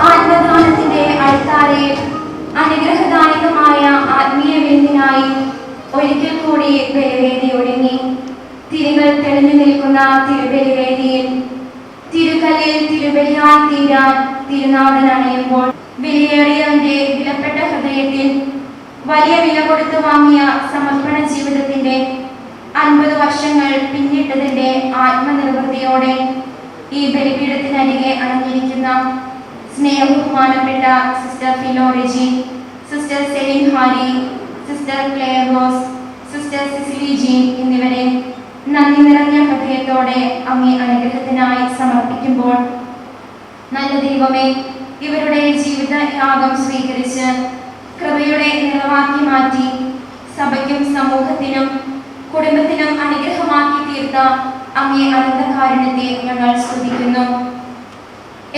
ആത്മദാനത്തിന്റെ അൾത്താരെ അനുഗ്രഹദായകമായ ആത്മീയ വിരുന്നിനായി ഒരിക്കൽ കൂടി ബലിവേദി ഒരുങ്ങി. തിരികൾ തെളിഞ്ഞു നിൽക്കുന്ന തിരുബലിവേദിയിൽ തിരുക്കല്ലിൽ തിരുബലിയായി തീരാൻ തിരുനാഥൻ അണയുമ്പോൾ വിലയേറിയവന്റെ വിലപ്പെട്ട ഹൃദയത്തിൽ വലിയ വില കൊടുത്തു വാങ്ങിയ സമർപ്പണ ജീവിതത്തിന്റെ 50 വർഷങ്ങൾ പിന്നിട്ടതിന്റെ ആത്മനിർവൃതിയോടെ ഈ ബലിപീഠത്തിനരികെ അണഞ്ഞിരിക്കുന്ന സ്നേഹബഹുമാനപ്പെട്ട sister Philo Regi, sister Celine Harry, sister Claire Rose, sister Cicily Jean എന്നിവരെ നന്ദി നിറഞ്ഞ ഹൃദയത്തോടെ അങ്ങേ അനുഗ്രഹത്തിനായി സമർപ്പിക്കുമ്പോൾ, നല്ല ദൈവമേ, ഇവരുടെ ജീവിത യാഗം സ്വീകരിച്ച് കൃപയുടെ നിറവാക്കി മാറ്റി സഭയ്ക്കും സമൂഹത്തിനും കുടുംബത്തിനും അനുഗ്രഹമാക്കി തീർത്ത അങ്ങേ അനന്തകാരുണ്യത്തെ ഞങ്ങൾ സ്തുതിക്കുന്നു.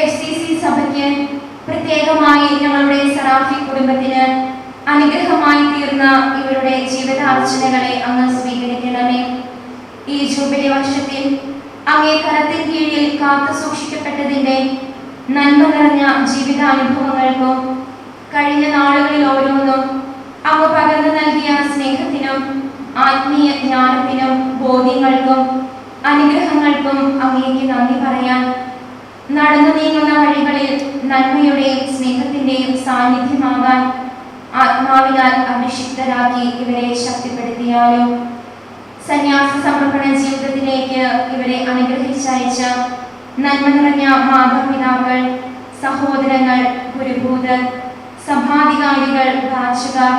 FCC സഭയ്ക്ക്, പ്രത്യേകമായി ഞങ്ങളുടെ സറാഫി കുടുംബത്തിന് അനുഗ്രഹമായി തീർന്ന ഇവരുടെ ജീവിതാർച്ചനകളെ അങ്ങ് സ്വീകരിക്കണമേ. ഈ ജൂബിലി വർഷത്തിൽ അങ്ങേ കരത്തിൻ കീഴിൽ കാത്തു സൂക്ഷിക്കപ്പെട്ടതിന്റെ നന്മ നിറഞ്ഞ ജീവിതാനുഭവങ്ങൾക്കും കഴിഞ്ഞ നാളുകളിൽ ഓരോന്നും അങ്ങ് പകർന്നു നൽകിയ സ്നേഹത്തിനും ആത്മീയ ജ്ഞാനത്തിനും ബോധ്യങ്ങൾക്കും അനുഗ്രഹങ്ങൾക്കും അങ്ങേക്ക് നന്ദി പറയാൻ, നടന്നു നീങ്ങുന്ന വഴികളിൽ നന്മയുടെയും സ്നേഹത്തിന്റെയും സാന്നിധ്യമാകാൻ ആത്മാവിനാൽ അഭിഷിക്തരാക്കി ഇവരെ ശക്തിപ്പെടുത്തിയാലും, സന്യാസ സമർപ്പണ ജീവിതത്തിലേക്ക് ഇവരെ അനുഗ്രഹിച്ചയച്ച നന്മ നിറഞ്ഞ മാതാപിതാക്കൾ, സഹോദരങ്ങൾ, ഗുരുഭൂതർ, സഭാധികാരികൾ, ഭാഷകാർ,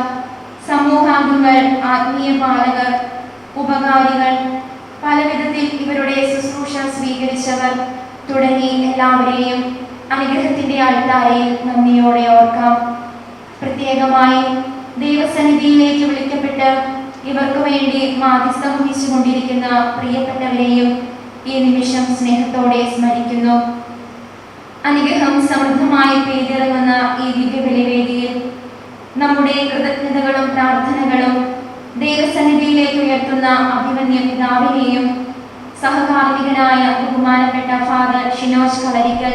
സമൂഹാംഗങ്ങൾ, ആത്മീയ പാലകർ, ഉപകാരികൾ, പലവിധത്തിൽ ഇവരുടെ ശുശ്രൂഷ സ്വീകരിച്ചവർ തുടങ്ങി എല്ലാവരെയും അനുഗ്രഹത്തിന്റെ അൾത്താരയിൽ നന്ദിയോടെ ഓർക്കാം. പ്രത്യേകമായി ദൈവസന്നിധിയിലേക്ക് വിളിക്കപ്പെട്ട് ഇവർക്ക് വേണ്ടി മാധ്യസ്ഥം വഹിച്ചുകൊണ്ടിരിക്കുന്ന പ്രിയപ്പെട്ടവരെയും ഈ നിമിഷം സ്നേഹത്തോടെ സ്മരിക്കുന്നു. അനുഗ്രഹം സമൃദ്ധമായി പെയ്തിറങ്ങുന്ന ഈ ദിവ്യബലിവേദിയിൽ നമ്മുടെ കൃതജ്ഞതകളും പ്രാർത്ഥനകളും ദൈവസന്നിധിയിലേക്ക് ഉയർത്തുന്ന അഭിമന്യ പിതാവിനെയും സഹകാർമികനായ ബഹുമാനപ്പെട്ട ഫാദർ ഷിനോജ് കളരിക്കൽ,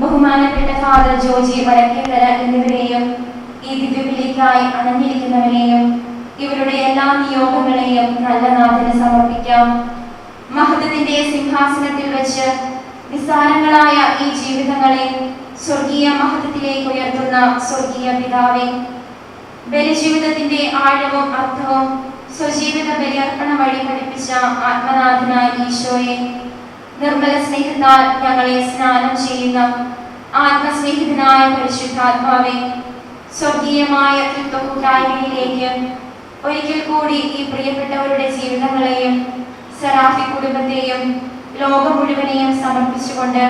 ബഹുമാനപ്പെട്ട ഫാദർ ജോജി വടക്കേക്കര എന്നിവരെയും ഈ ദിവ്യബലിക്കായി അണഞ്ഞിരിക്കുന്നവരെയും ഇവരുടെ എല്ലാ നിയോഗങ്ങളെയും നല്ല നാഥന് സമർപ്പിക്കാം. മഹത്വത്തിന്റെ സിംഹാസനത്തിൽ വെച്ച് നിസ്സാരങ്ങളായ ഈ ജീവിതങ്ങളെ സ്വർഗീയ മഹത്വത്തിലേക്ക് ഉയർത്തുന്ന സ്വർഗീയ പിതാവേ, ബലിജീവിതത്തിന്റെ ആഴവും അർത്ഥവും സ്വജീവിത ബലിയർപ്പണ വഴി പഠിപ്പിച്ച ആത്മനാഥനായ ഈശോയെ, നിർമ്മല സ്നേഹത്താൽ ഞങ്ങളെ സ്നാനം ചെയ്യുന്ന ആത്മസ്നേഹിതനായ പരിശുദ്ധാത്മാവെ, സ്വർഗീയമായ കൂട്ടായ്മയിലേക്ക് ഒരിക്കൽ കൂടി ഈ പ്രിയപ്പെട്ടവരുടെ ജീവിതങ്ങളെയും സറാഫി കുടുംബത്തെയും ലോകം മുഴുവനെയും സമർപ്പിച്ചുകൊണ്ട്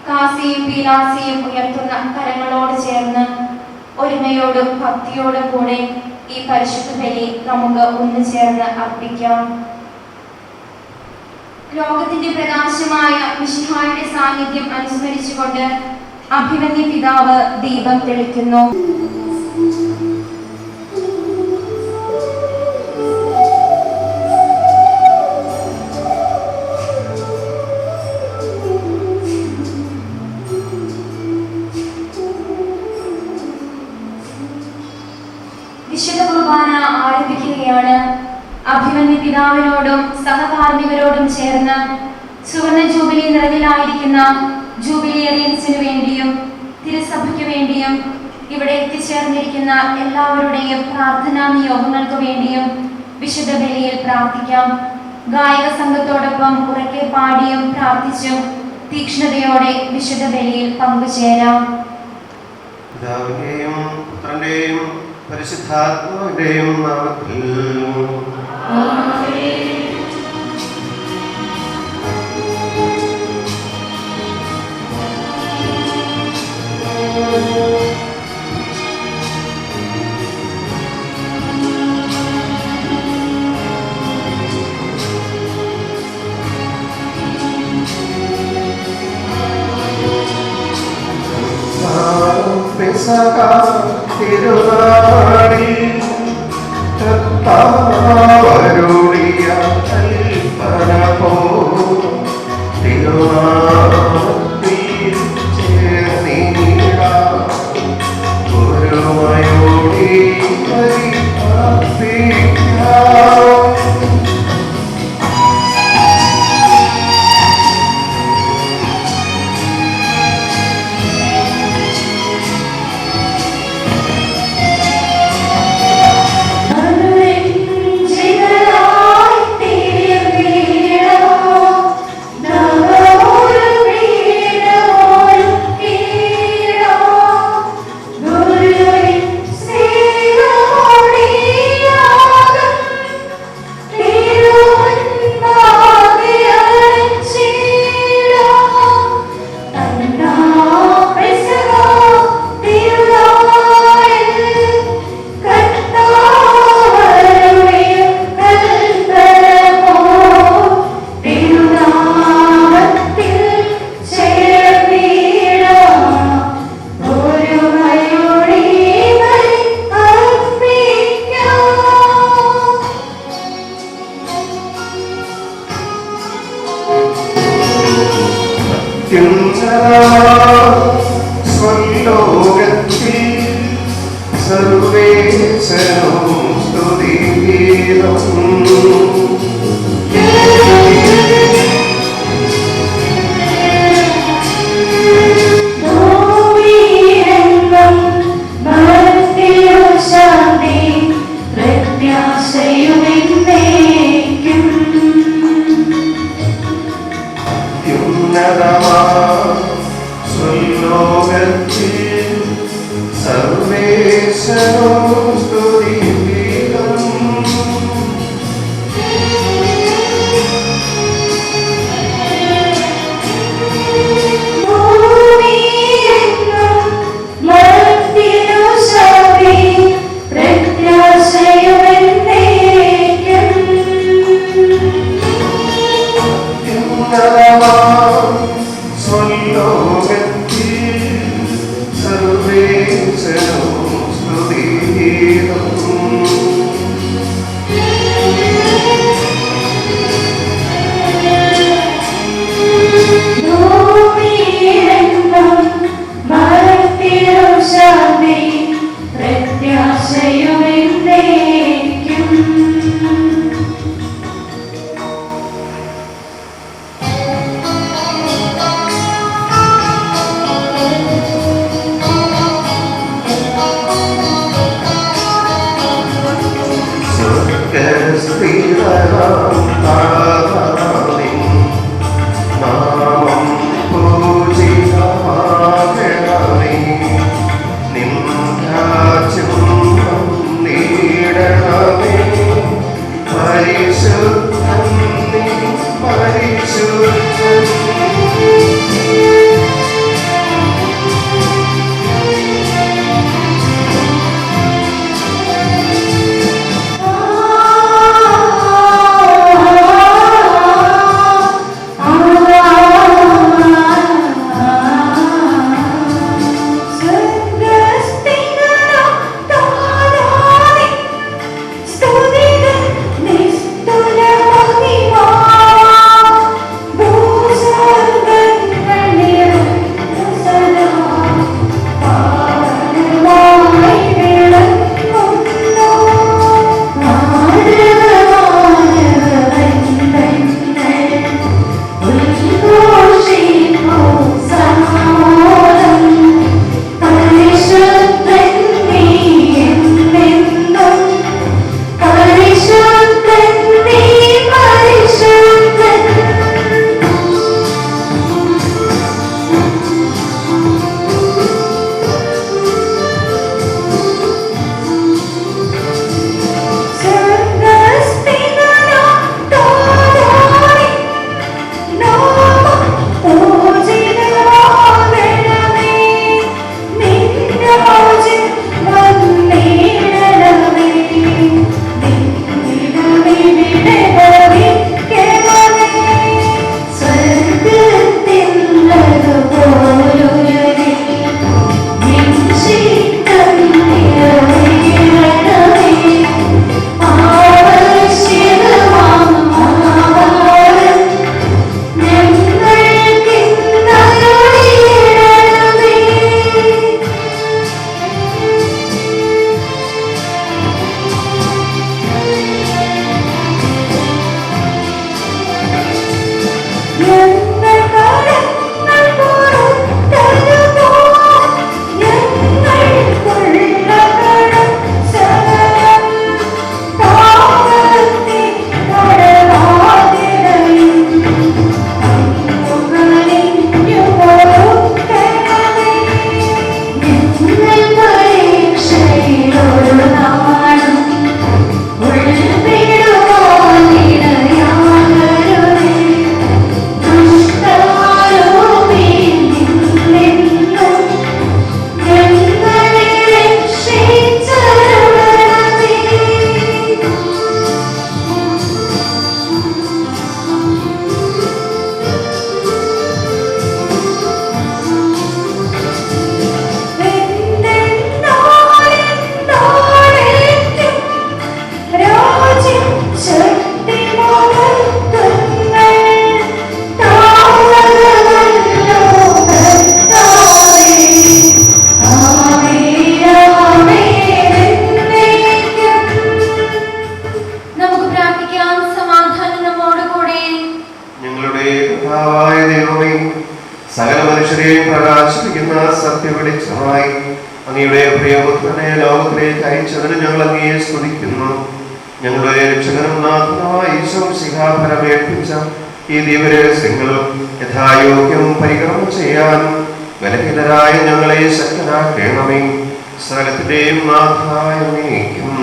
കാസിയും പീലാസിയും ഉയർത്തുന്ന കരങ്ങളോട് ചേർന്ന് ഒരുമയോടും ഭക്തിയോടും കൂടെ ഈ പരിശുദ്ധ ബലി നമുക്ക് ഒന്നു ചേർന്ന് അർപ്പിക്കാം. ലോകത്തിന്റെ പ്രകാശമായ മിശിഹായുടെ സാന്നിധ്യം അനുസ്മരിച്ചുകൊണ്ട് അഭിമന്യ പിതാവ് ദീപം തെളിക്കുന്നു. വിശുദ്ധ കുർബാന ആരംഭിക്കുകയാണ്. അഭിമന്യ പിതാവിനോടും സഹകാർമികരോടും ചേർന്ന് സുവർണ ജൂബിലി നിറവിലായിരിക്കുന്ന ജൂബിലിയറിയൻസിനു വേണ്ടിയും തിരുസഭയ്ക്ക് വേണ്ടിയും ഇവിടെ എത്തിച്ചേർന്നിരിക്കുന്ന എല്ലാവരുടെയും പ്രാർത്ഥനാ നിയോഗങ്ങൾക്ക് വേണ്ടിയും വിശുദ്ധ ബലിയിൽ പ്രാർത്ഥിക്കാം. ഗായക സംഘത്തോടൊപ്പം ഉറക്കെ പാടിയും പ്രാർത്ഥിച്ചും തീക്ഷ്ണതയോടെ വിശുദ്ധ ബലിയിൽ പങ്കുചേരാം. പിതാവിന്റെയും പുത്രന്റെയും പരിശുദ്ധാത്മാവിന്റെയും നാമത്തിൽ തിരുനാളിൽ കർത്താവരുളിയ കൽപ്പനപോ തിരുനാമത്തിൽ ചേർന്നിടാം ഒരുമയോടെ അർപ്പിക്കാം. Lord. സ്വലോകത്തിൽ സർവേശ്വരവും സ്തുതിഗീതം. സ്വലോകത്തിൽ സർവേശ്വരവും സ്തുതിഗീതം. സ്വലോകത്തിൽ സർവേശ്വരവും സ്തുതിഗീതം. മനുഷ്യരെയും പ്രകാശിപ്പിക്കുന്ന സത്യവെളിച്ചമായി അങ്ങയുടെ പ്രിയപുത്രനെ ലോകത്തിലേക്ക് അയച്ചതിന് ഞങ്ങൾ അങ്ങയെ സ്തുതിക്കുന്നു. ഞങ്ങളുടെ രക്ഷകനും നാഥനുമായ ഈശോ ശിഖാഫലമേൽപ്പിച്ച ഈ ദിവ്യരഹസ്യങ്ങൾ യഥായോഗ്യം പരികർമ്മം ചെയ്യാൻ ബലഹീനരായ ഞങ്ങളെ ശക്തരാക്കണമേ. സകലത്തിന്റെയും നാഥായ നീക്കും.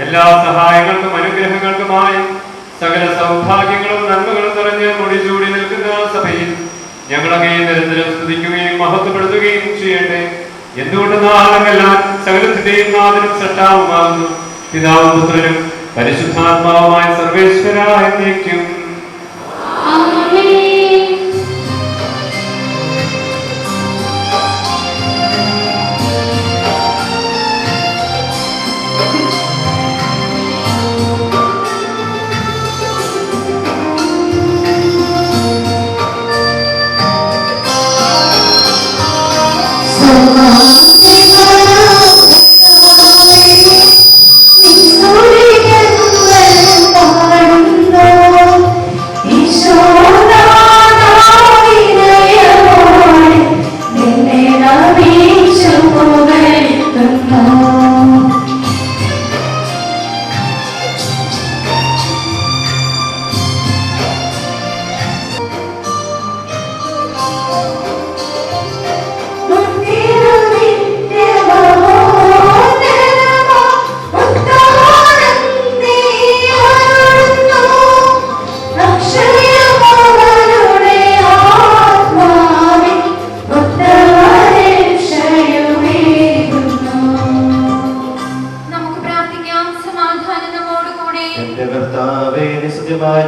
എല്ലാ സഹായങ്ങൾക്കും അനുഗ്രഹങ്ങൾക്കുമായി സകല സൗഭാഗ്യങ്ങളും നന്മകളും നിറഞ്ഞ് മുടിചൂടി നിൽക്കുന്ന സഭയിൽ ഞങ്ങളങ്ങേ നിരന്തരം സ്തുതിക്കുകയും മഹത്വപ്പെടുത്തുകയും ചെയ്യട്ടെ. എന്തുകൊണ്ട് നാളെല്ലാം സകലത്തിന്റെയും നാഥനും സൃഷ്ടാവുമാകുന്നു, പിതാവും പുത്രനും പരിശുദ്ധാത്മാവുമായ സർവേശ്വര എന്നേക്കും.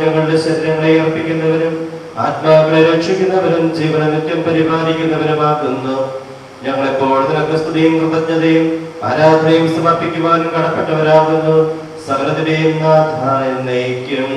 ഞങ്ങളുടെ ശരീരങ്ങളെ അർപ്പിക്കുന്നവരും ആത്മാക്കളെ രക്ഷിക്കുന്നവരും ജീവനെ നിത്യം പരിപാലിക്കുന്നവരുമാക്കുന്നു. ഞങ്ങളെപ്പോൾ നിനക്ക് സ്തുതിയും കൃതജ്ഞതയും ആരാധനയും സമർപ്പിക്കുവാനും കടപ്പെട്ടവരാകുന്നു. സകലത്തിന്റെയും നാഥ എന്നേക്കും.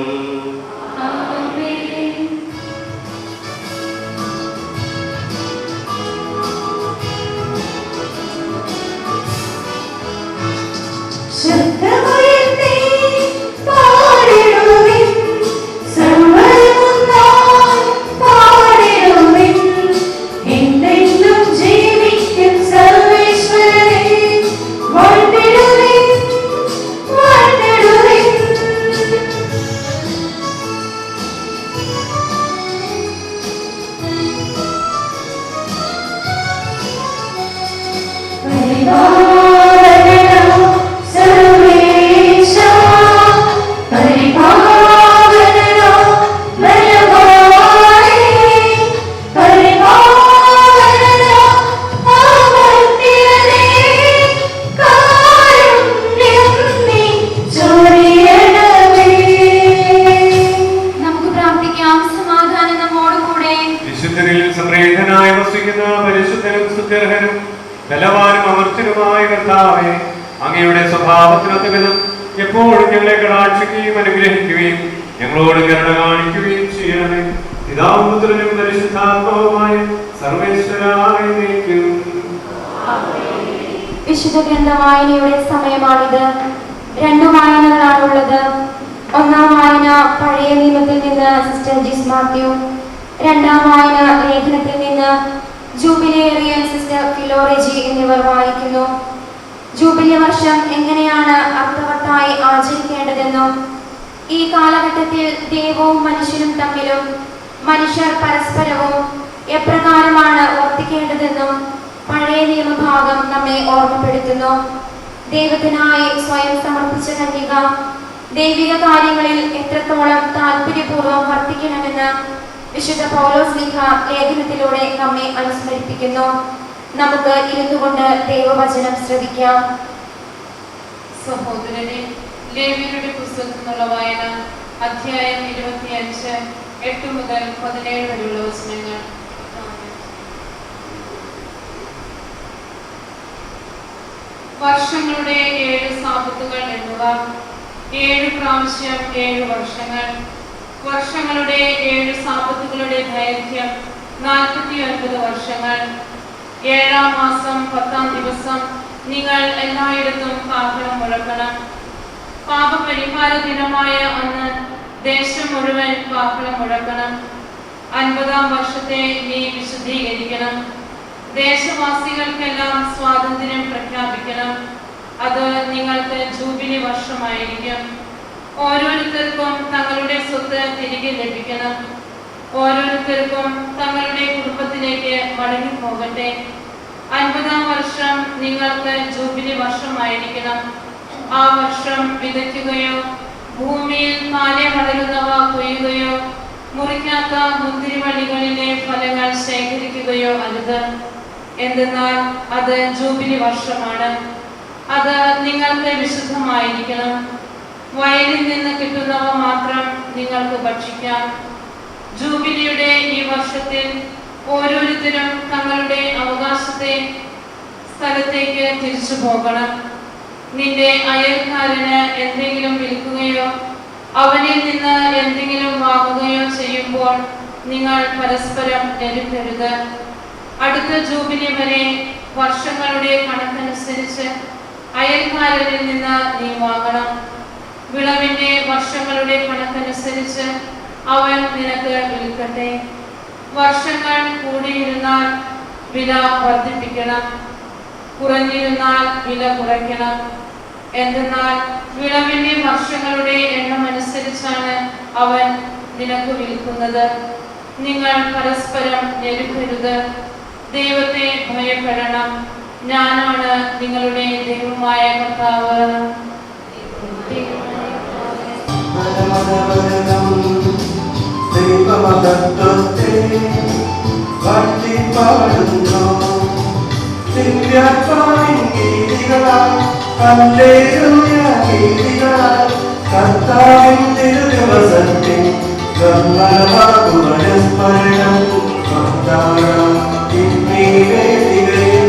അമർത്തിനുമായ കർത്താവേ, അങ്ങയുടെ സ്വഭാവത്തിനൊത്ത വിധം എപ്പോഴും ഞങ്ങളെ കടാക്ഷിക്കുകയും അനുഗ്രഹിക്കുകയും ഞങ്ങളോട് കരുണ കാണിക്കുകയും ചെയ്യണമേ. പിതാവും പുത്രനും പരിശുദ്ധാത്മാവുമായ സർവേശ്വരായ നീക്കും. വിശുദ്ധ ഗ്രന്ഥ വായനയുടെ സമയമാണിത്. 2 വായനകളാണുള്ളത്. 1-ാം വായന പഴയ നിയമത്തിൽ നിന്ന് സിസ്റ്റർ ജിസ് മാത്യു, 2-ാം വായന ലേഖനത്തിൽ നിന്ന് ജൂബിലിയേറിയൻ സിസ്റ്റർ ഫിലോറെജി എന്നിവർ വായിക്കുന്നു. ജൂബിലി വർഷം എങ്ങനെയാണ് അർത്ഥവത്തായി ആചരിക്കേണ്ടതെന്നും ഈ കാലഘട്ടത്തിൽ ദൈവവും മനുഷ്യനും തമ്മിലും മനുഷ്യർ പരസ്പരവും എപ്രകാരമാണ് വർത്തിക്കേണ്ടതെന്നും പഴയ നിയമഭാഗം നമ്മെ ഓർമ്മപ്പെടുത്തുന്നു. ദൈവത്തിനായി സ്വയം സമർപ്പിച്ച കന്യക ദൈവിക കാര്യങ്ങളിൽ എത്രത്തോളം താല്പര്യപൂർവ്വം വർത്തിക്കണമെന്ന് വിശുദ്ധ പൗലോസ്ലീഹ ലേഖനത്തിലൂടെ നമ്മെ അനുസ്മരിപ്പിക്കുന്നു. നമുക്ക് ഇരുന്നുകൊണ്ട് ദൈവവചനം ശ്രവിക്കാം. സഹോദരനെ, ലേവ്യരുടെ പുസ്തകത്തിൽ നിന്നുള്ള വായന അധ്യായം 25 8 മുതൽ 17 വരെയുള്ള വചനങ്ങൾ. വർഷങ്ങളുടെ 7 സാപത്തുകൾ എണ്ണുക. 7 പ്രാവശ്യം 7 വർഷങ്ങൾ. വർഷങ്ങളുടെ 7 സാപത്തുകളുടെ ദൈർഘ്യം 49 വർഷങ്ങൾ. 7-ാം മാസം 10-ാം ദിവസം നിങ്ങൾ എല്ലായിടത്തും കാഹളം മുഴക്കണം. പാപപരിഹാര ദിനമായ അന്ന് ദേശം മുഴുവൻ കാഹളം മുഴക്കണം. 50-ാം വർഷത്തെ നീ വിശുദ്ധീകരിക്കണം. ദേശവാസികൾക്കെല്ലാം സ്വാതന്ത്ര്യം പ്രഖ്യാപിക്കണം. അത് നിങ്ങൾക്ക് ജൂബിലി വർഷമായിരിക്കും. ഓരോരുത്തർക്കും തങ്ങളുടെ സ്വത്ത് തിരികെ ലഭിക്കണം. ഓരോരുത്തർക്കും തങ്ങളുടെ കുടുംബത്തിലേക്ക് മടങ്ങിപ്പോകട്ടെ. 50-ാം വർഷം നിങ്ങൾക്ക് ജൂബിലി വർഷമായിരിക്കണം. ആ വർഷം വിതയ്ക്കുകയോ ഭൂമിയിൽ താനെ വളരുന്നവ കൊയ്യുകയോ മുറിക്കാത്ത മുന്തിരിവള്ളികളിലെ ഫലങ്ങൾ ശേഖരിക്കുകയോ അരുത്. എന്തെന്നാൽ അത് ജൂബിലി വർഷമാണ്. അത് നിങ്ങൾക്ക് വിശുദ്ധമായിരിക്കണം. വയലിൽ നിന്ന് കിട്ടുന്നവ മാത്രം നിങ്ങൾക്ക് ഭക്ഷിക്കാം. ജൂബിലിയുടെ ഈ വർഷത്തിൽ ഓരോരുത്തരും തങ്ങളുടെ അവകാശത്തെ സ്ഥലത്തേക്ക് തിരിച്ചു പോകണം. നിന്റെ അയൽക്കാരന് എന്തെങ്കിലും വിൽക്കുകയോ അവനിൽ നിന്ന് എന്തെങ്കിലും വാങ്ങുകയോ ചെയ്യുമ്പോൾ നിങ്ങൾ പരസ്പരം ഞെരുക്കരുത്. അടുത്ത ജൂബിലി വരെ വർഷങ്ങളുടെ കണക്കനുസരിച്ച് അയൽക്കാരനിൽ നിന്ന് നീ വാങ്ങണം. വിളവിന്റെ വർഷങ്ങളുടെ കണക്കനുസരിച്ച് അവൻ നിനക്ക് വിൽക്കട്ടെ. വർഷങ്ങൾ കൂടിയിരുന്നാൽ വില വർദ്ധിപ്പിക്കണം, കുറഞ്ഞിരുന്നാൽ വില കുറയ്ക്കണം. എന്തെന്നാൽ വിളവിന്റെ വർഷങ്ങളുടെ എണ്ണം അനുസരിച്ചാണ് അവൻ നിനക്ക് വിൽക്കുന്നത്. നിങ്ങൾ പരസ്പരം ഞെരുക്കരുത്. ദൈവത്തെ ഭയപ്പെടണം. ഞാനാണ് നിങ്ങളുടെ ദൈവമായ കർത്താവ്. ദൈവമഹത്വത്തെ വാഴ്ത്തിപ്പാടുന്നു. ദിവ്യാത്മാവിൻ ഗീതികളാൽ ഹല്ലേലൂയ ഗീതികളാൽ കർത്താവിൻ തിരുദിവസത്തിൽ ഗംഭീരമാകുമനുസ്മരണം കൊണ്ടാടാം ഇന്നീ വേദികയിൽ.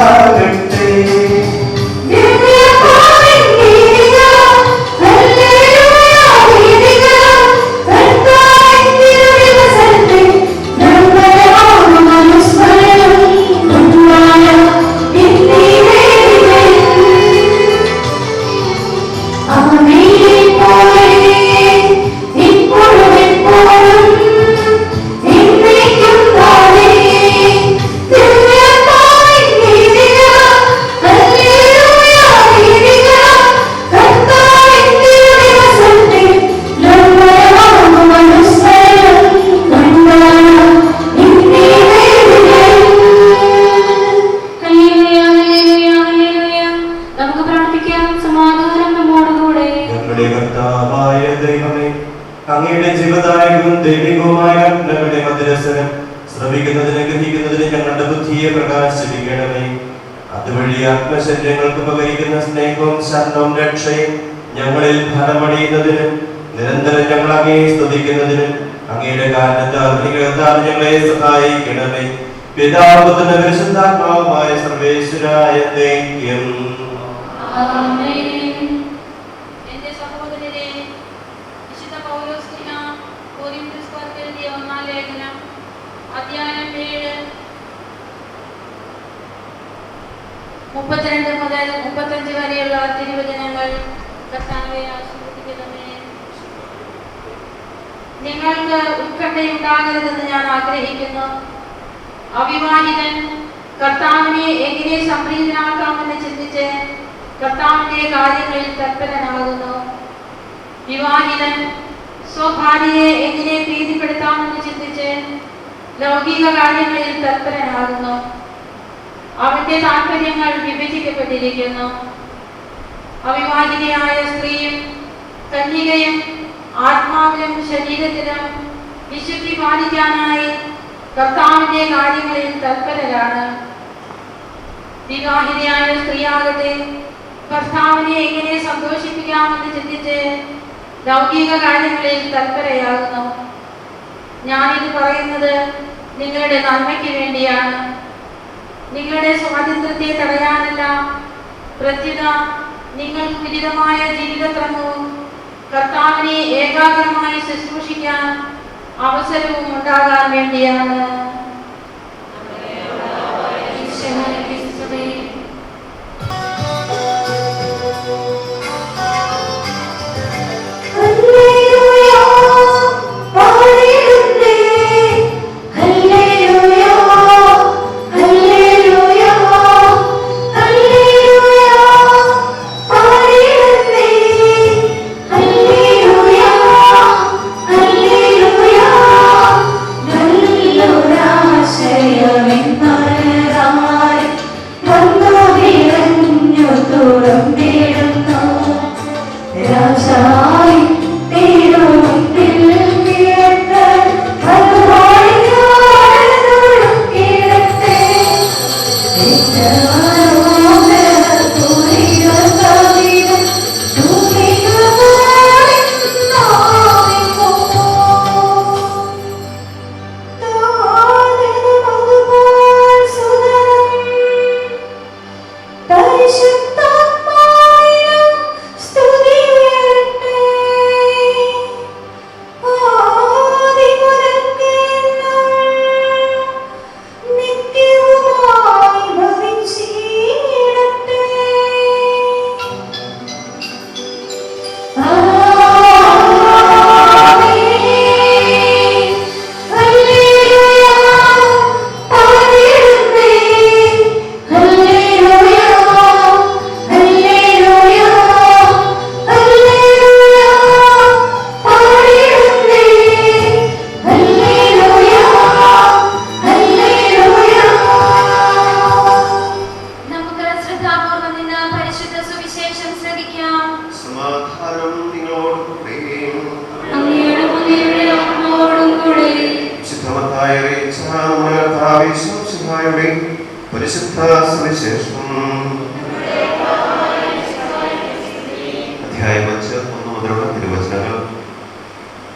Amen. ശ്രമിക്കുന്നതിന് ഗ്രഹിക്കുന്നതിന് ഞങ്ങളുടെ ബുദ്ധിയെ പ്രകാശിപ്പിക്കണമേ. അതുവഴി ആത്മശരീരങ്ങൾക്ക് ഉപകരിക്കുന്ന സ്നേഹവും ശരണവും രക്ഷയും ഞങ്ങളിൽ ഫലമണിയുന്നതിനും നിരന്തരം ഞങ്ങൾ അങ്ങയെ സ്തുതിക്കുന്നതിനും അങ്ങയുടെ കാരണത്താൽ ഞങ്ങളെ സഹായിക്കണമേ. പിതാവുന്ന പരിശുദ്ധാത്മാവുമായ സർവേശ്വരായ ദൈവം. എന്റെ സഹോദരരെ, വിശുദ്ധ പൗലോസ് ശ്ലീഹാ കൊരിന്ത്യർക്ക് എഴുതിയ ഒന്നാം ലേഖനം അധ്യായം 7 32 മുതൽ 35 വരെയുള്ള തിരുവചനങ്ങൾ കർത്താവേ ആശീർവദിക്കണമേ. നിങ്ങൾക്ക് ഉത്കണ്ഠയുണ്ടാകരുതെന്ന് ഞാൻ ആഗ്രഹിക്കുന്നു. അവിവാഹിതൻ കർത്താവിനെ എങ്ങനെ സംപ്രീതനാക്കാമെന്ന് ചിന്തിച്ച് കർത്താവിന്റെ കാര്യങ്ങളിൽ തൽപരനാകുന്നു. വിവാഹിതൻ സ്വഭാര്യയെ എങ്ങനെ പ്രീതിപ്പെടുത്താമെന്ന് ചിന്തിച്ച് ലൗകിക കാര്യങ്ങളിൽ തൽപരനാകുന്നു. അവന്റെ താല്പര്യങ്ങൾ വിഭജിക്കപ്പെട്ടിരിക്കുന്നു. അവിവാഹിതയായ സ്ത്രീയും കന്യകയും ആത്മാവിലും ശരീരത്തിലും വിശുദ്ധി പാലിക്കാനായി കർത്താവിന്റെ കാര്യങ്ങളിൽ തൽപരരാണ്. വിവാഹിതയായ സ്ത്രീയാകട്ടെ കർത്താവിനെ എങ്ങനെ സന്തോഷിപ്പിക്കാമെന്ന് ചിന്തിച്ച് ലൗകിക കാര്യങ്ങളിൽ തൽപരയാകുന്നു. ഞാനിത് പറയുന്നത് നിങ്ങളുടെ നന്മയ്ക്ക് വേണ്ടിയാണ്, നിങ്ങളുടെ സ്വാതന്ത്ര്യത്തെ തടയാനല്ല. പ്രത്യുത നിങ്ങൾക്ക് ഉചിതമായ ജീവിതക്രമവും കർത്താവിനെ ഏകാഗ്രമായി ശുശ്രൂഷിക്കാൻ അവസരവും ഉണ്ടാകാൻ വേണ്ടിയാണ്.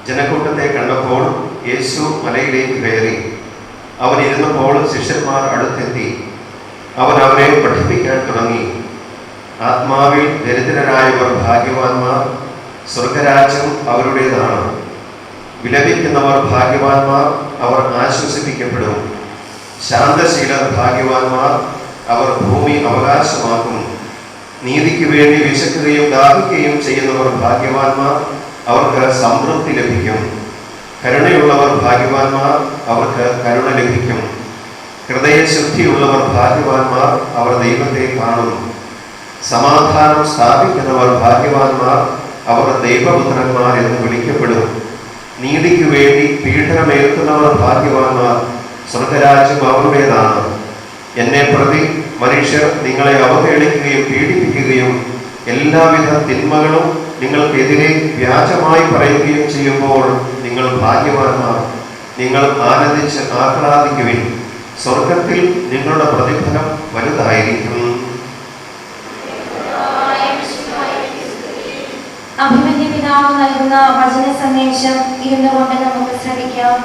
ജനക്കൂട്ടത്തെ കണ്ടപ്പോൾ യേശു മലയിലേക്ക് കയറി. അവൻ ഇരുന്നപ്പോൾ ശിഷ്യന്മാർ അടുത്തെത്തി. അവൻ അവരെ പഠിപ്പിക്കാൻ തുടങ്ങി. ആത്മാവിൽ ദരിദ്രരായവർ ഭാഗ്യവാന്മാർ, സ്വർഗരാജ്യം അവരുടേതാണ്. വിലപിക്കുന്നവർ ഭാഗ്യവാന്മാർ, അവർ ആശ്വസിപ്പിക്കപ്പെടും. ശാന്തശീലർ ഭാഗ്യവാന്മാർ, അവർ ഭൂമി അവകാശമാക്കും. നീതിക്ക് വേണ്ടി വിശക്കുകയും ദാഹിക്കുകയും ചെയ്യുന്നവർ ഭാഗ്യവാന്മാർ, അവർക്ക് സംതൃപ്തി ലഭിക്കും. കരുണയുള്ളവർ ഭാഗ്യവാന്മാർ, അവർക്ക് കരുണ ലഭിക്കും. ഹൃദയശുദ്ധിയുള്ളവർ ഭാഗ്യവാന്മാർ, അവർ ദൈവത്തെ കാണും. സമാധാനം സ്ഥാപിക്കുന്നവർ ഭാഗ്യവാന്മാർ, അവർ ദൈവപുത്രന്മാർ എന്ന് വിളിക്കപ്പെടും. നീതിക്ക് വേണ്ടി പീഡനമേൽക്കുന്നവർ ഭാഗ്യവാന്മാർ, സ്വർഗരാജ്യം അവരുടേതാണ്. എന്നെ പ്രതി മനുഷ്യർ നിങ്ങളെ അവഹേളിക്കുകയും പീഡിപ്പിക്കുകയും എല്ലാവിധ തിന്മകളും നിങ്ങൾക്കെതിരെ വ്യാജമായി പറയുകയും ചെയ്യുമ്പോൾ നിങ്ങൾ ഭാഗ്യവാന്മാർ. നിങ്ങൾ ആനന്ദിച്ച് ആഹ്ലാദിക്കുവിൻ, സ്വർഗത്തിൽ നിങ്ങളുടെ പ്രതിഫലം വലുതായിരിക്കും. അഭിമന്യ പിതാവ് നൽകുന്ന വചന സന്ദേശം ഇരുന്നു കൊണ്ട് നമുക്ക് ശ്രമിക്കാം.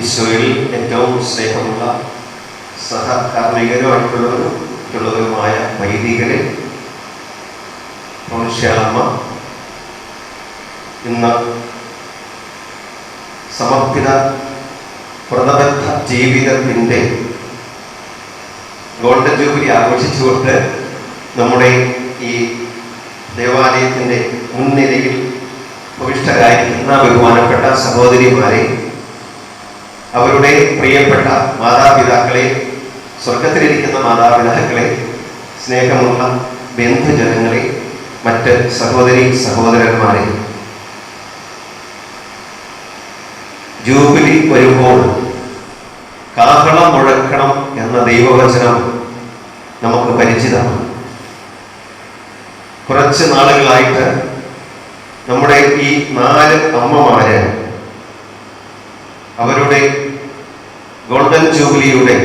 ഈശോയിൽ ഏറ്റവും സ്നേഹമുള്ള സഹകാർമ്മികരുമായിട്ടുള്ളവരുമായ വൈദികരെ, മനുഷ്യാളമ്മ ഇന്ന് സമർപ്പിത വ്രതബദ്ധ ജീവിതത്തിൻ്റെ ഗോൾഡൻ ജൂബിലി ആഘോഷിച്ചുകൊണ്ട് നമ്മുടെ ഈ ദേവാലയത്തിൻ്റെ മുൻനിരയിൽ ഉപവിഷ്ടരായിരിക്കുന്ന ബഹുമാനപ്പെട്ട സഹോദരിമാരെ, അവരുടെ പ്രിയപ്പെട്ട മാതാപിതാക്കളെ, സ്വർഗത്തിലിരിക്കുന്ന മാതാപിതാക്കളെ, സ്നേഹമുള്ള ബന്ധുജനങ്ങളെ, മറ്റ് സഹോദരി സഹോദരന്മാരെ, ജൂബിലി വരുമ്പോൾ കാഹളം മുഴക്കണം എന്ന ദൈവവചനം നമുക്ക് പരിചിതമാണ്. കുറച്ച് നാളുകളായിട്ട് നമ്മുടെ ഈ 4 അമ്മമാര് അവരുടെ ഗോൾഡൻ ജൂബിലിയുടെ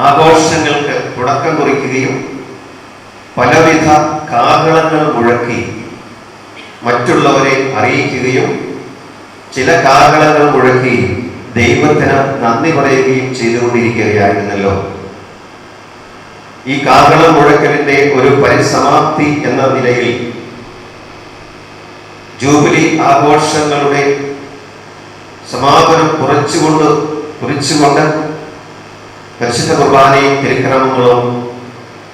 ആഘോഷങ്ങൾക്ക് തുടക്കം കുറിക്കുകയും പലവിധ കാഹളങ്ങൾ മുഴക്കി മറ്റുള്ളവരെ അറിയിക്കുകയും ചില കാഹളങ്ങൾ മുഴക്കി ദൈവത്തിന് നന്ദി പറയുകയും ചെയ്തുകൊണ്ടിരിക്കുകയായിരുന്നല്ലോ. ഈ കാഹളം മുഴക്കലിന്റെ ഒരു പരിസമാപ്തി എന്ന നിലയിൽ ജൂബിലി ആഘോഷങ്ങളുടെ സമാപനം കുറിച്ചുകൊണ്ട് പരിശുദ്ധ കുർബാനയും തിരുക്രമങ്ങളും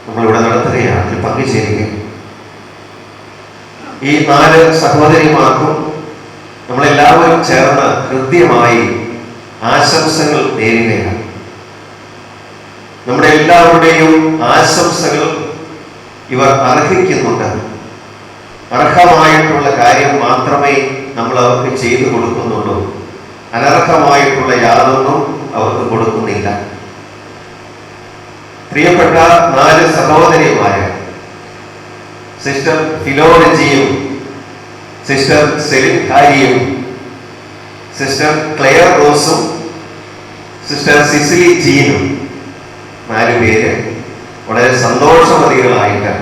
നമ്മളിവിടെ നടത്തുകയാണ്, അതിൽ പങ്കുചേരുകയും ഈ 4 സഹോദരിമാർക്കും നമ്മളെല്ലാവരും ചേർന്ന് ഹൃദ്യമായി ആശംസകൾ നേരുകയാണ്. നമ്മുടെ എല്ലാവരുടെയും ആശംസകൾ ഇവർ അർഹിക്കുന്നുണ്ട്. അർഹമായിട്ടുള്ള കാര്യം മാത്രമേ നമ്മൾ അവർക്ക് ചെയ്തു കൊടുക്കുന്നുള്ളൂ. അനർഹമായിട്ടുള്ള യാതൊന്നും അവർക്ക് കൊടുക്കുന്നില്ല. പ്രിയപ്പെട്ട 4 സഹോദരിമാര്, സിസ്റ്റർ ഫിലോറജിയും സിസ്റ്റർ സെലിൻ ഹാരിയും സിസ്റ്റർ ക്ലെയർ റോസും സിസ്റ്റർ സിസിലി ജീനും 4 പേര് വളരെ സന്തോഷവതികളായിട്ട്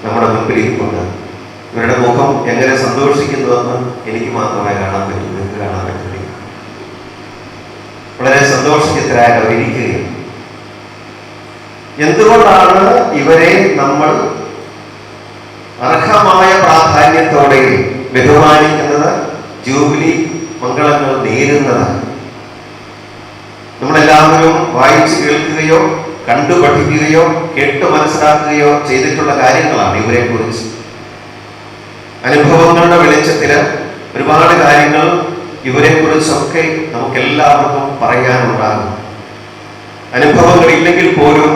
നമ്മുടെ മുമ്പിൽ ഇരിപ്പുണ്ട്. ഇവരുടെ മുഖം എങ്ങനെ സന്തോഷിക്കുന്നുവെന്ന് എനിക്ക് മാത്രമേ കാണാൻ പറ്റൂ, നിങ്ങൾക്ക് കാണാൻ പറ്റില്ല. വളരെ സന്തോഷചിത്തരായിട്ട് അവരിയ്ക്കുകയും എന്തുകൊണ്ടാണ് ഇവരെ നമ്മൾ അർഹമായ പ്രാധാന്യത്തോടെ ബഹുമാനിക്കുന്നത്, ജൂബിലി മംഗളങ്ങൾ നേരുന്നത്? നമ്മളെല്ലാവരും വായിച്ചു കേൾക്കുകയോ കണ്ടു പഠിക്കുകയോ കേട്ടു മനസ്സിലാക്കുകയോ ചെയ്തിട്ടുള്ള കാര്യങ്ങളാണ് ഇവരെ കുറിച്ച്. അനുഭവങ്ങളുടെ വെളിച്ചത്തില് ഒരുപാട് കാര്യങ്ങൾ ഇവരെ കുറിച്ചൊക്കെ നമുക്കെല്ലാവർക്കും പറയാനുണ്ടാകും. അനുഭവങ്ങളില്ലെങ്കിൽ പോലും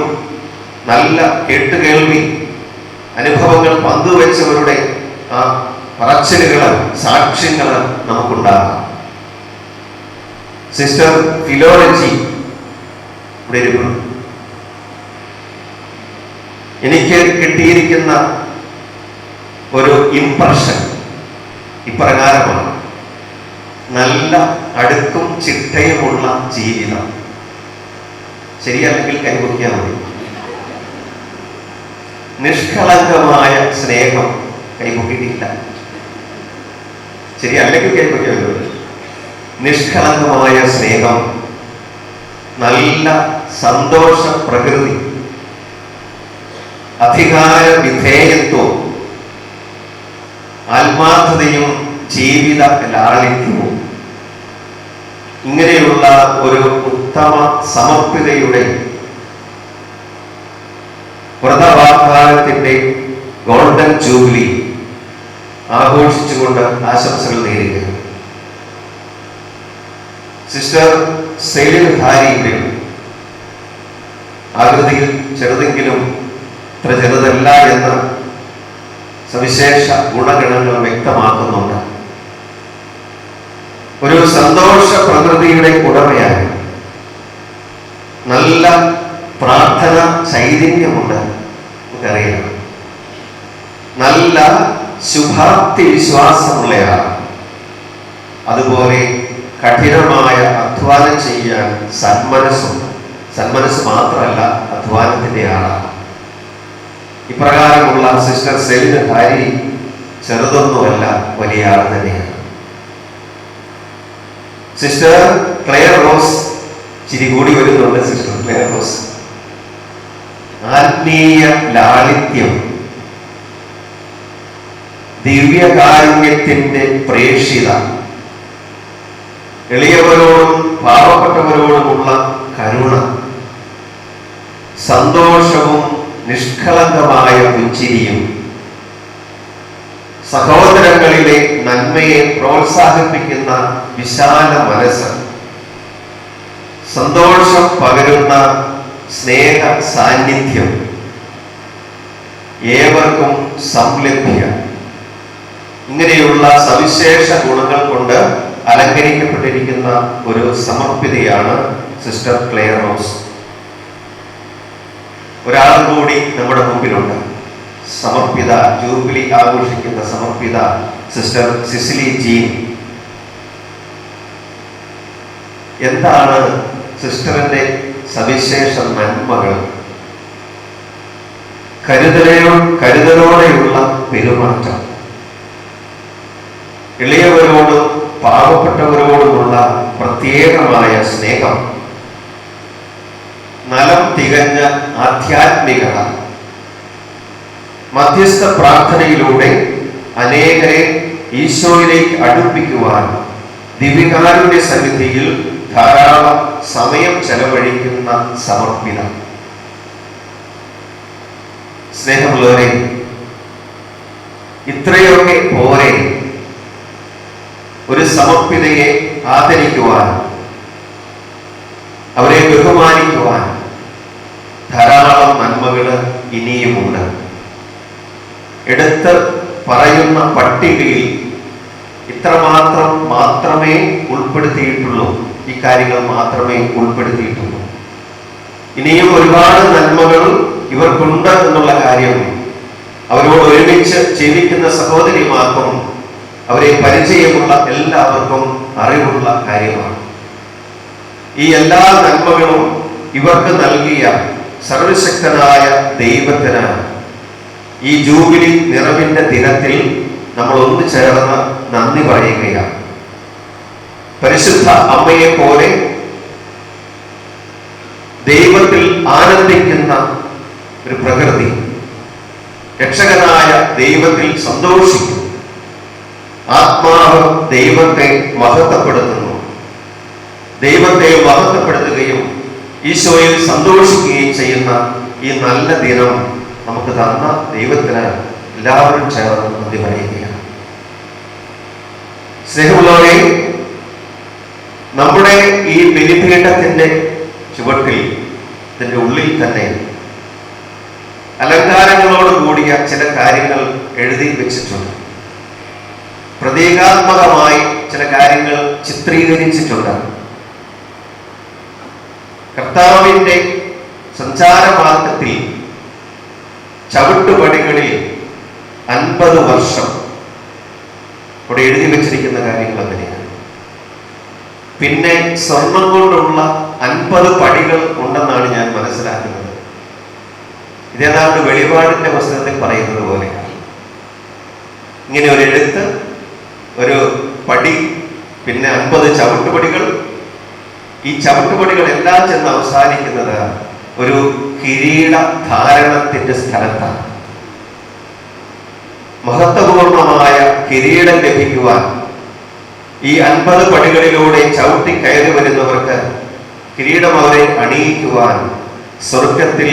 നല്ല കേട്ടുകേൾവി, അനുഭവങ്ങൾ പങ്കുവെച്ചവരുടെ ആ പറച്ചിലുകള്, സാക്ഷ്യങ്ങള് നമുക്കുണ്ടാകാം. സിസ്റ്റർ ഫിലോളജി ഇവിടെ ഇരിക്കുന്നു. എനിക്ക് കിട്ടിയിരിക്കുന്ന ഒരു ഇംപ്രഷൻ ഇപ്രകാരമാണ്: നല്ല അടുക്കും ചിട്ടയുമുള്ള ജീവിതം. ശരിയല്ലെങ്കിൽ കൈവയ്ക്കാൻ മതി. നിഷ്കളങ്കമായ സ്നേഹം കൈവക്കിയിട്ടില്ല. ശരിയല്ലെങ്കിൽ കൈവയ്ക്കാൻ മതി. നിഷ്കളങ്കമായ സ്നേഹം, നല്ല സന്തോഷ പ്രകൃതി, അധികാര വിധേയത്വം, ആത്മാർത്ഥതയും ജീവിത ലാളിത്യവും, ഇങ്ങനെയുള്ള ഒരു ഉത്തമ സമർപ്പിതയുടെ വ്രതവാഗ്ദാനത്തിന്റെ ഗോൾഡൻ ജൂബിലി ആഘോഷിച്ചുകൊണ്ട് ആശംസകൾ നേരുകയാണ്. സിസ്റ്റർ സെലിൻ ഹാരിയുടെ ആകൃതിയിൽ ചെറുതെങ്കിലും ഇത്ര ചെറുതല്ല എന്ന് സവിശേഷ ഗുണഗണങ്ങൾ വ്യക്തമാക്കുന്നുണ്ട്. ഒരു സന്തോഷ പ്രകൃതിയുടെ ഉടമയായി നല്ല പ്രാർത്ഥന ചൈതന്യമുണ്ട്. നമുക്കറിയാം, നല്ല ശുഭാപ്തി വിശ്വാസമുള്ളയാൾ, അതുപോലെ കഠിനമായ അധ്വാനം ചെയ്യാൻ സന്മനസ്സുണ്ട്. സന്മനസ് മാത്രമല്ല, അധ്വാനത്തിന്റെ ആളാണ്. ഇപ്രകാരമുള്ള സിസ്റ്റർ സെലിന് ഭാര്യ ചെറുതൊന്നുമല്ല, വലിയ ആൾ തന്നെയാണ്. സിസ്റ്റർ ക്ലെയർ റോസ്, ചിരി കൂടി വരുന്നുണ്ട്. സിസ്റ്റർ ക്ലെയർ റോസ് ആത്മീയ ലാളിത്യം, ദിവ്യകാരുണ്യത്തിന്റെ പ്രേക്ഷിത, എളിയവരോടും പാവപ്പെട്ടവരോടുമുള്ള കരുണ, സന്തോഷവും നിഷ്കളങ്കമായ പുഞ്ചിരിയും, സഹോദരങ്ങളിലെ നന്മയെ പ്രോത്സാഹിപ്പിക്കുന്ന വിശാല മനസ്സ്, സന്തോഷം പകരുന്ന സ്നേഹ സാന്നിധ്യം, ഏവർക്കും സംലഭ്യ, ഇങ്ങനെയുള്ള സവിശേഷ ഗുണങ്ങൾ കൊണ്ട് അലങ്കരിക്കപ്പെട്ടിരിക്കുന്ന ഒരു സമർപ്പിതയാണ് സിസ്റ്റർ ക്ലെയർ റോസ്. ഒരാൾ കൂടി നമ്മുടെ മുമ്പിലുണ്ട്. സമർപ്പിത, ജൂബിലി ആഘോഷിക്കുന്ന സമർപ്പിത സിസ്റ്റർ സിസിലി ജീൻ. എന്താണ് സിസ്റ്ററിന്റെ സവിശേഷ നന്മകൾ? കരുതലോടെയുള്ള പെരുമാറ്റം, ഇളയവരോടും പാവപ്പെട്ടവരോടുമുള്ള പ്രത്യേകമായ സ്നേഹം, നലം തികഞ്ഞ ആധ്യാത്മികത, മധ്യസ്ഥ പ്രാർത്ഥനയിലൂടെ അനേകരെ ഈശോയിലേക്ക് അടുപ്പിക്കുവാൻ ദിവ്യകാരുണ്യ സന്നിധിയിൽ ധാരാളം സമയം ചെലവഴിക്കുന്ന സമർപ്പിത. സ്നേഹമുള്ളവരെ, ഇത്രയൊക്കെ പോരെ ഒരു സമർപ്പിതയെ ആദരിക്കുവാൻ, അവരെ ബഹുമാനിക്കുവാൻ ധാരാളം നന്മകൾ ഇനിയുമുണ്ട്. എടുത്ത് പറയുന്ന പട്ടികയിൽ ഇത്രമാത്രം മാത്രമേ ഉൾപ്പെടുത്തിയിട്ടുള്ളൂ. ഈ കാര്യങ്ങൾ മാത്രമേ ഉൾപ്പെടുത്തിയിട്ടുള്ളൂ. ഇനിയും ഒരുപാട് നന്മകൾ ഇവർക്കുണ്ട് എന്നുള്ള കാര്യം അവരോട് ഒരുമിച്ച് ജീവിക്കുന്ന സഹോദരിമാർക്കും അവരെ പരിചയമുള്ള എല്ലാവർക്കും അറിവുള്ള കാര്യമാണ്. ഈ എല്ലാ നന്മകളും ഇവർക്ക് നൽകിയ സർവശക്തനായ ദൈവത്തിന് ഈ ജൂബിലി നിറവിന്റെ ദിനത്തിൽ നമ്മൾ ഒന്നു ചേർന്ന് നന്ദി പറയുകയാണ്. പരിശുദ്ധ അമ്മയെ പോലെ ദൈവത്തിൽ ആനന്ദിക്കുന്ന ഒരു പ്രകൃതി, രക്ഷകനായ ദൈവത്തിൽ സന്തോഷിക്കുന്നു, ആത്മാവ് ദൈവത്തെ മഹത്വപ്പെടുത്തുന്നു, ദൈവത്തെ മഹത്വപ്പെടുത്തുകയും ഈശോയിൽ സന്തോഷിക്കുകയും ചെയ്യുന്ന ഈ നല്ല ദിനം നമുക്ക് തന്ന ദൈവത്തിന് എല്ലാവരും ചേർന്ന് നന്ദി പറയുകയാണ്. സ്നേഹമുള്ളവരെ, നമ്മുടെ ഈ ബലിപീഠത്തിന്റെ ചുവട്ടിൽ, ഇതിന്റെ ഉള്ളിൽ തന്നെ അലങ്കാരങ്ങളോട് കൂടിയ ചില കാര്യങ്ങൾ എഴുതി വെച്ചിട്ടുണ്ട്. പ്രതീകാത്മകമായി ചില കാര്യങ്ങൾ ചിത്രീകരിച്ചിട്ടുണ്ട്. കർത്താവിന്റെ സഞ്ചാരമാർഗത്തിൽ ചവിട്ടുപടികളിൽ 50 വർഷം ഇവിടെ എഴുതി വെച്ചിരിക്കുന്ന കാര്യങ്ങൾ അങ്ങനെയാണ്. പിന്നെ സ്വർണം കൊണ്ടുള്ള 50 പടികൾ ഉണ്ടെന്നാണ് ഞാൻ മനസ്സിലാക്കുന്നത്. ഇതേതാണ്ട് വെളിപാടിന്റെ പുസ്തകത്തിൽ പറയുന്നത് പോലെയാണ്. ഇങ്ങനെ ഒരു എഴുത്ത്, ഒരു പടി, പിന്നെ 50 ചവിട്ടുപടികൾ. ഈ ചവിട്ടുപടികളെല്ലാം ചെന്ന് അവസാനിക്കുന്നത് ഒരു കിരീട ധാരണത്തിന്റെ സ്ഥലത്താണ്. മഹത്വപൂർണമായ കിരീടം ലഭിക്കുവാൻ ഈ 50 പടികളിലൂടെ ചവിട്ടി കയറി വരുന്നവർക്ക് കിരീടം അവരെ അണിയിക്കുവാൻ സ്വർഗത്തിൽ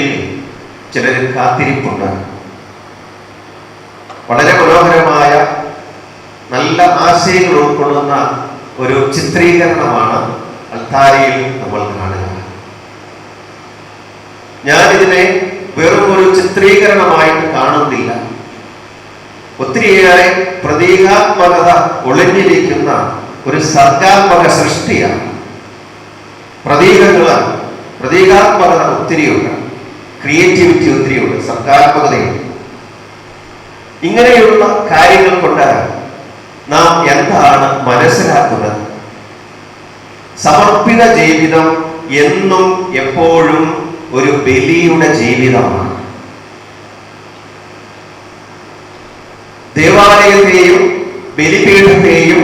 ചിലർ കാത്തിരിപ്പുണ്ട്. വളരെ മനോഹരമായ നല്ല ആശയങ്ങൾ ഉൾക്കൊള്ളുന്ന ഒരു ചിത്രീകരണമാണ് അൽത്താരയിൽ നമ്മൾ കാണുക. ഞാനിതിനെ വെറും ഒരു ചിത്രീകരണമായിട്ട് കാണുന്നില്ല. ഒത്തിരിയേറെ പ്രതീകാത്മകത ഒളിഞ്ഞിരിക്കുന്ന ഒരു സർഗാത്മക സൃഷ്ടിയാണ്. പ്രതീകാത്മകത ഒത്തിരിയുണ്ട്, ക്രിയേറ്റിവിറ്റി ഒത്തിരിയുണ്ട്, സർഗാത്മകതയുണ്ട്. ഇങ്ങനെയുള്ള കാര്യങ്ങൾ കൊണ്ട് നാം എന്താണ് മനസ്സിലാക്കുന്നത്? സമർപ്പിത ജീവിതം എന്നും എപ്പോഴും ഒരു ബലിയുടെ ജീവിതമാണ്. ദേവാലയത്തെയും ബലിപീഠത്തെയും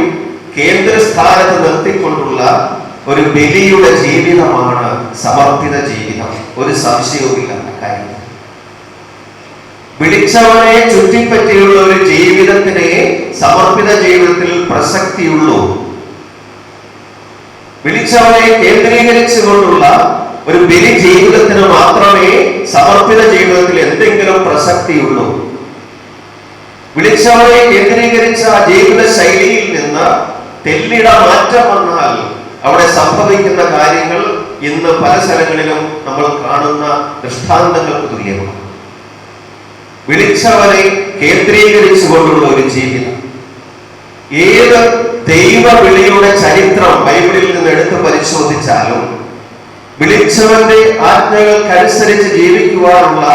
കേന്ദ്രസ്ഥാനത്ത് നിർത്തിക്കൊണ്ടുള്ള ഒരു ബലിയുടെ ജീവിതമാണ് സമർപ്പിത ജീവിതം. ഒരു സംശയവുമില്ല കാര്യം. വിളിച്ചവനെ ചുറ്റിപ്പറ്റിയുള്ള ഒരു ജീവിതത്തിനെ സമർപ്പിത ജീവിതത്തിൽ പ്രസക്തിയുള്ളൂ. വിളിച്ചവനെ കേന്ദ്രീകരിച്ചുകൊണ്ടുള്ള ഒരു ബലി ജീവിതത്തിന് മാത്രമേ സമർപ്പിത ജീവിതത്തിൽ എന്തെങ്കിലും പ്രസക്തിയുള്ളൂ. വിളിച്ചവനെ കേന്ദ്രീകരിച്ച ജീവിത ശൈലിയിൽ നിന്ന് തെല്ലിട മാറ്റം വന്നാൽ അവിടെ സംഭവിക്കുന്ന കാര്യങ്ങൾ ഇന്ന് പല സ്ഥലങ്ങളിലും നമ്മൾ കാണുന്ന ദൃഷ്ടാന്തങ്ങൾക്ക് തുല്യമാണ്. വിളിച്ചവനെ കേന്ദ്രീകരിച്ചുകൊണ്ടുള്ള ഒരു ജീവിതം. ഏത് ദൈവ വിളിയുടെ ചരിത്രം ബൈബിളിൽ നിന്ന് എടുത്ത് പരിശോധിച്ചാലും വിളിച്ചവന്റെ ആജ്ഞകൾക്കനുസരിച്ച് ജീവിക്കുവാനുള്ള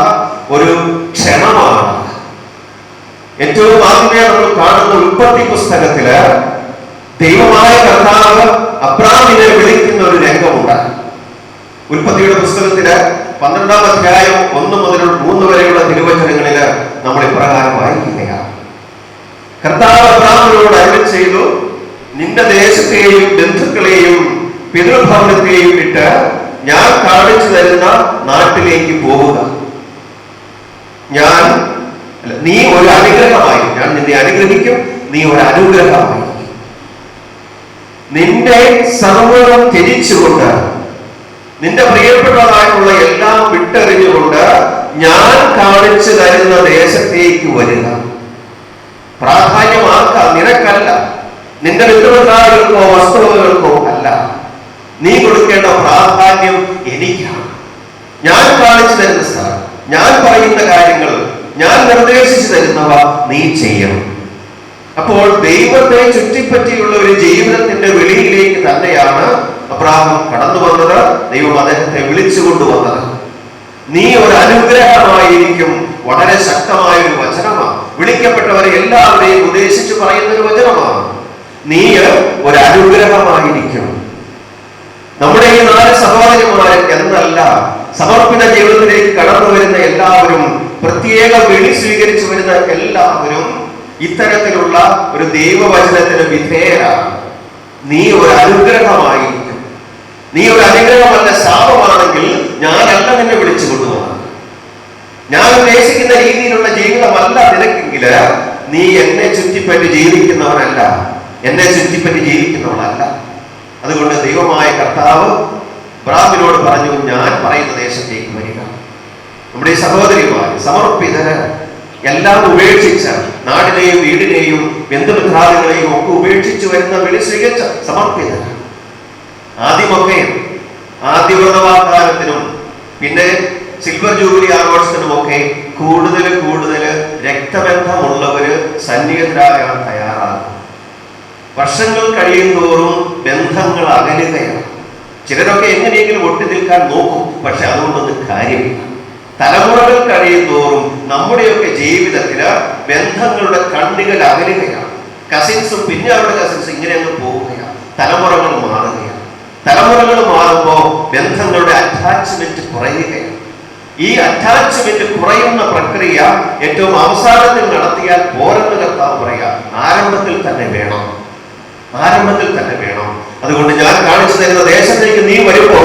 ഒരു ക്ഷണമാണ്. ഏറ്റവും ആദ്യമേ നമ്മൾ കാണുന്ന ഉൽപ്പത്തി പുസ്തകത്തില് ദൈവമായ കർത്താവ് അബ്രാമിനെ വിളിക്കുന്ന ഒരു രംഗമുണ്ട്. ഉൽപ്പത്തിയുടെ പുസ്തകത്തില് 12-ാം അധ്യായം 1 മുതൽ 3 വരെയുള്ള തിരുവചനങ്ങളില് നമ്മൾ ഇപ്രകാരം വായിക്കുകയാണ്. കർത്താവ് അബ്രാമിനോട് അരുളി ചെയ്തു, നിന്റെ ദേശത്തെയും ബന്ധുക്കളെയും പിതൃഭവനത്തെയും വിട്ട് ഞാൻ കാണിച്ചു തരുന്ന നാട്ടിലേക്ക് പോവുക. നീ ഒരു അനുഗ്രഹമായി, ഞാൻ നിന്നെ അനുഗ്രഹിക്കും, നീ ഒരു അനുഗ്രഹമായി. നിന്റെ സർവ്വം ത്യജിച്ചുകൊണ്ട് നിന്റെ പ്രിയപ്പെട്ടതായിട്ടുള്ള എല്ലാം വിട്ടെറിഞ്ഞുകൊണ്ട് ഞാൻ കാണിച്ചു തരുന്ന ദേശത്തേക്ക് വരിക. പ്രാധാന്യമാക്കാം, നിനക്കല്ല, നിന്റെ ബന്ധുബന്ധങ്ങൾക്കോ വസ്തുവകകൾക്കോ അല്ല. നീ കൊടുക്കേണ്ട പ്രാധാന്യം എനിക്കാണ്. ഞാൻ കാണിച്ചു തരുന്ന സ്ഥലം, ഞാൻ പറയുന്ന കാര്യങ്ങൾ, ഞാൻ നിർദ്ദേശിച്ചു തരുന്നവ നീ ചെയ്യണം. അപ്പോൾ ദൈവത്തെ ചുറ്റിപ്പറ്റിയുള്ള ഒരു ജീവിതത്തിന്റെ വെളിയിലേക്ക് തന്നെയാണ് അബ്രാഹാം കടന്നു വന്നത്. ദൈവം അദ്ദേഹത്തെ വിളിച്ചുകൊണ്ടുവന്നത്. നീ ഒരു അനുഗ്രഹമായിരിക്കും. വളരെ ശക്തമായ ഒരു വചനമാണ്. വിളിക്കപ്പെട്ടവരെ എല്ലാവരെയും ഉദ്ദേശിച്ച് പറയുന്ന ഒരു വചനമാണ്. നീ ഒരു അനുഗ്രഹമായിരിക്കും. നമ്മുടെ ഈ 4 സഹോദരന്മാർ എന്നല്ല, സമർപ്പിത ജീവിതത്തിലേക്ക് കടന്നു വരുന്ന എല്ലാവരും, പ്രത്യേക വിളി സ്വീകരിച്ചു വരുന്ന എല്ലാവരും ഇത്തരത്തിലുള്ള ഒരു ദൈവവചനത്തിന് വിധേയരാണ്. നീ ഒരു അനുഗ്രഹമായിരിക്കും. നീ ഒരു അനുഗ്രഹമല്ല, ശാപമാണെങ്കിൽ ഞാനല്ല നിന്നെ വിളിച്ചു കൊണ്ടുപോകുന്നത്. ഞാൻ ഉദ്ദേശിക്കുന്ന രീതിയിലുള്ള ജീവിതമല്ല നിനക്കെങ്കില് നീ എന്നെ ചുറ്റിപ്പറ്റി ജീവിക്കുന്നവനല്ല, എന്നെ ചുറ്റിപ്പറ്റി ജീവിക്കുന്നവളല്ല. അതുകൊണ്ട് ദൈവമായ കർത്താവ് അബ്രാമിനോട് പറഞ്ഞു, ഞാൻ പറയുന്ന ദേശത്തേക്ക് വരിക. നമ്മുടെ ഈ സഹോദരിമാർ സമർപ്പിതര് എല്ലാം ഉപേക്ഷിച്ച്, നാടിനെയും വീടിനെയും ബന്ധുബന്ധാദികളെയും ഒക്കെ ഉപേക്ഷിച്ചു വരുന്ന വിളി സ്വീകരിച്ച സമർപ്പിതര്. ആദ്യമൊക്കെ ആദ്യവ്രതവാഗ്ദാനത്തിനും പിന്നെ സിൽവർ ജൂബിലി ആഘോഷത്തിനുമൊക്കെ കൂടുതൽ രക്തബന്ധമുള്ളവര് സന്നിഹിതരാകാൻ തയ്യാറാകും. വർഷങ്ങൾ കഴിയുന്തോറും ബന്ധങ്ങൾ അകലുകയാണ്. ചിലരൊക്കെ എങ്ങനെയെങ്കിലും ഒട്ടി നിൽക്കാൻ നോക്കും, പക്ഷെ അതുകൊണ്ടൊന്നും കാര്യമില്ല. തലമുറകൾ കഴിയുന്തോറും നമ്മുടെയൊക്കെ ജീവിതത്തില് ബന്ധങ്ങളുടെ കണ്ണികൾ അകലുകയാണ്. കസിൻസും പിന്നെ അവരുടെ കസിൻസും ഇങ്ങനെ അങ്ങ് പോവുകയാണ്. തലമുറകൾ മാറുകയാണ്. തലമുറകൾ മാറുമ്പോൾ ബന്ധങ്ങളുടെ അറ്റാച്ച്മെന്റ് കുറയുകയാണ്. ഈ അറ്റാച്ച്മെന്റ് കുറയുന്ന പ്രക്രിയ ഏറ്റവും അവസാനത്തിൽ നടത്തിയാൽ പോരെന്ന് കർത്താവ് പറയാം, ആരംഭത്തിൽ തന്നെ വേണം. അതുകൊണ്ട് ഞാൻ കാണിച്ചു തരുന്ന ദേശത്തേക്ക് നീ വരുമ്പോ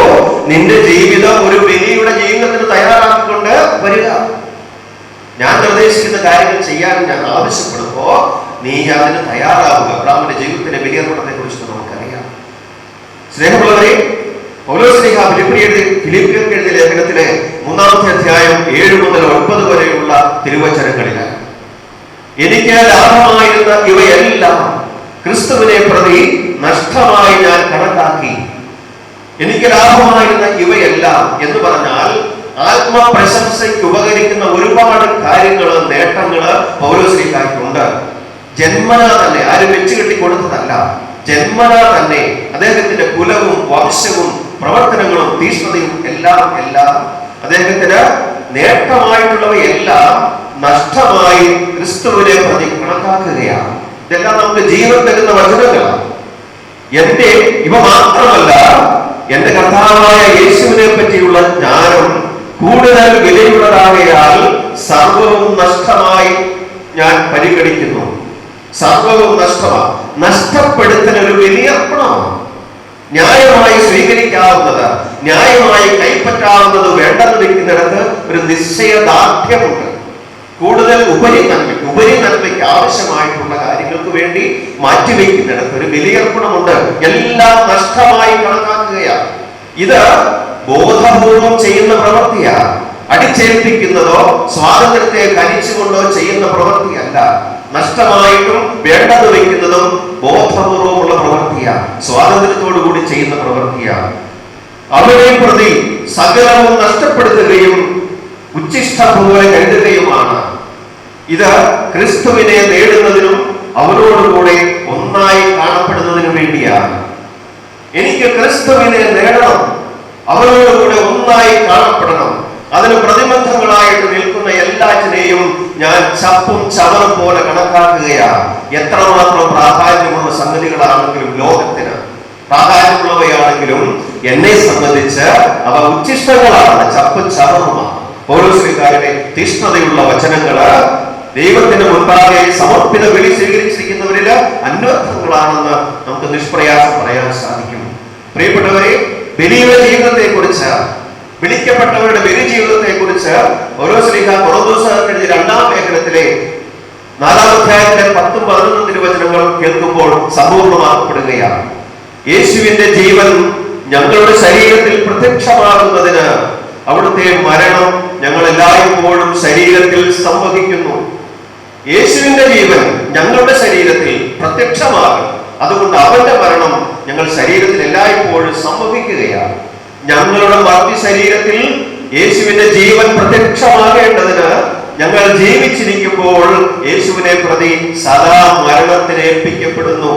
നിന്റെ ജീവിതം ഒരു ബലിയുടെ ജീവിതത്തിന് തയ്യാറാക്കിക്കൊണ്ട് വരിക. ഞാൻ നിർദ്ദേശിക്കുന്ന കാര്യങ്ങൾ ചെയ്യാൻ ഞാൻ ആവശ്യപ്പെടുമ്പോ നീ അതിന് തയ്യാറാവുക. അബ്രാമിന്റെ ജീവിതത്തിലെ ബലിയർപ്പണത്തെ കുറിച്ച് നമുക്കറിയാം. സ്നേഹമുള്ളവരെ, പൗലോസ്ലീഹ ഫിലിപ്പിയർക്ക് എഴുതിയ ലേഖനത്തിലെ 3-ാമത്തെ അധ്യായം 7 മുതൽ 9 വരെയുള്ള തിരുവചനങ്ങളില് എനിക്ക് ലാഭമായിരുന്ന ഇവയെല്ലാം ക്രിസ്തുവിനെ പ്രതി നഷ്ടമായി ഞാൻ കണക്കാക്കി. എനിക്ക് ലാഭമായിരുന്ന ഇവയെല്ലാം എന്ന് പറഞ്ഞാൽ ആത്മപ്രശംസയ്ക്ക് ഉപകരിക്കുന്ന ഒരുപാട് കാര്യങ്ങള്, നേട്ടങ്ങള് പൗലോസ്ലീഹായ്ക്കുണ്ട്. ജന്മനാ തന്നെ, ആരും വെച്ച് കെട്ടി കൊടുത്തതല്ല, ജന്മനാ തന്നെ അദ്ദേഹത്തിന്റെ കുലവും വംശവും പ്രവർത്തനങ്ങളും തീഷ്ണതയും എല്ലാം അദ്ദേഹത്തിന് നേട്ടമായിട്ടുള്ളവയെല്ലാം നഷ്ടമായി ക്രിസ്തുവിനെ പ്രതി കണക്കാക്കുകയാണ്. ഇതെല്ലാം നമുക്ക് ജീവൻ തരുന്ന വചനങ്ങളാണ്. ഇവ മാത്രമല്ല, എന്റെ കർത്താവായ യേശുവിനെ പറ്റിയുള്ള ജ്ഞാനം കൂടുതൽ വിലയുള്ളതാകയാൽ സർവവും നഷ്ടമായി ഞാൻ പരിഗണിക്കുന്നു. സർവവും നഷ്ടമാണ്. നഷ്ടപ്പെടുത്തൽ ഒരു വലിയ അർപ്പണമാണ്. ന്യായമായി സ്വീകരിക്കാവുന്നത്, ന്യായമായി കൈപ്പറ്റാവുന്നത് വേണ്ടെന്ന് വെക്കുന്നിടത്ത് ഒരു നിശ്ചയദാർഢ്യമുണ്ട്. കൂടുതൽ ഉപരി നന്മയ്ക്ക് ആവശ്യമായിട്ടുള്ള കാര്യങ്ങൾക്ക് വേണ്ടി മാറ്റിവെക്കുന്നിടത്ത് ഒരു ബലിയർപ്പണമുണ്ട്. എല്ലാം നഷ്ടമായി കണക്കാക്കുകയാണ്. ഇത് ബോധപൂർവം ചെയ്യുന്ന പ്രവൃത്തിയാണ്. അടിച്ചേൽപ്പിക്കുന്നതോ സ്വാതന്ത്ര്യത്തെ കരിച്ചുകൊണ്ടോ ചെയ്യുന്ന പ്രവൃത്തിയല്ല. നഷ്ടമായിട്ടും വേണ്ടത് വയ്ക്കുന്നതും ബോധപൂർവമുള്ള പ്രവൃത്തിയാണ്. സ്വാതന്ത്ര്യത്തോടു കൂടി ചെയ്യുന്ന പ്രവൃത്തിയാണ്. അവരെ പ്രതി സകലവും നഷ്ടപ്പെടുത്തുകയും ഉച്ഛിഷ്ടം പോലെ കരുതുകയുമാണ്. ഇത് ക്രിസ്തുവിനെ നേടുന്നതിനും അവരോടുകൂടെ ഒന്നായി കാണപ്പെടുന്നതിനും വേണ്ടിയാണ്. എനിക്ക് ക്രിസ്തുവിനെ നേടണം, അവരോടുകൂടെ ഒന്നായി കാണപ്പെടണം. അതിന് പ്രതിബന്ധങ്ങളായിട്ട് നിൽക്കുന്ന എല്ലാറ്റിനെയും ഞാൻ ചപ്പും ചവറും പോലെ കണക്കാക്കുകയാണ്. എത്രമാത്രം പ്രാധാന്യമുള്ള സംഗതികളാണെങ്കിലും, ലോകത്തിന് പ്രാധാന്യമുള്ളവയാണെങ്കിലും, എന്നെ സംബന്ധിച്ച് അവ ഉച്ഛിഷ്ടങ്ങളാണ്, ചപ്പും ചവറുമാണ്. പൗലോസ്ലീഹായുടെ തീഷ്ണതയുള്ള വചനങ്ങള് ദൈവത്തിന് മുൻപാകെ സമർപ്പിത ബലി സ്വീകരിച്ചിരിക്കുന്നവരില് അന്വർത്ഥങ്ങളാണെന്ന് നമുക്ക് നിഷ്പ്രയാസം പറയാൻ സാധിക്കും. പ്രിയപ്പെട്ടവരെ, ബലിയുടെ ജീവിതത്തെ കുറിച്ച്, വിളിക്കപ്പെട്ടവരുടെ ബലി ജീവിതത്തെ കുറിച്ച് പൗലോസ്ലീഹ കൊറിന്തോസുകാർക്ക് 2-ാം ലേഖനത്തിലെ 4-ാം അധ്യായത്തിലെ 10-11 തിരുവചനങ്ങൾ കേൾക്കുമ്പോൾ സമ്പൂർണ്ണമാക്കപ്പെടുകയാണ്. യേശുവിന്റെ ജീവൻ ഞങ്ങളുടെ ശരീരത്തിൽ പ്രത്യക്ഷമാകുന്നതിന് അവിടുത്തെ മരണം ഞങ്ങൾ എല്ലായ്പ്പോഴും ശരീരത്തിൽ സംവഹിക്കുന്നു. യേശുവിന്റെ ജീവൻ ഞങ്ങളുടെ ശരീരത്തിൽ പ്രത്യക്ഷമാകും. അതുകൊണ്ട് അവന്റെ മരണം ഞങ്ങൾ ശരീരത്തിൽ എല്ലായ്പ്പോഴും സംഭവിക്കുകയാണ്. ഞങ്ങളുടെ മർത്യ ശരീരത്തിൽ യേശുവിന്റെ ജീവൻ പ്രത്യക്ഷമാകേണ്ടതിന് ഞങ്ങൾ ജീവിച്ചിരിക്കുമ്പോൾ യേശുവിനെ പ്രതി സദാ മരണത്തിന് ഏൽപ്പിക്കപ്പെടുന്നു.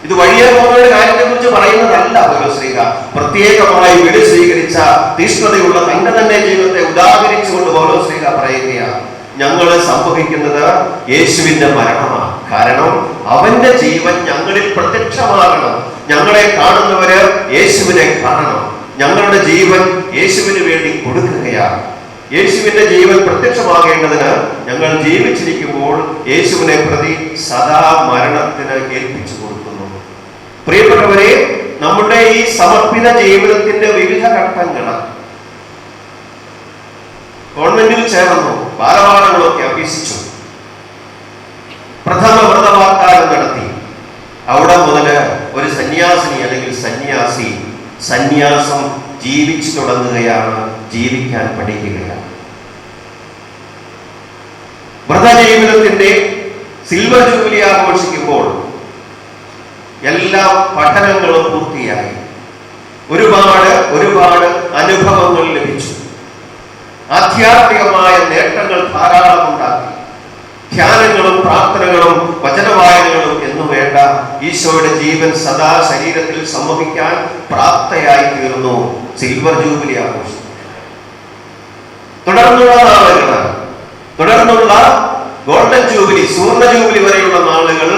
ഇത് വഴിയെ പോകുന്ന കാര്യത്തെ കുറിച്ച് പറയുന്നതല്ല പൗലോസ്ലീഹ. പ്രത്യേകമായി ബലി സ്വീകരിച്ച തീഷ്ണതയുള്ള തന്റെ തന്നെ ജീവിതത്തെ ഉദാഹരിച്ചുകൊണ്ട് പൗലോസ്ലീഹ പറയുകയാണ്, ഞങ്ങൾ സംഭവിക്കുന്നത് യേശുവിന്റെ മരണമാണ്. കാരണം അവന്റെ ജീവൻ ഞങ്ങളിൽ പ്രത്യക്ഷമാകണം. ഞങ്ങളെ കാണുന്നവര് യേശുവിനെ കാണണം. ഞങ്ങളുടെ ജീവൻ യേശുവിന് വേണ്ടി കൊടുക്കുകയാണ്. യേശുവിന്റെ ജീവൻ പ്രത്യക്ഷമാകേണ്ടതിന് ഞങ്ങൾ ജീവിച്ചിരിക്കുമ്പോൾ യേശുവിനെ പ്രതി സദാ മരണത്തിന് ഏൽപ്പിച്ചു കൊടുക്കുന്നു. പ്രിയപ്പെട്ടവരെ, നമ്മുടെ ഈ സമർപ്പിത ജീവിതത്തിന്റെ വിവിധ ഘട്ടങ്ങൾ ഗവൺമെന്റിൽ ചേർന്നു, ബാലപാഠങ്ങളൊക്കെ അഭ്യസിച്ചു, പ്രഥമ വ്രതവാഗ്ദാനം നടത്തി. അവിടെ മുതല് ഒരു സന്യാസിനി അല്ലെങ്കിൽ സന്യാസി സന്യാസം ജീവിച്ചു തുടങ്ങുകയാണ്, ജീവിക്കാൻ പഠിക്കുകയാണ്. വ്രതജീവിതത്തിന്റെ സിൽവർ ജൂബിലി ആഘോഷിക്കുമ്പോൾ എല്ലാ പഠനങ്ങളും പൂർത്തിയായി. ഒരുപാട് അനുഭവങ്ങൾ ലഭിച്ചു. ആധ്യാത്മികമായ നേട്ടങ്ങൾ ധാരാളം ഉണ്ടാക്കി. ധ്യാനങ്ങളും പ്രാർത്ഥനകളും വചനവായനകളും എന്നു വേണ്ട ഈശോയുടെ ജീവൻ സദാ ശരീരത്തിൽ സംഭവിക്കാൻ പ്രാപ്തയായി തീർന്നു സിൽവർ ജൂബിലി ആഘോഷം. തുടർന്നുള്ള ഗോൾഡൻ ജൂബിലി, സുവർണ ജൂബിലി വരെയുള്ള നാളുകൾ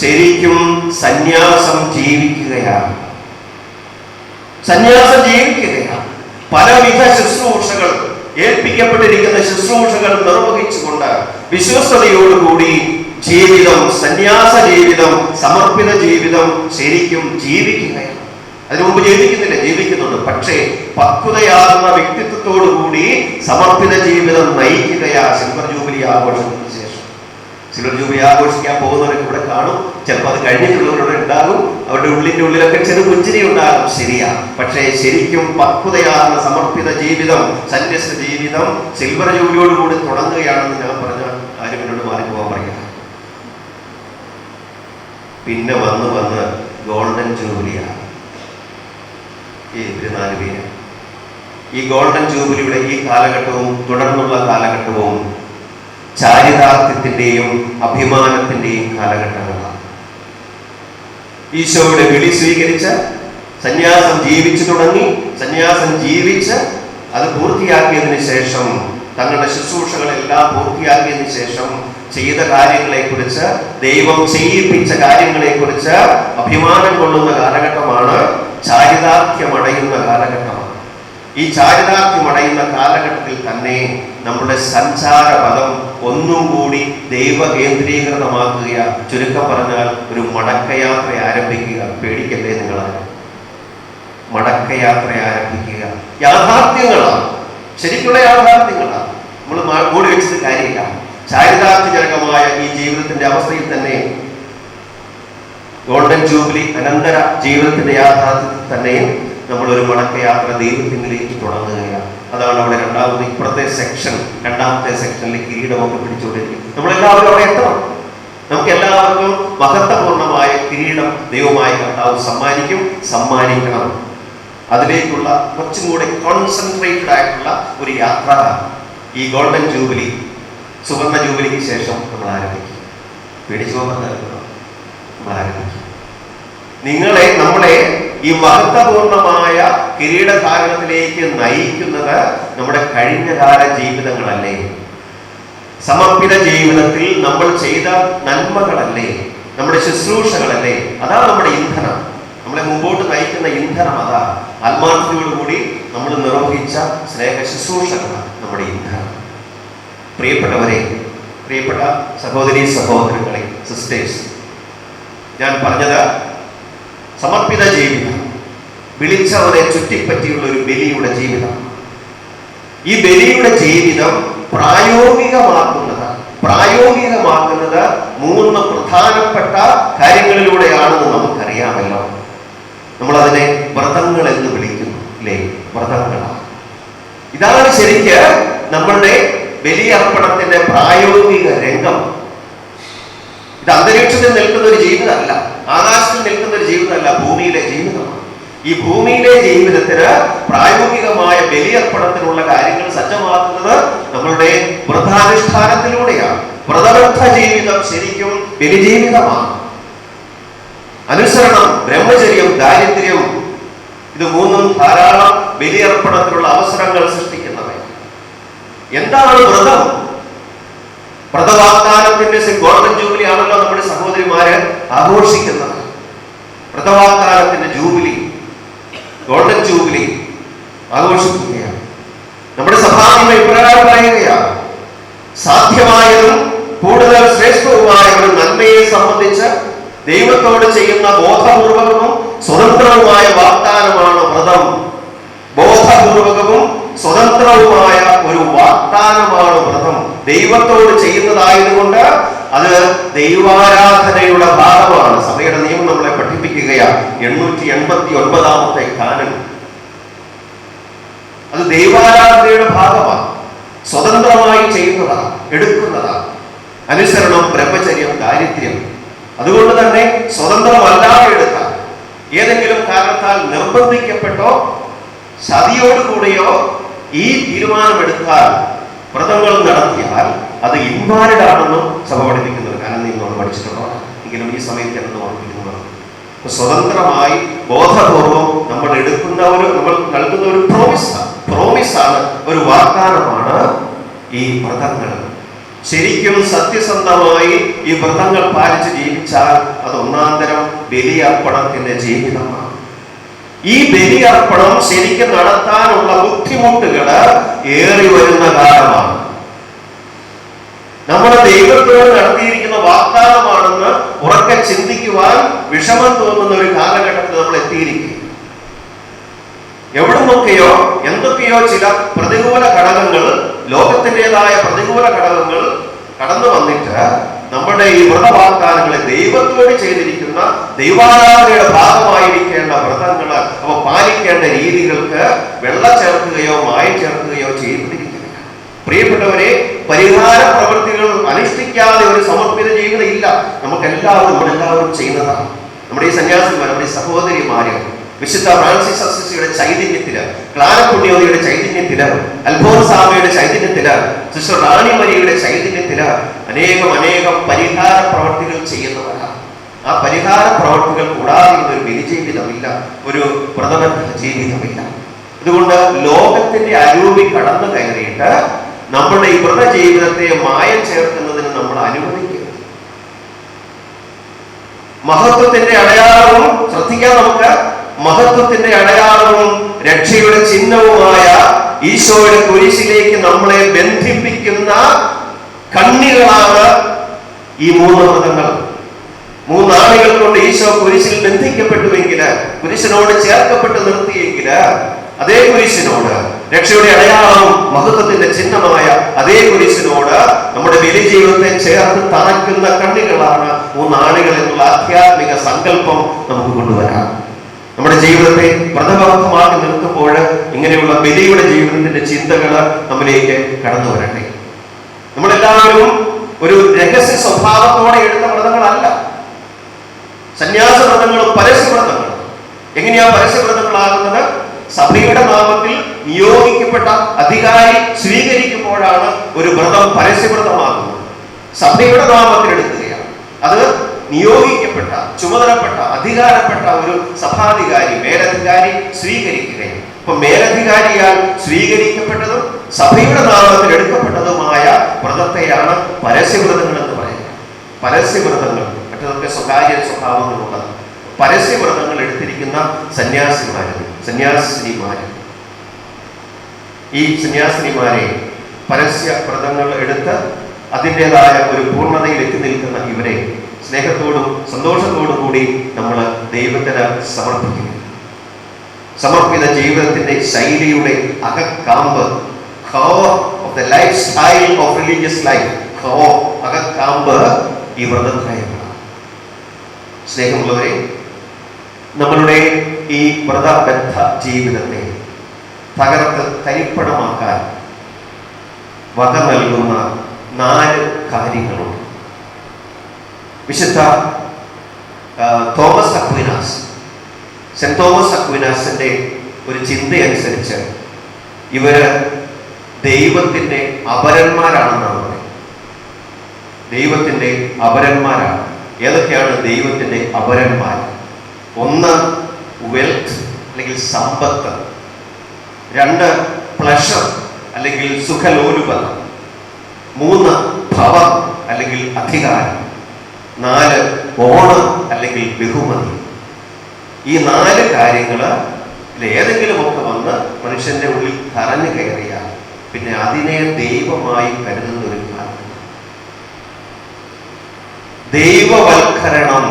ശരിക്കും സന്യാസം ജീവിക്കുകയാണ്. പലവിധ ശുശ്രൂഷകൾ, ഏൽപ്പിക്കപ്പെട്ടിരിക്കുന്ന ശുശ്രൂഷകൾ നിർവഹിച്ചുകൊണ്ട് വിശ്വസ്തയോടുകൂടി ജീവിതം, സന്യാസ ജീവിതം, സമർപ്പിത ജീവിതം ശരിക്കും ജീവിക്കുകയാണ്. അതിനു മുമ്പ് ജീവിക്കുന്നുണ്ട്. പക്ഷേ പക്വതയാർന്ന വ്യക്തിത്വത്തോടുകൂടി സമർപ്പിത ജീവിതം നയിക്കുകയാണ് സിൽവർ ജൂബിലി ആഘോഷത്തിന് ശേഷം. സിൽവർ ജൂബിലി ആഘോഷിക്കാൻ പോകുന്നവരൊക്കെ ഇവിടെ കാണും. ചിലപ്പോൾ അത് കഴിഞ്ഞിട്ടുള്ളവരുടെ ഉണ്ടാകും. അവരുടെ ഉള്ളിലൊക്കെ ചെറു പുഞ്ചിരി ഉണ്ടാകും, ശരിയാ. പക്ഷേ ശരിക്കും പക്വതയാർന്ന സമർപ്പിത ജീവിതം, സന്യസ്ത ജീവിതം സിൽവർ ജൂബിലിയോടുകൂടി തുടങ്ങുകയാണെന്ന് ഞാൻ പറഞ്ഞ ആരും എന്നോട് മാറിപ്പോകാൻ പറയുക. പിന്നെ വന്ന് ഗോൾഡൻ ജൂബിലിയാണ്. ഈ 4 പേര് ഈ ഗോൾഡൻ ജൂബിലിയുടെ ഈ കാലഘട്ടവും തുടർന്നുള്ള കാലഘട്ടവും ചാരിതാർത്ഥ്യത്തിന്റെയും അഭിമാനത്തിന്റെയും കാലഘട്ടങ്ങളാണ്. ഈശോയുടെ വിളി സ്വീകരിച്ച് സന്യാസം ജീവിച്ചു തുടങ്ങി. സന്യാസം ജീവിച്ച് അത് പൂർത്തിയാക്കിയതിനു ശേഷം തങ്ങളുടെ ശുശ്രൂഷകളെല്ലാം പൂർത്തിയാക്കിയതിനു ശേഷം ചെയ്ത കാര്യങ്ങളെക്കുറിച്ച്, ദൈവം ചെയ്യിപ്പിച്ച കാര്യങ്ങളെക്കുറിച്ച് അഭിമാനം കൊള്ളുന്ന കാലഘട്ടമാണ് ചാരിതാർത്ഥ്യമടയുന്ന കാലഘട്ടമാണ്. ഈ ചാരിതാർത്ഥ്യമടയുന്ന കാലഘട്ടത്തിൽ തന്നെ നമ്മുടെ സഞ്ചാരപഥം ഒന്നും കൂടി ദൈവ കേന്ദ്രീകൃതമാക്കുക, ചുരുക്കം പറഞ്ഞാൽ ഒരു മടക്കയാത്ര ആരംഭിക്കുക. പേടിക്കല്ലേ നിങ്ങളാണ്? മടക്കയാത്ര ആരംഭിക്കുക. യാഥാർത്ഥ്യങ്ങളാണ്, ശരിക്കുള്ള യാഥാർത്ഥ്യങ്ങളാണ്. നമ്മൾ മൂടി വെച്ചത് കാര്യമില്ല. ചാരിതാർത്ഥ്യജനകമായ ഈ ജീവിതത്തിന്റെ അവസ്ഥയിൽ തന്നെ ഗോൾഡൻ ജൂബിലി അനന്തര ജീവിതത്തിന്റെ യാഥാർത്ഥ്യത്തിൽ തന്നെയും നമ്മളൊരു മടക്കയാത്ര ദൈവത്തിലേക്ക് തുടങ്ങുകയാണ്. അതാണ് അവിടെ രണ്ടാമത് ഇപ്പുറത്തെ സെക്ഷൻ, രണ്ടാമത്തെ സെക്ഷനിൽ കിരീടമൊക്കെ പിടിച്ചുകൊണ്ടിരിക്കും. നമ്മളെല്ലാവരും അവിടെ എത്തണം. നമുക്ക് എല്ലാവർക്കും മഹത്വപൂർണമായ കിരീടം ദൈവമായ കർത്താവ് സമ്മാനിക്കണം. അതിലേക്കുള്ള കുറച്ചും കൂടെ കോൺസെൻട്രേറ്റഡ് ആയിട്ടുള്ള ഒരു യാത്ര ഈ ഗോൾഡൻ ജൂബിലി, സുവർണ ജൂബിലിക്ക് ശേഷം നമ്മൾ ആരംഭിക്കും. പേടിച്ചു പോകാൻ നമ്മൾ ആരംഭിക്കും. നമ്മളെ ഈ മഹത്വപൂർണമായ കിരീടധാരണത്തിലേക്ക് നയിക്കുന്നത് നമ്മുടെ കഴിഞ്ഞകാല ജീവിതങ്ങളല്ലേ? സമർപ്പിത ജീവിതത്തിൽ നമ്മൾ ചെയ്ത നന്മകളല്ലേ? നമ്മുടെ ശുശ്രൂഷകളല്ലേ? അതാണ് നമ്മുടെ ഇന്ധനം. നമ്മളെ മുമ്പോട്ട് നയിക്കുന്ന ഇന്ധനം അതാ. ആത്മാർത്ഥതയോടുകൂടി നമ്മൾ നിർവഹിച്ച സ്നേഹ ശുശ്രൂഷകളാണ് നമ്മുടെ ഇന്ധനം. പ്രിയപ്പെട്ടവരെ, പ്രിയപ്പെട്ട സഹോദരീ സഹോദരങ്ങളെ, സിസ്റ്റേഴ്സ്, ഞാൻ പറഞ്ഞത് സമർപ്പിത ജീവിതം, വിളിച്ചവരെ ചുറ്റിപ്പറ്റിയുള്ള ഒരു ബലിയുടെ ജീവിതം. ഈ ബലിയുടെ ജീവിതം പ്രായോഗികമാക്കുന്നത് മൂന്ന് പ്രധാനപ്പെട്ട കാര്യങ്ങളിലൂടെയാണെന്ന് നമുക്കറിയാമല്ലോ. നമ്മളതിനെ വ്രതങ്ങൾ എന്ന് വിളിക്കുന്നു, അല്ലേ? വ്രതങ്ങളാണ്. ഇതാണ് ശരിക്ക് നമ്മളുടെ ബലിയർപ്പണത്തിന്റെ പ്രായോഗിക രംഗം. ഇത് അന്തരീക്ഷത്തിൽ നിൽക്കുന്ന ഒരു ജീവിതമല്ല, ആകാശത്തിൽ നിൽക്കുന്ന ഒരു ജീവിതമല്ല, ഭൂമിയിലെ ജീവിതമാണ്. ഈ ഭൂമിയിലെ ജീവിതത്തിന് പ്രായോഗികമായ ബലിയർപ്പണത്തിനുള്ള കാര്യങ്ങൾ സജ്ജമാക്കുന്നത് നമ്മളുടെ വ്രതാനുഷ്ഠാനത്തിലൂടെയാണ്. വ്രതബദ്ധ ജീവിതം ശരിക്കും ബലിജീവിതമാണ്. അനുസരണം, ബ്രഹ്മചര്യം, ദാരിദ്ര്യം, ഇത് മൂന്നും ധാരാളം ബലിയർപ്പണത്തിനുള്ള അവസരങ്ങൾ സൃഷ്ടിക്കുന്നവ. എന്താണ് വ്രതം? വ്രതവാഗ്ദാനത്തിന്റെ ഗോൾഡൻ ജൂബിലി ആണല്ലോ നമ്മുടെ സഹോദരിമാര് ആഘോഷിക്കുന്നത്. വ്രതവാഗ്ദാനത്തിന്റെ ജൂബിലി, ഗോൾഡൻ ജൂബിലി ആഘോഷിക്കുകയാണ്. നമ്മുടെ സഭാനിയമം ഇപ്രകാരം പറയുകയാണ്: സാധ്യമായതും കൂടുതൽ ശ്രേഷ്ഠവുമായ ഒരു നന്മയെ സംബന്ധിച്ച് ദൈവത്തോട് ചെയ്യുന്ന ബോധപൂർവകവും സ്വതന്ത്രവുമായ വാഗ്ദാനമാണ് വ്രതം. ബോധപൂർവകവും സ്വതന്ത്രവുമായ ഒരു വാഗ്ദാനമാണ് വ്രതം. ദൈവത്തോട് ചെയ്യുന്നതായതുകൊണ്ട് അത് ദൈവാരാധനയുടെ ഭാഗമാണ്. സഭയുടെ നിയമം നമ്മളെ പഠിപ്പിക്കുകയാണ്. 889 കാനൻ അത് ദൈവാരാധനയുടെ ഭാഗമാണ്. സ്വതന്ത്രമായി ചെയ്യുന്നതാണ്, എടുക്കുന്നതാണ്. അനുസരണം, ബ്രഹ്മചര്യം, ദാരിദ്ര്യം. അതുകൊണ്ട് തന്നെ സ്വതന്ത്രമല്ലാതെ എടുത്താൽ, ഏതെങ്കിലും കാരണത്താൽ നിർബന്ധിക്കപ്പെട്ടോ സതിയോടുകൂടിയോ ഈ തീരുമാനമെടുത്താൽ, വ്രതങ്ങൾ നടത്തിയാൽ അത് ഇൻവാലിഡാണെന്നും സഭ പഠിപ്പിക്കുന്നത്. കാരണം നിങ്ങൾ പഠിച്ചിട്ടുണ്ടോ? എങ്കിലും ഈ സമയത്ത് എന്ന് ഓർമ്മിക്കുന്നത് സ്വതന്ത്രമായി ബോധപൂർവം നമ്മൾ നമ്മൾ നൽകുന്ന ഒരു പ്രോമിസാണ്, ഒരു വാഗ്ദാനമാണ് ഈ വ്രതങ്ങൾ. ശരിക്കും സത്യസന്ധമായി ഈ വ്രതങ്ങൾ പാലിച്ച് ജീവിച്ചാൽ അത് ഒന്നാന്തരം ബലിയർപ്പണത്തിന്റെ ജീവിതമാണ്. ഈ ബലിയർപ്പണം ശരിക്കും നടത്താനുള്ള ബുദ്ധിമുട്ടുകൾ ഏറി വരുന്ന കാലമാണ്. നമ്മുടെ ദൈവത്തോട് നടത്തിയിരിക്കുന്ന വാഗ്ദാനമാണെന്ന് ഉറക്കെ ചിന്തിക്കുവാൻ വിഷമം തോന്നുന്ന ഒരു കാലഘട്ടത്തിൽ നമ്മൾ എത്തിയിരിക്കും. എവിടുന്നൊക്കെയോ എന്തൊക്കെയോ ചില പ്രതികൂല ഘടകങ്ങൾ, ലോകത്തിൻ്റെതായ പ്രതികൂല ഘടകങ്ങൾ കടന്നു വന്നിട്ട് നമ്മുടെ ഈ വ്രതവാഗ്ദാനങ്ങളെ, ദൈവത്തോട് ചെയ്തിരിക്കുന്ന ദൈവാരാധനയുടെ ഭാഗമായിരിക്കേണ്ട വ്രതങ്ങൾ, അവ പാലിക്കേണ്ട രീതികൾക്ക് വെള്ളം ചേർക്കുകയോ മായം ചേർക്കുകയോ ചെയ്തിരിക്കുക. പ്രിയപ്പെട്ടവരെ, പരിഹാര പ്രവൃത്തികൾ അനുഷ്ഠിക്കാതെ ഒരു സമർപ്പിത ജീവിതം ഇല്ല. നമ്മളെല്ലാവരും ചെയ്യുന്നതാണ്. നമ്മുടെ ഈ സന്യാസിമാർ, നമ്മുടെ ഈ സഹോദരിമാര് വിശുദ്ധ ഫ്രാൻസിസ് അസിസിയുടെ ചൈതന്യത്തില്, ക്ലാരപുണ്യോതിയുടെ ചൈതന്യത്തില്, അൽഫോൻസാമയുടെ ചൈതന്യത്തില്, സിസ്റ്റർ റാണി മരിയയുടെ ചൈതന്യത്തില് അനേകം പരിഹാര പ്രവർത്തികൾ ചെയ്യുന്നവരാണ്. ആ പരിഹാര പ്രവർത്തികൾ കൂടാതെ ഒരു ബലിജീവിതമില്ല, ഒരു വ്രതബദ്ധ ജീവിതമില്ല. അതുകൊണ്ട് ലോകത്തിന്റെ അരൂപി കടന്നു കയറിയിട്ട് നമ്മൾ വ്രത ജീവിതത്തെ മായം ചേർക്കുന്നതിന് നമ്മൾ അനുവദിക്കരുത്. മഹത്വത്തിന്റെ അടയാളവും, ശ്രദ്ധിക്കാൻ നമുക്ക്, മഹത്വത്തിന്റെ അടയാളവും രക്ഷയുടെ ചിഹ്നവുമായ ഈശോയുടെ കുരിശിലേക്ക് നമ്മളെ ബന്ധിപ്പിക്കുന്ന കണ്ണികളാണ് ഈ 3 വ്രതങ്ങൾ. 3 ആണികൾ കൊണ്ട് ഈശോ കുരിശിൽ ബന്ധിക്കപ്പെട്ടുവെങ്കിൽ, കുരിശിനോട് ചേർക്കപ്പെട്ട് നിർത്തിയെങ്കിൽ, അതേ കുരിശിനോട്, രക്ഷയുടെ അടയാളവും മഹത്വത്തിന്റെ ചിഹ്നമായ അതേ കുരിശിനോട് നമ്മുടെ ബലി ജീവിതത്തെ ചേർത്ത് തറയ്ക്കുന്ന കണ്ണികളാണ് 3 ആണികൾ എന്നുള്ള ആധ്യാത്മിക സങ്കല്പം നമുക്ക് കൊണ്ടുവരാം. നമ്മുടെ ജീവിതത്തെ വ്രതബദ്ധമാക്കി നിർത്തുമ്പോൾ ഇങ്ങനെയുള്ള ബലിയുടെ ജീവിതത്തിന്റെ ചിന്തകൾ നമ്മിലേക്ക് കടന്നു വരട്ടെ. നമ്മളെല്ലാവരും ഒരു രഹസ്യ സ്വഭാവത്തോടെ എടുത്ത വ്രതങ്ങളല്ല. സന്യാസ വ്രതങ്ങളും പരസ്യവ്രതങ്ങളും. എങ്ങനെയാ പരസ്യവ്രതങ്ങളാകുന്നത്? സഭയുടെ നാമത്തിൽ നിയോഗിക്കപ്പെട്ട അധികാരി സ്വീകരിക്കുമ്പോഴാണ് ഒരു വ്രതം പരസ്യവ്രതമാകുന്നത്. സഭയുടെ നാമത്തിൽ എടുക്കുകയാണ്. അത് നിയോഗിക്കപ്പെട്ട, ചുമതലപ്പെട്ട, അധികാരപ്പെട്ട ഒരു സഭാധികാരി, മേലധികാരി സ്വീകരിക്കുകയാണ്. അപ്പൊ മേലധികാരിയാൽ സ്വീകരിക്കപ്പെട്ടതും സഭയുടെ നാമത്തിൽ എടുക്കപ്പെട്ടതുമായ വ്രതത്തെയാണ് പരസ്യവ്രതങ്ങൾ എന്ന് പറയുന്നത്. പരസ്യവ്രതങ്ങൾ, മറ്റതൊക്കെ സ്വകാര്യ സ്വഭാവങ്ങളുള്ളത്. പരസ്യവ്രതങ്ങൾ എടുത്തിരിക്കുന്ന സന്യാസിമാരും സന്യാസിനിമാരും, ഈ സന്യാസിനിമാരെ പരസ്യ വ്രതങ്ങൾ എടുത്ത് അതിൻ്റെതായ ഒരു പൂർണ്ണതയിൽ എത്തി നിൽക്കുന്ന ഇവരെ സ്നേഹത്തോടും സന്തോഷത്തോടും കൂടി നമ്മൾ ദൈവത്തിന് സമർപ്പിക്കുന്നു. സമർപ്പിത ജീവിതത്തിന്റെ ശൈലിയുടെ അകക്കാമ്പ്, of the lifestyle of religious life, അകക്കാമ്പ് ഈ വ്രതത്രയമാണ്. സ്നേഹമുള്ളവരെ, നമ്മളുടെ ഈ വ്രതബദ്ധ ജീവിതത്തെ തകർത്ത് തരിപ്പണമാക്കാൻ വക നൽകുന്ന 4 കാര്യങ്ങളുണ്ട്. വിശുദ്ധ തോമസ് അക്വിനാസ്, സെന്റ് തോമസ് അക്വിനാസിന്റെ ഒരു ചിന്തയനുസരിച്ച് ഇവര് ദൈവത്തിന്റെ അപരന്മാരാണെന്നാണ് പറയുന്നത്. ദൈവത്തിന്റെ അപരന്മാരാണ്. ഏതൊക്കെയാണ് ദൈവത്തിന്റെ അപരന്മാർ? 1 വെൽത്ത് അല്ലെങ്കിൽ സമ്പത്ത്, 2 പ്ലഷർ അല്ലെങ്കിൽ സുഖലോലുപത, 3 ഭവം അല്ലെങ്കിൽ അധികാരം, 4 ഓണം അല്ലെങ്കിൽ ബഹുമതി. ഈ 4 കാര്യങ്ങൾ ഏതെങ്കിലുമൊക്കെ വന്ന് മനുഷ്യന്റെ ഉള്ളിൽ തറഞ്ഞു കയറിയാൽ പിന്നെ അതിനെ ദൈവമായി കരുതുന്ന ഒരു കാലം. ദൈവവൽക്കരണം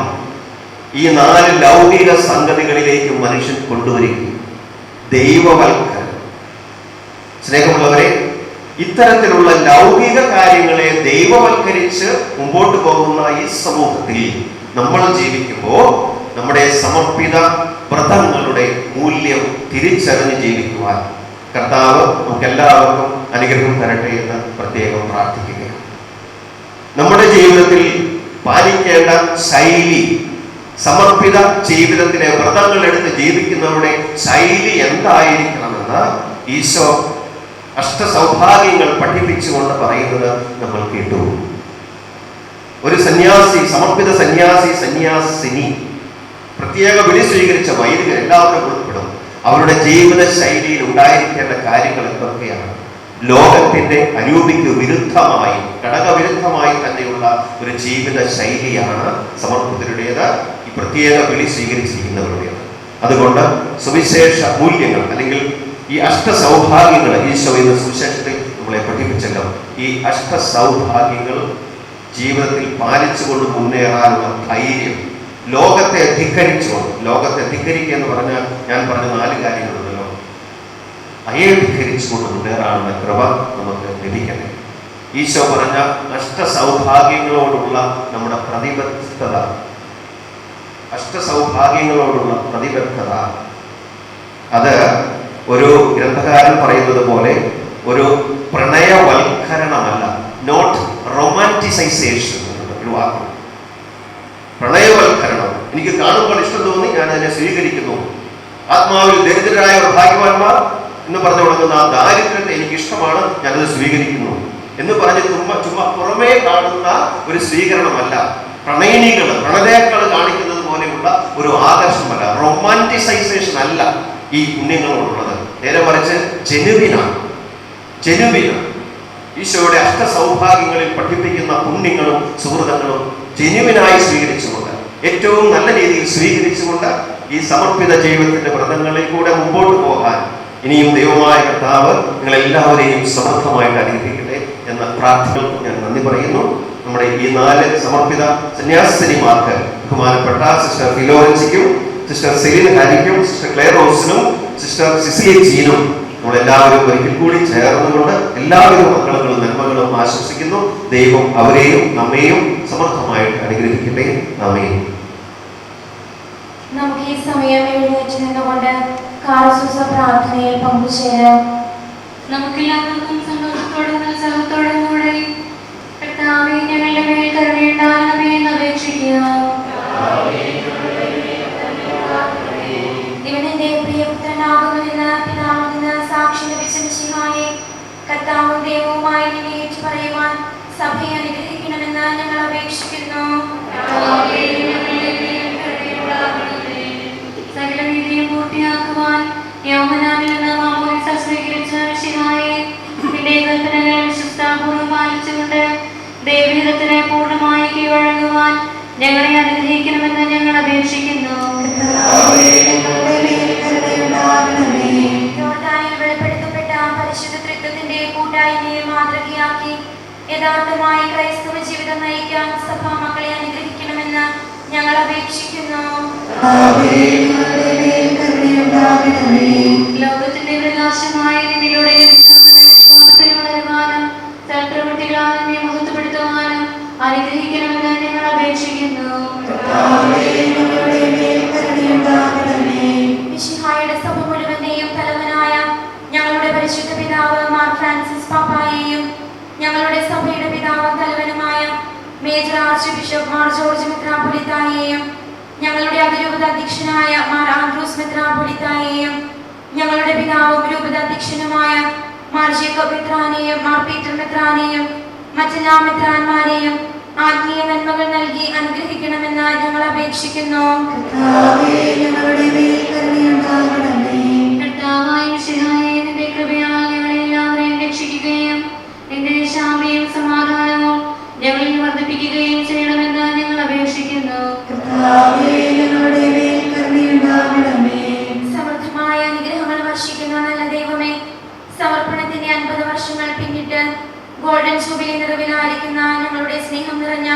ഈ 4 ലൗകിക സംഗതികളിലേക്ക് മനുഷ്യൻ കൊണ്ടുവരികയും ദൈവവൽക്കരണം. സ്നേഹമുള്ളവരെ, ഇത്തരത്തിലുള്ള ലൗകിക കാര്യങ്ങളെ ദൈവവൽക്കരിച്ച് മുമ്പോട്ട് പോകുന്ന ഈ സമൂഹത്തിൽ നമ്മൾ ജീവിക്കുമ്പോൾ നമ്മുടെ സമർപ്പിത വ്രതങ്ങളുടെ മൂല്യം തിരിച്ചറിഞ്ഞ് ജീവിക്കുവാൻ കർത്താവ് നമുക്കെല്ലാവർക്കും അനുഗ്രഹം തരട്ടെ എന്ന് പ്രത്യേകം പ്രാർത്ഥിക്കുകയാണ്. നമ്മുടെ ജീവിതത്തിൽ പാലിക്കേണ്ട ശൈലി, സമർപ്പിത ജീവിതത്തിലെ വ്രതങ്ങൾ എടുത്ത് ജീവിക്കുന്നവരുടെ ശൈലി എന്തായിരിക്കണമെന്ന് ഈശോ അഷ്ടസൗഭാഗ്യങ്ങൾ പഠിപ്പിച്ചുകൊണ്ട് പറയുന്നത് നമ്മൾ കേട്ടു. ഒരു സന്യാസി, സമർപ്പിത സന്യാസി, സന്യാസിനി, പ്രത്യേക വിളി സ്വീകരിച്ച വൈദികർ എല്ലാവരും ഉൾപ്പെടും. അവരുടെ ജീവിത ശൈലിയിൽ ഉണ്ടായിരിക്കേണ്ട കാര്യങ്ങൾ എന്തൊക്കെയാണ്? ലോകത്തിന്റെ അനൂപിക്ക് വിരുദ്ധമായി, ഘടകവിരുദ്ധമായി തന്നെയുള്ള ഒരു ജീവിത ശൈലിയാണ് സമർപ്പിതരുടേത്, ഈ പ്രത്യേക വിളി സ്വീകരിച്ചിരിക്കുന്നവരുടേത്. അതുകൊണ്ട് സുവിശേഷ മൂല്യങ്ങൾ അല്ലെങ്കിൽ ഈ അഷ്ടസൗഭാഗ്യങ്ങൾ ഈശോ എന്ന സുവിശേഷത്തിൽ നമ്മളെ പഠിപ്പിച്ചല്ലോ. ഈ അഷ്ടസൗഭാഗ്യങ്ങൾ ജീവിതത്തിൽ പാലിച്ചുകൊണ്ട് മുന്നേറാനുള്ള ധൈര്യം, ലോകത്തെ ധിക്കരിച്ചുകൊണ്ട്, ലോകത്തെ ധിക്കരിക്കുക എന്ന് പറഞ്ഞാൽ ഞാൻ പറഞ്ഞ 4 കാര്യങ്ങളുണ്ടല്ലോ, അയെ ധിക്കരിച്ചുകൊണ്ട് മുന്നേറാനുള്ള കൃപ നമുക്ക് ലഭിക്കട്ടെ. ഈശോ പറഞ്ഞ അഷ്ടസൗഭാഗ്യങ്ങളോടുള്ള നമ്മുടെ പ്രതിബദ്ധത, അഷ്ടസൗഭാഗ്യങ്ങളോടുള്ള പ്രതിബദ്ധത, അത് ഒരു ഗ്രന്ഥകാരൻ പറയുന്നത് പോലെ ഒരു പ്രണയവൽക്കരണമല്ല, നോട്ട് റൊമാൻറ്റിസൈസേഷൻ ഒരു വാക്ക്. പ്രണയവൽക്കരണം, എനിക്ക് കാണുമ്പോൾ ഇഷ്ടം തോന്നി ഞാൻ അതിനെ സ്വീകരിക്കുന്നു. ആത്മാവിൽ ദരിദ്രരായ ഭാഗ്യവാന്മാർ എന്ന് പറഞ്ഞു തുടങ്ങുന്ന ആ ദാരിദ്ര്യത്തെ എനിക്ക് ഇഷ്ടമാണ്, ഞാനത് സ്വീകരിക്കുന്നു എന്ന് പറഞ്ഞ് ചുമ്മാ പുറമേ കാണുന്ന ഒരു സ്വീകരണമല്ല. പ്രണയിനികൾ, പ്രണതേക്കൾ കാണിക്കുന്നത് പോലെയുള്ള ഒരു ആകർഷമല്ല, റൊമാൻറ്റിസൈസേഷൻ അല്ല ഈ പുണ്യങ്ങളോടുള്ളത്. നേരെ മറിച്ച് ജെനുവിനാണ്. ഈശോയുടെ അഷ്ടസൗഭാഗ്യങ്ങളിൽ പഠിപ്പിക്കുന്ന പുണ്യങ്ങളും സുഹൃതങ്ങളും ജെന്യുവിനായി സ്വീകരിച്ചുകൊണ്ട്, ഏറ്റവും നല്ല രീതിയിൽ സ്വീകരിച്ചുകൊണ്ട് ഈ സമർപ്പിത ജീവിതത്തിന്റെ വ്രതങ്ങളിൽ കൂടെ മുമ്പോട്ട് പോകാൻ ഇനിയും ദൈവമായ കർത്താവ് നിങ്ങളെല്ലാവരെയും സമർത്ഥമായിട്ട് അനുഗ്രഹിക്കട്ടെ എന്ന പ്രാർത്ഥനകൾക്ക് ഞാൻ നന്ദി പറയുന്നു. നമ്മുടെ ഈ 4 സമർപ്പിത സന്യാസിനിമാർക്ക് ബഹുമാനപ്പെട്ട സിസ്റ്റർ ഫിലോറൻസിക്കും, സിസ്റ്റർ സെലിൻ ഹാരിക്കും, സിസ്റ്റർ ക്ലെയർ റോസിനും, സിസ്റ്റർ സിസിലി ജീനും നമ്മളെല്ലാവരും ഒരിക്കൽ കൂടി ചേർന്നുകൊണ്ട് എല്ലാവിധ മക്കളും നന്മകളും ആശംസിക്കുന്നു. ദൈവം അവരെയും നമ്മെയും സമർത്ഥമായിട്ട് അനുഗ്രഹിക്കട്ടെ. ആമേൻ. നമുക്ക് ഈ സമയം എഴുന്നേറ്റ് നിന്നുകൊണ്ട് കാലസൂസ പ്രാർത്ഥനയിൽ പങ്കുചേരാം. നമുക്കെല്ലാവർക്കും സന്തോഷത്തോടും ഉത്സാഹത്തോടും കൂടെ കർത്താവേ, ഞങ്ങളുടെ മേൽ കരുണയുണ്ടാകണമേ എന്ന് അപേക്ഷിക്കാം. ഇവനെന്റെ പ്രിയപുത്രനാകുന്നുവെന്ന് പിതാവിൽ നിന്ന് സാക്ഷി ലഭിച്ച മിശിഹായെ കർത്താവും ദൈവവുമായി നിന്നെ ഏറ്റുപറയുവാൻ സഭയെ അനുഗ്രഹിക്കണമെന്ന് ഞങ്ങൾ അപേക്ഷിക്കുന്നു. സകല നീതിയും പൂർത്തിയാക്കുവാൻ യോഹന്നാനിൽ നിന്ന് മാമോദിസ സ്വീകരിച്ച മിശിഹായെ നിന്റെ കൽപ്പനകൾ വിശ്വസ്താപൂർവ്വം പാലിച്ചുകൊണ്ട് ദൈവഹിതത്തിന് പൂർണ്ണമായി കീഴ്വഴങ്ങുവാൻ ഞങ്ങളെ അനുഗ്രഹിക്കണമെന്ന് ഞങ്ങൾ അപേക്ഷിക്കുന്നു. യോർദാനിൽ വെളിപ്പെടുത്തപ്പെട്ട പരിശുദ്ധ ത്രിത്വത്തിന്റെ കൂട്ടായ്മയെ മാതൃകയാക്കി യഥാർത്ഥമായി ക്രൈസ്തവ ജീവിതം നയിക്കാൻ സഭാ മക്കളെ അനുഗ്രഹിക്കണമെന്ന് ഞങ്ങൾ അപേക്ഷിക്കുന്നു. ലോകത്തിന്റെ പ്രകാശമായ നിന്നിലൂടെ വിശ്വാസത്തിൽ വളരുവാനും സൽപ്രവൃത്തികളാൽ നിന്നെ മഹത്വപ്പെടുത്തുവാനും അനുഗ്രഹിക്കണമെന്ന് ഞങ്ങൾ അപേക്ഷിക്കുന്നു. മിശിഹായുടെ സഭ മുഴുവന്റെയും തലവനായ ഞങ്ങളുടെ പരിശുദ്ധ പിതാവ് മാർ ഫ്രാൻസിസ് പാപ്പായെയും ഞങ്ങളുടെ സഭയുടെ പിതാവും തലവനുമായ major archbishop Mar George മെത്രാപ്പൊലീത്തായെയും ഞങ്ങളുടെ അതിരൂപത അധ്യക്ഷനായ മാർ ആൻഡ്രൂസ് മെത്രാപ്പൊലീത്തായെയും ഞങ്ങളുടെ പിതാവും രൂപത അധ്യക്ഷനുമായ മാർ ജേക്കബ് മെത്രാനെയും മാർ പീറ്റർ മെത്രാനെയും മറ്റെല്ലാ മെത്രാന്മാരെയും ആത്മീയ നന്മകൾ നൽകി അനുഗ്രഹിക്കണമെന്ന് ഞങ്ങൾ അപേക്ഷിക്കുന്നു. കർത്താവായ മിശിഹായേ, നിന്റെ കൃപയാൽ ഞങ്ങളെ എല്ലാവരെയും രക്ഷിക്കുകയും നിന്റെ ശാന്തിയും സമാധാനവും ഞങ്ങളിൽ വർദ്ധിപ്പിക്കുകയും ചെയ്യണമെന്ന് ഞങ്ങൾ അപേക്ഷിക്കുന്നു. സമൃദ്ധമായ അനുഗ്രഹങ്ങൾ വർഷിക്കുന്ന നല്ല ദൈവമേ, സമർപ്പണത്തിന്റെ 50 വർഷങ്ങൾ പിന്നിട്ട് ഗോൾഡൻ ജൂബിലി നിറവിലായിരിക്കുന്ന ഞങ്ങളുടെ സ്നേഹം നിറഞ്ഞ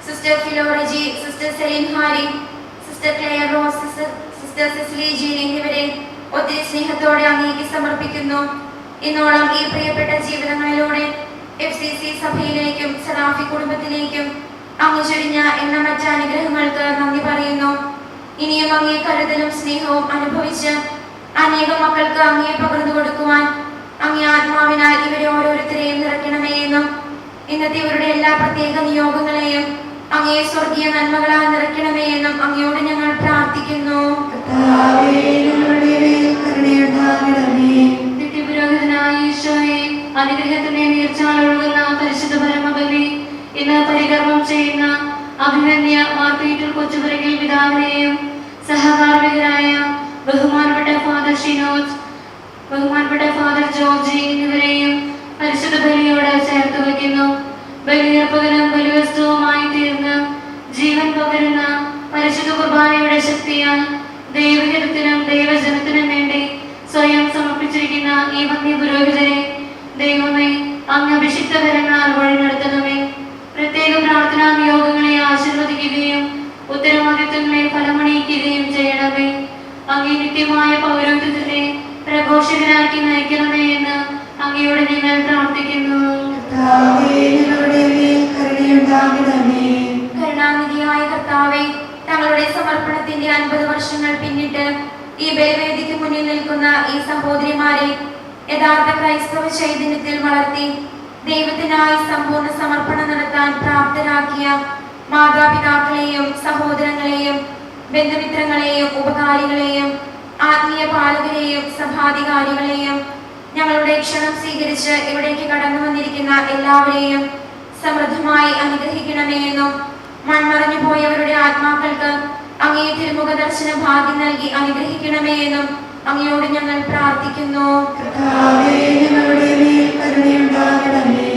sister Philo Regi, sister Celine Harry, sister Claire Rose, sister Cicily Jean എന്നിവരെ ഒത്തിരി സ്നേഹത്തോടെ അങ്ങേക്ക് സമർപ്പിക്കുന്നു. ഇന്നോളം ഈ പ്രിയപ്പെട്ട ജീവിതങ്ങളിലൂടെ FCC സഭയിലേക്കും സറാഫി കുടുംബത്തിലേക്കും അങ്ങ് ചൊരിഞ്ഞ എണ്ണമറ്റ അനുഗ്രഹങ്ങൾക്ക് നന്ദി പറയുന്നു. ഇനിയും അങ്ങേ കരുതലും സ്നേഹവും അനുഭവിച്ച് അനേകം മക്കൾക്ക് അങ്ങേ പകർന്നു കൊടുക്കുവാൻ അങ്ങേ ആത്മാവിനാൽ ഇവരെ ഓരോരുത്തരെയും നിറയ്ക്കണമേ എന്നും ഇന്നത്തെ ഇവരുടെ എല്ലാ പ്രത്യേക നിയോഗങ്ങളെയും അങ്ങേ സ്വർഗീയ നന്മകളാൽ നിറയ്ക്കണമേ എന്നും അങ്ങയോട് ഞങ്ങൾ പ്രാർത്ഥിക്കുന്നു. നിത്യപുരോഹിതനായ ഈശോയെ, അനുഗ്രഹത്തിന്റെ നീർച്ചാലൊഴുകുന്ന പരിശുദ്ധ പരമബലി ഇന്ന് പരികർമ്മം ചെയ്യുന്ന അഭിനന്യ മാർ പീറ്റർ കൊച്ചുപുരയ്ക്കൽ പിതാവിനെയും സഹകാർമ്മികരായ ബഹുമാനപ്പെട്ട ഫാദർ ഷിനോജ്, ബഹുമാനപ്പെട്ട ഫാദർ ജോർജി എന്നിവരെയും പരിശുദ്ധ ബലിയോട് ചേർത്ത് വയ്ക്കുന്നു. ബലിയർപ്പകനും ബലിവസ്തുവുമായി തീർന്ന് ജീവൻ പകരുന്ന പരിശുദ്ധ കുർബാനയുടെ ശക്തിയാൽ ദൈവഹിതത്തിനും ദൈവജനത്തിനും വേണ്ടി സ്വയം സമർപ്പിച്ചിരിക്കുന്ന ഈ വന്യ പുരോഹിതരെ ദൈവമേ, അങ്ങ് അഭിഷിക്തകരങ്ങളാൽ വഴി നടത്തണമേ. പ്രത്യേക പ്രാർത്ഥനാ നിയോഗങ്ങളെ ആശീർവദിക്കുകയും ഉത്തരവാദിത്വങ്ങളെ ഫലമണിയിക്കുകയും ചെയ്യണമേ. അങ്ങേ നിത്യമായ പൗരോഹിത്യത്തെ പ്രഘോഷകരാക്കി നയിക്കണമേ എന്ന് അങ്ങയോട് ഞങ്ങൾ പ്രാർത്ഥിക്കുന്നു. കരുണാനിധിയായ കർത്താവേ, തങ്ങളുടെ സമർപ്പണത്തിന്റെ 50 വർഷങ്ങൾ പിന്നിട്ട് ഈ ബലിവേദിക്ക് മുന്നിൽ നിൽക്കുന്ന ഈ സഹോദരിമാരെ യഥാർത്ഥ ക്രൈസ്തവ ചൈതന്യത്തിൽ വളർത്തി ദൈവത്തിനായി സമ്പൂർണ്ണ സമർപ്പണം നടത്താൻ പ്രാപ്തരാക്കിയ മാതാപിതാക്കളെയും സഹോദരങ്ങളെയും ബന്ധുമിത്രങ്ങളെയും ഉപകാരികളെയും ആത്മീയ പാലകരെയും സഭാധികാരികളെയും ഞങ്ങളുടെ ക്ഷണം സ്വീകരിച്ച് ഇവിടേക്ക് കടന്നു വന്നിരിക്കുന്ന എല്ലാവരെയും സമൃദ്ധമായി അനുഗ്രഹിക്കണമേ എന്നും മൺമറഞ്ഞു പോയവരുടെ ആത്മാക്കൾക്ക് അങ്ങേ തിരുമുഖ ദർശന ഭാഗ്യം നൽകി അനുഗ്രഹിക്കണമേ എന്നും അങ്ങയോട് ഞങ്ങൾ പ്രാർത്ഥിക്കുന്നു. കർത്താവേ, ഞങ്ങളുടെ മേൽ കരുണയുണ്ടാകണമേ.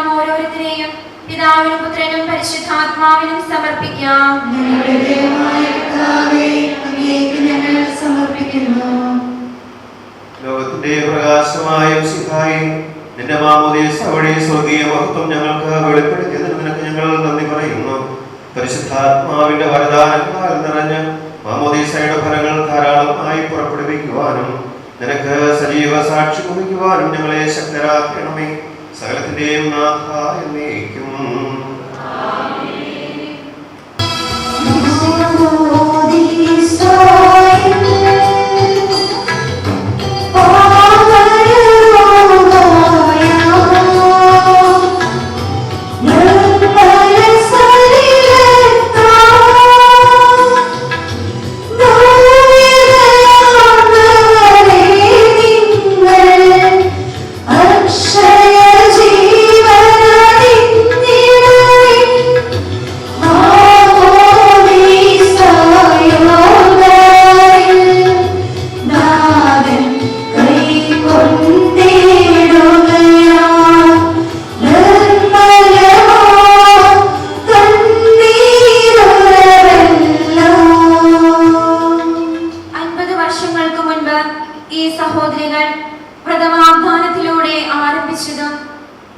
നാം ഓരോരുത്തരെയും പിതാവിനും പുത്രനും പരിശുദ്ധാത്മാവിനും സമർപ്പിക്കാം. ഞങ്ങളുടെ ദൈവമായ കർത്താവേ, അങ്ങേക്ക് ഞങ്ങൾ സമർപ്പിക്കുന്നു. ലോകത്തിന്റെ പ്രകാശമായ മിശിഹായേ, നിന്റെ മാമോദീസ വഴി സ്വർഗീയ മഹത്വം ഞങ്ങൾക്ക് വെളിപ്പെടുത്തിയതിന് നിനക്ക് ഞങ്ങൾ നന്ദി പറയുന്നു. പരിശുദ്ധാത്മാവിന്റെ വരദാനങ്ങളാൽ നിറഞ്ഞ് മാമോദീസയുടെ ഫലങ്ങൾ ധാരാളമായി പുറപ്പെടുവിക്കുവാനും നിനക്ക് സജീവ സാക്ഷി വഹിക്കുവാനും ഞങ്ങളെ ശക്തരാക്കണമേ. സകലത്തിന്റെയും നാഥ എന്നേക്കും.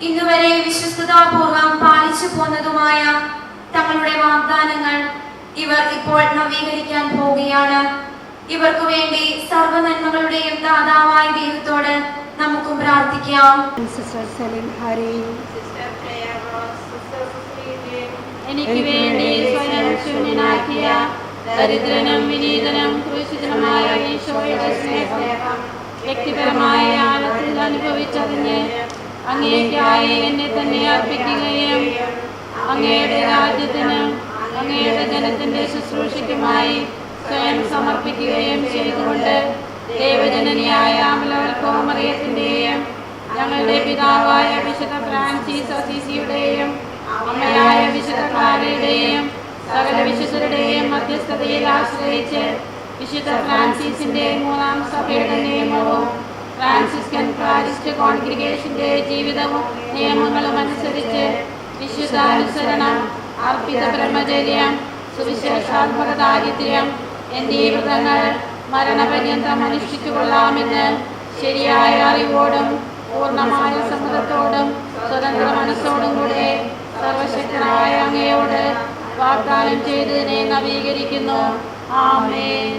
ഇന്നുവരെ വിശ്വസ്തതാപൂർവം പാലിച്ചു പോന്നതുമായ തങ്ങളുടെ വാഗ്ദാനങ്ങൾ ഇവർ ഇപ്പോൾ നവീകരിക്കാൻ പോവുകയാണ്. ഇവർക്ക് വേണ്ടി സർവ്വനന്മകളുടെയും ദാതാവായ ദൈവത്തോട് നമുക്കും പ്രാർത്ഥിക്കാം. എനിക്ക് വേണ്ടി സ്വയം ശൂന്യനാക്കിയ ദരിദ്രനും വിനീതനും ക്രൂശിതനുമായ ഈശോയുടെ സ്നേഹം വ്യക്തിപരമായ ആഴത്തിൽ അനുഭവിച്ചതിന് അങ്ങേയ്ക്കായി എന്നെ തന്നെ അർപ്പിക്കുകയും അങ്ങയുടെ രാജ്യത്തിനും അങ്ങയുടെ ജനത്തിന്റെ ശുശ്രൂഷയ്ക്കുമായി സ്വയം സമർപ്പിക്കുകയും ചെയ്തുകൊണ്ട് ദൈവജനനിയായ മറിയത്തിന്റെയും ഞങ്ങളുടെ പിതാവായ വിശുദ്ധ ഫ്രാൻസിസ് അസീസിയുടെയും അമ്മയായ വിശുദ്ധ ക്ലാരയുടെയും സകല വിശുദ്ധരുടെയും മധ്യസ്ഥതയിൽ ആശ്രയിച്ച് വിശുദ്ധ ഫ്രാൻസിസിന്റെ മൂന്നാം സഭയുടെ നിയമവും ഫ്രാൻസിസ്കൻ ക്ലാരിസ്റ്റ് കോൺഗ്രിഗേഷന്റെ ജീവിതവും നിയമങ്ങളും അനുസരിച്ച് വിശുദ്ധ അനുസരണം, അർപ്പിത ബ്രഹ്മചര്യം, സുവിശേഷാത്മക ദാരിദ്ര്യം എന്നീ വ്രതങ്ങൾ മരണപര്യന്തം അനുഷ്ഠിച്ചുകൊള്ളാമെന്ന് ശരിയായ അറിവോടും പൂർണ്ണമായ സമ്മതത്തോടും സ്വതന്ത്ര മനസ്സോടും കൂടെ സർവശക്തനായ അങ്ങയോട് വാഗ്ദാനം ചെയ്തതിനെ നവീകരിക്കുന്നു. ആമേൻ.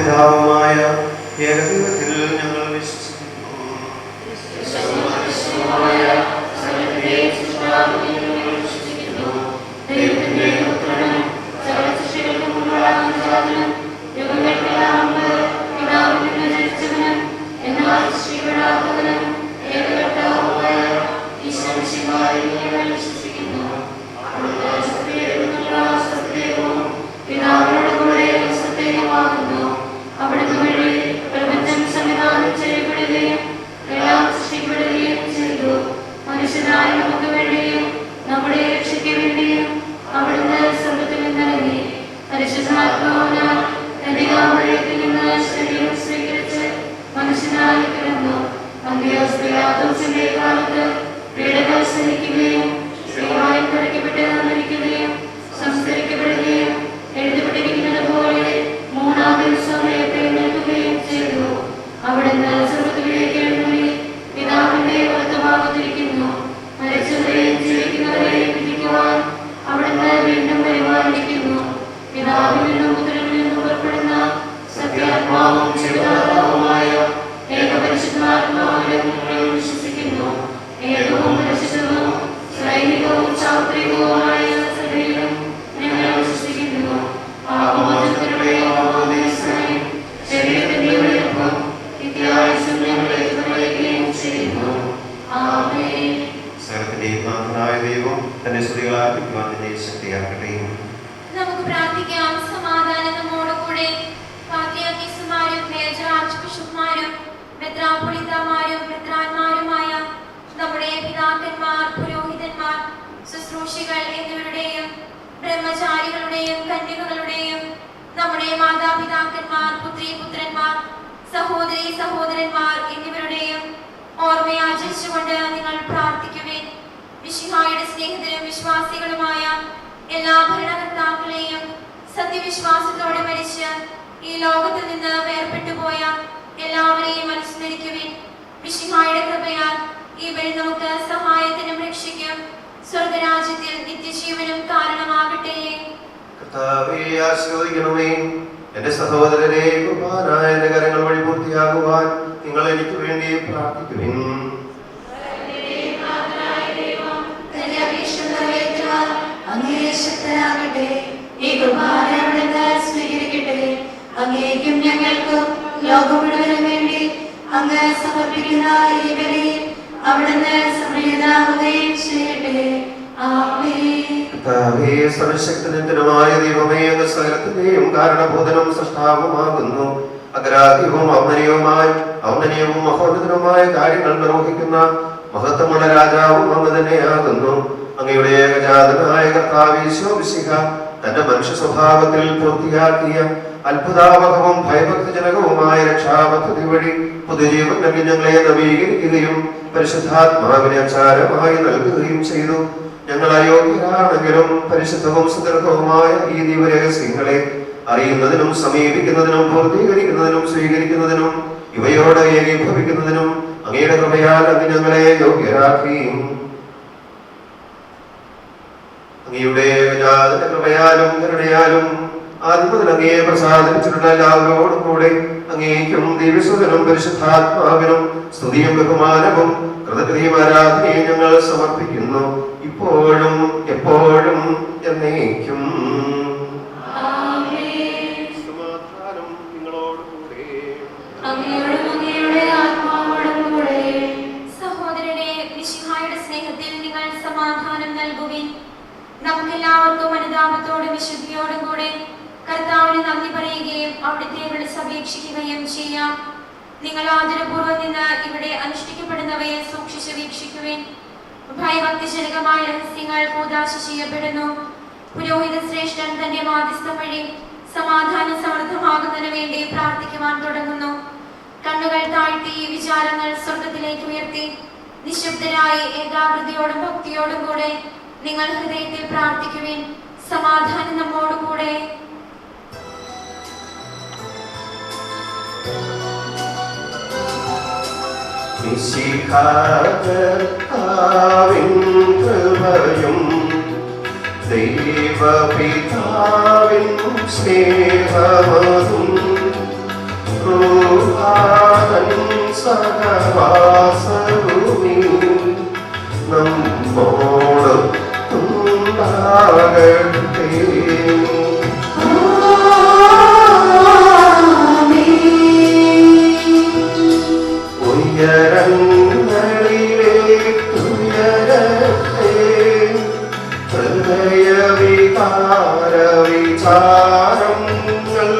പിതാവുമായ ഏകദൈവത്തിൽ ഞങ്ങൾ വിശ്വസിക്കുന്നു. ദൈവത്തിന്റെ പുത്രനും സകല സൃഷ്ടികൾക്കും മുമ്പുള്ള ജാതനും യുഗങ്ങൾക്കെല്ലാം മുമ്പ് പിതാവിൽ നിന്ന് ജനിച്ചവനും എന്നാൽ സൃഷ്ടിപ്പെടാത്തവനും ഏകകർത്താവുമായ ഈശോമിശിഹായിൽ ഞങ്ങൾ വിശ്വസിക്കുന്നു. അവിടുത്തെ സത്യത്തിലുള്ള സത്യവും പിതാവിനോട് കൂടെ സത്യവുമാകുന്നു. അവിടുന്ന് വഴി പ്രപഞ്ചം സംവിധാനം ചെയ്യപ്പെടുകയും എല്ലാം സൃഷ്ടിക്കപ്പെടുകയും ചെയ്തു. മനുഷ്യനായ നമുക്ക് വേണ്ടിയും നമ്മുടെ രക്ഷയ്ക്ക് വേണ്ടിയും അവിടുന്ന് സ്വർഗ്ഗത്തിൽ നിന്നിറങ്ങി. പരിശുദ്ധാത്മാവിനാൽ കന്യകാമറിയത്തിൽ നിന്ന് ശരീരം സ്വീകരിച്ച് മനുഷ്യനായി പിറന്നു. പന്തിയോസ് പിലാത്തോസിന്റെ കാലത്ത് പീഡകൾ സഹിക്കുകയും സ്ത്രീയായി തറയ്ക്കപ്പെട്ട് മരിക്കുകയും സംസ്കരിക്കപ്പെടുകയും എഴുതപ്പെട്ടിരിക്കുന്നത് പോലെ മൂന്നാം ദിവസം എഴുന്നേൽക്കുകയും ചെയ്തു. അവിടുന്ന് സ്വർഗ്ഗത്തിലേക്ക് എഴുന്നള്ളി പിതാവിന്റെ വലത്തുഭാഗത്തിരിക്കുന്നു. മരിച്ചവരെയും ജീവിക്കുന്നവരെയും വിധിക്കുവാൻ അവിടുന്ന് വീണ്ടും വരുവാനിരിക്കുന്നു. പിതാവിൽ നിന്നും പുത്രനിൽ നിന്നും പുറപ്പെടുന്ന സത്യാത്മാവും ജീവദാതാവുമായ ഏകപരിശുദ്ധാത്മാവിലും ഞങ്ങൾ വിശ്വസിക്കുന്നു. ഏകവും പരിശുദ്ധവും സൈനികവും ചാത്രികവുമായ സഭയിലും ഞങ്ങൾ വിശ്വസിക്കുന്നു. പാപമോചനത്തിലൂടെ പാപമോചനം ശരീരത്തിന്റെ ഉയർപ്പും നിത്യായുസ്സും ഞങ്ങൾ ഏറ്റുപറയുകയും ചെയ്യുന്നു. ആമേൻ. സകലത്തിന്റെയും നാഥനായ ദൈവം തന്റെ സ്തുതികളാൽ ആർപ്പിക്കുവാൻ തന്നെ ശക്തിയാക്കട്ടെ. നമുക്ക് പ്രാർത്ഥിക്കാം. സമാധാനം നമ്മോടുകൂടെ. പാത്രിയാർക്കീസുമാരും മേജർ ആർച്ച് ബിഷപ്പുമാരും മെത്രാപ്പൊലീത്താമാരും മെത്രാന്മാരുമായ നമ്മുടെ പിതാക്കന്മാർ, പുരോഹിതന്മാർ, ശുശ്രൂഷികൾ എന്നിവരുടെയും ബ്രഹ്മചാരികളുടെയും കന്യകകളുടെയും നമ്മുടെ മാതാപിതാക്കന്മാർ, പുത്രി പുത്രന്മാർ, സഹോദരി സഹോദരന്മാർ എന്നിവരുടെയും ഓർമ്മയാചരിച്ചുകൊണ്ട് നിങ്ങൾ പ്രാർത്ഥിക്കുവിൻ. മിശിഹായുടെ സ്നേഹിതരും വിശ്വാസികളുമായ എല്ലാ ഭരണകർത്താക്കളെയും സത്യവിശ്വാസത്തോടെ മരിച്ച് ഈ ലോകത്തിൽ നിന്ന് വേർപെട്ടുപോയ എല്ലാവരെയും അനുസ്മരിക്കുവിൻ. മിശിഹായുടെ കൃപയാൽ ഈ ബലി നമുക്ക് സഹായത്തിനും രക്ഷയ്ക്കും സ്വർഗരാജ്യത്തിൽ നിത്യജീവനും കാരണമാകട്ടെ. കർത്താവേ, ആശീർവദിക്കണമേ. എന്റെ സഹോദരരെ, കുർബാനായ എന്റെ കരങ്ങൾ വഴി പൂർത്തിയാകുവാൻ നിങ്ങൾ എനിക്ക് വേണ്ടി പ്രാർത്ഥിക്കുവിൻ. അങ്ങേ ശക്തനാകട്ടെ. ഈ കുർബാന അവിടുന്ന് സ്വീകരിക്കട്ടെ. അങ്ങേക്കും ഞങ്ങൾക്കും ലോകം മുഴുവനും വേണ്ടി അങ്ങ് സമർപ്പിക്കുന്ന ഈ ബലി അവിടുന്ന് സമൃദ്ധനാവുകയും ചെയ്യട്ടെ. ആമേൻ. കർത്താവേ, സർവശക്തനായ ദൈവമേ, അങ്ങ് സകലത്തിന്റെയും കാരണഭൂതനും സൃഷ്ടാവുമാകുന്നു. അഗ്രാഹ്യവും ഔന്നന്യവും മഹോന്നതനുമായ കാര്യങ്ങൾ നിർവഹിക്കുന്ന മഹത്വമുള്ള രാജാവും അങ്ങ് തന്നെയാകുന്നു. അങ്ങയുടെ ഏകജാതനായ കർത്താവ് ഈശോ മിശിഹ തന്റെ മനുഷ്യ സ്വഭാവത്തിൽ പൂർത്തിയാക്കിയ അത്ഭുതാവഹവും ഭയഭക്തിജനകവുമായ രക്ഷാപദ്ധതി വഴി പുതുജീവൻ നൽകി ഞങ്ങളെ നവീകരിക്കുകയും പരിശുദ്ധാത്മാവിനെ അച്ചാരമായി നൽകുകയും ചെയ്തു. ഞങ്ങൾ അയോഗ്യരാണെങ്കിലും പരിശുദ്ധവും സുദീർഘവുമായ ഈ ദൈവരഹസ്യങ്ങളെ അറിയുന്നതിനും സമീപിക്കുന്നതിനും പൂർത്തീകരിക്കുന്നതിനും സ്വീകരിക്കുന്നതിനും ഇവയോട് ഏകീഭവിക്കുന്നതിനും അങ്ങയുടെ കൃപയാൽ അങ്ങ് ഞങ്ങളെ യോഗ്യരാക്കി. അങ്ങയുടെ ഏകജാതന്റെ കൃപയാലും കരുണയാലും ആദ്യം അങ്ങയെ പ്രസാദിച്ചിട്ടുള്ള എല്ലാവരോടും കൂടെ അങ്ങേക്കും ദിവ്യസുതനും പരിശുദ്ധാത്മാവിനും സ്തുതിയും ബഹുമാനവും കൃതജ്ഞതയും ആരാധനയും ഞങ്ങൾ സമർപ്പിക്കുന്നു, ഇപ്പോഴും എപ്പോഴും എന്നേക്കും. സമാധാനം നിങ്ങളോടുകൂടെ. സഹോദരനെ, മിശിഹായുടെ സ്നേഹത്തിൽ നിങ്ങൾ സമാധാനം നൽകുവിൻ. നമുക്കെല്ലാവർക്കും അനുതാപത്തോടും വിശുദ്ധിയോടും കൂടെ കർത്താവിന് നന്ദി പറയുകയും അവിടുത്തെ വിളിച്ചപേക്ഷിക്കുകയും ചെയ്യാം. നിങ്ങൾ ആദരപൂർവ്വം നിന്ന് ഇവിടെ അനുഷ്ഠിക്കപ്പെടുന്നവയെ സൂക്ഷിച്ചു വീക്ഷിക്കുവിൻ. ഭയഭക്തിജനകമായ രഹസ്യങ്ങൾ കൂദാശ ചെയ്യപ്പെടുന്നു. പുരോഹിത ശ്രേഷ്ഠൻ തന്റെ മാധ്യസ്ഥം വഴി സമാധാനം സമൃദ്ധമാകുന്നതിനു വേണ്ടി പ്രാർത്ഥിക്കുവാൻ തുടങ്ങുന്നു. കണ്ണുകൾ താഴ്ത്തി വിചാരങ്ങൾ സ്വർഗത്തിലേക്ക് ഉയർത്തി നിശബ്ദരായി ഏകാഗ്രതയോടും ഭക്തിയോടും കൂടെ നിങ്ങൾ ഹൃദയത്തിൽ പ്രാർത്ഥിക്കുവിൻ. സമാധാനം നമ്മോടുകൂടെ. മിശിഹാകർത്താവിൻ കൃപയും ദൈവപിതാവിൻ സ്നേഹമതും സഹവാസഭൂമി നമ്മോട് ഉണ്ടാകട്ടെ. ഉയരങ്ങളിലേക്കുയരട്ടെ ഹൃദയവികാര വിചാരങ്ങൾ.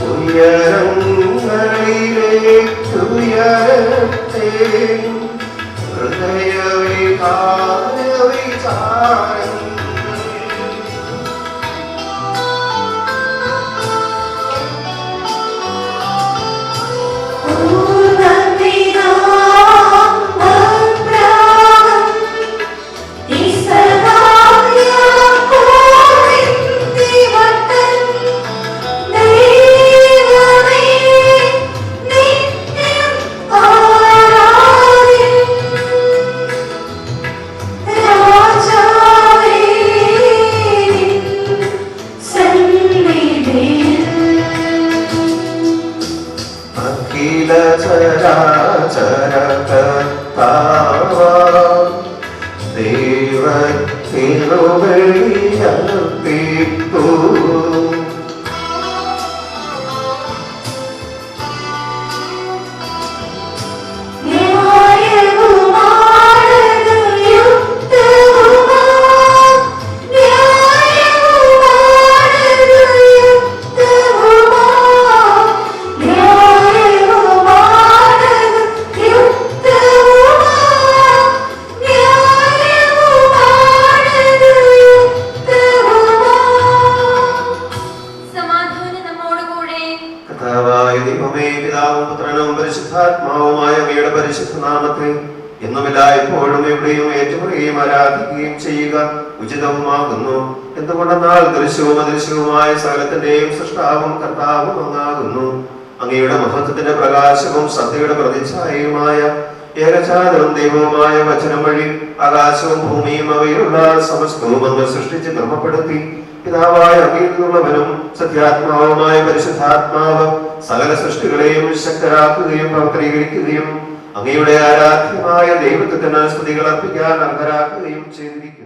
ഉയരങ്ങളിലേക്കുയരട്ടെ ഹൃദയവികാര വിചാരങ്ങൾ. എന്തുകൊണ്ടെന്നാൽ ദൃശ്യവും അദൃശ്യവുമായ സകലത്തിന്റെയും സൃഷ്ടാവും കർത്താവും അങ്ങാകുന്നു. അങ്ങയുടെ മഹത്വത്തിന്റെ പ്രകാശവും സത്യയുടെ പ്രതിച്ഛായയുമായ ഏകജാതവും ദൈവവുമായ വചനം വഴി ആകാശവും ഭൂമിയും അവയിലുള്ള സമസ്തവും അങ്ങ് സൃഷ്ടിച്ച് ക്രമപ്പെടുത്തി. പിതാവായ അങ്ങയിൽ നിന്നുള്ളവനും സത്യാത്മാവുമായ പരിശുദ്ധാത്മാവ് സകല സൃഷ്ടികളെയും ശക്തരാക്കുകയും പ്രവർത്തീകരിക്കുകയും അങ്ങയുടെ ആരാധ്യമായ ദൈവത്വത്തിന് സ്തുതികൾ അർപ്പിക്കാൻ അർഹരാക്കുകയും ചെയ്തിരിക്കുന്നു.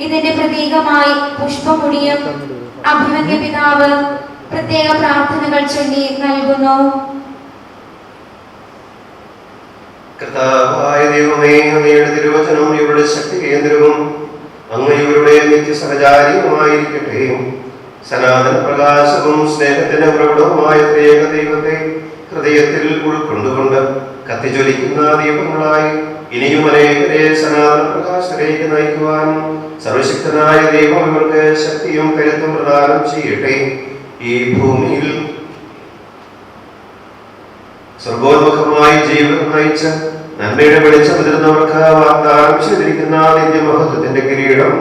ഇതിന്റെ പ്രതീകമായി പുഷ്പമുടിയും അഭിമന്യ പിതാവ് പ്രത്യേക പ്രാർത്ഥനകൾ ചൊല്ലി നൽകുന്നു. കർത്താവായ ദൈവമേ, അങ്ങയുടെ തിരുവചനം ഇവരുടെ ശക്തി കേന്ദ്രവും അങ്ങ് ഇവരുടെ നിത്യസഹചാരിയുമായിരിക്കട്ടെ. സനാതന പ്രകാശവും സ്നേഹത്തിന്റെ പ്രകടവുമായ ത്രിയേക ദൈവത്തെ ഹൃദയത്തിൽ ഉൾക്കൊണ്ടുകൊണ്ട് കത്തിജ്വലിക്കുന്ന ദീപങ്ങളായി ഇനിയും അനേകരെ സനാതന പ്രകാശത്തിലേക്ക് നയിക്കുവാൻ സർവശക്തനായ ദൈവം ഇവർക്ക് ശക്തിയും കരുത്തും പ്രദാനം ചെയ്യട്ടെ. ഈ ഭൂമിയിൽ സ്വർഗോന്മുഖമായി ജീവിതം നയിച്ച നന്മയുടെ വെളിച്ചം മുതിർന്നവർക്ക് വാഗ്ദാനം ചെയ്തിരിക്കുന്ന നിത്യമഹത്വത്തിന്റെ കിരീടം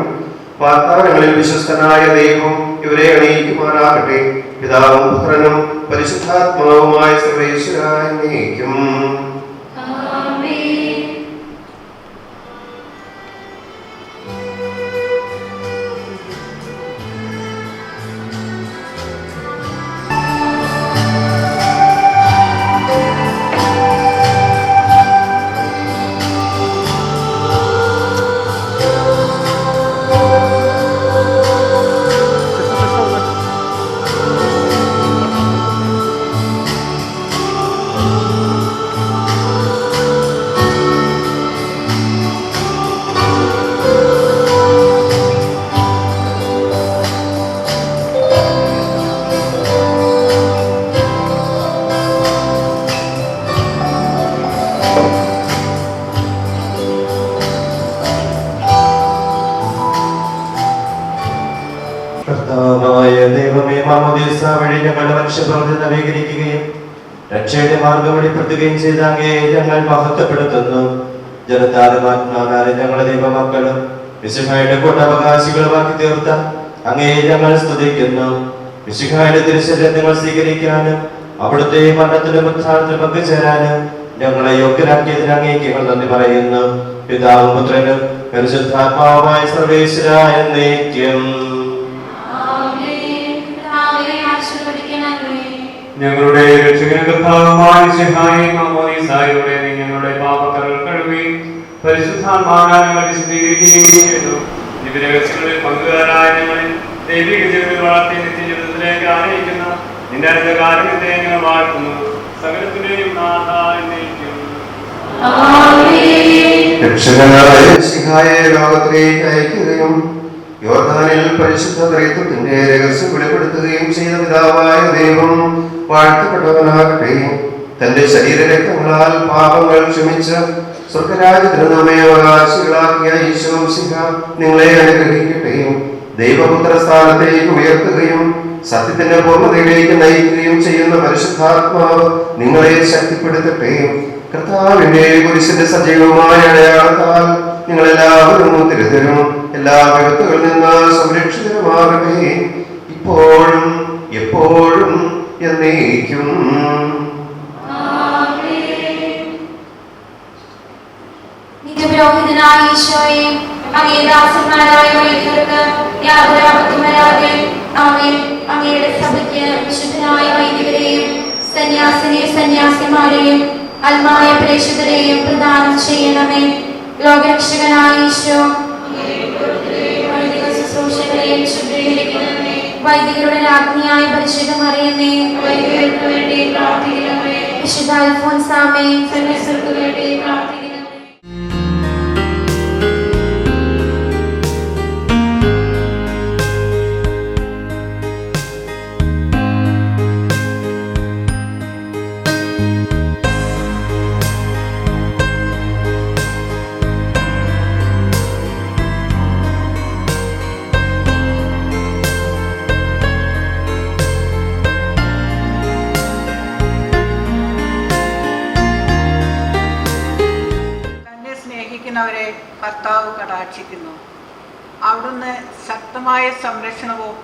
വാഗ്ദാനങ്ങളിൽ വിശ്വസ്തനായ ദൈവം ഇവരെ അണിയിക്കുമാറാകട്ടെ. പിതാവും പുത്രനും പരിശുദ്ധാത്മാവുമായ സർവേശ്വരായ നീക്കും. ദൈവമേ, മാമോദീസ വഴി ഞങ്ങളുടെ മനുഷ്യപ്രവൃത്തി നവീകരിക്കുകയും രക്ഷയുടെ മാർഗം വെളിപ്പെടുത്തുകയും ചെയ്ത അങ്ങേ ഞങ്ങൾ മഹത്വപ്പെടുത്തുന്നു. ജനത്താലും ആത്മാവിനാലും ഞങ്ങളുടെ ദൈവമക്കളും മിശിഹായുടെ കൂട്ടവകാശികളുമാക്കി തീർത്ത അങ്ങേ ഞങ്ങൾ സ്തുതിക്കുന്നു. മിശിഹായുടെ തിരുശരീരങ്ങൾ സ്വീകരിക്കാനും അവിടുത്തെ മരണത്തിലും ഉത്ഥാനത്തിലും പങ്കുചേരാനും ഞങ്ങളെ യോഗ്യരാക്കിയതിന് അങ്ങേക്ക് ഞങ്ങൾ നന്ദി പറയുന്നു. പിതാവും പുത്രനും പരിശുദ്ധാത്മാവുമായ സർവേശ്വരായ എന്നേക്കും. ഞങ്ങളുടെ രക്ഷകനും കർത്താവുമായ മിശിഹായെ, മാമോദീസായിലൂടെ നീ ഞങ്ങളുടെ പാപക്കറകൾ കഴുകുകയും പരിശുദ്ധാത്മാവിനാൽ ഞങ്ങളെ വിശുദ്ധീകരിക്കുകയും ചെയ്തു. ദിവ്യരഹസ്യങ്ങളിൽ പങ്കുകാരായ ഞങ്ങളിൽ ദൈവിക ജീവിതത്തിൽ വളർത്തി നിത്യജീവിതത്തിലേക്ക് ആനയിക്കുന്ന നിന്റെ അടുത്ത കാരുണ്യത്തെ ഞങ്ങൾ വാഴ്ത്തുന്നു. സകലത്തിന്റെയും നാഥ എന്നേക്കും. രക്ഷകനായ മിശിഹായെ ലോകത്തിലേക്ക് അയക്കുകയും യോർദാനിൽ പരിശുദ്ധ ത്രിത്വത്തിന്റെ രഹസ്യം വെളിപ്പെടുത്തുകയും ചെയ്ത പിതാവായ ദൈവം വാഴ്ത്തപ്പെട്ടവനാകട്ടെ. തന്റെ ശരീരരക്തങ്ങളാൽ പാപങ്ങൾ ക്ഷമിച്ച സ്വർഗരാജ്യത്തിന് നമ്മെ അവകാശികളാക്കിയ ഈശോ മിശിഹ നിങ്ങളെ അനുഗ്രഹിക്കട്ടെ. ദൈവപുത്ര സ്ഥാനത്തേക്ക് ഉയർത്തുകയും സത്യത്തിന്റെ പൂർണ്ണതയിലേക്ക് നയിക്കുകയും ചെയ്യുന്ന പരിശുദ്ധാത്മാവ് നിങ്ങളെ ശക്തിപ്പെടുത്തട്ടെ. കർത്താവിന്റെ കുരിശിന്റെ സജീവമായ അടയാളത്താൽ നിങ്ങളെല്ലാവരും തിരുത്തരും എല്ലാ വിപത്തുകളിൽ നിന്ന് സംരക്ഷിതരുമാകട്ടെ, ഇപ്പോഴും എപ്പോഴും എന്നേക്കും. നിത്യപുരോഹിതനായ ഈശോയെ, അങ്ങേ ദാസന്മാരായ വൈദികർക്ക് യാതൊരു ആപത്തും വരാതെ അങ്ങയുടെ സഭയ്ക്ക് വിശുദ്ധനായ വൈദികരെയും സന്യാസിമാരെയും അൽമായ പ്രേക്ഷിതരെയും പ്രദാനം ചെയ്യണമേ. ലോകരക്ഷകനായ ഈശോ, വൈദിക ശുശ്രൂഷകളെയും ശുദ്ധീകരിക്കണമേ. വൈദികരുടെ രാജ്ഞിയായ പരിശുദ്ധ മറിയമേ, വൈദികർക്ക് വേണ്ടി പ്രാർത്ഥിക്കണമേ. വിശുദ്ധ അൽഫോൻസാമേ, സന്യസ്തർക്ക് വേണ്ടി പ്രാർത്ഥിക്കണമേ. അവരെ കർത്താവ് കടാക്ഷിക്കുന്നു. അവിടുന്ന് ശക്തമായ സംരക്ഷണവും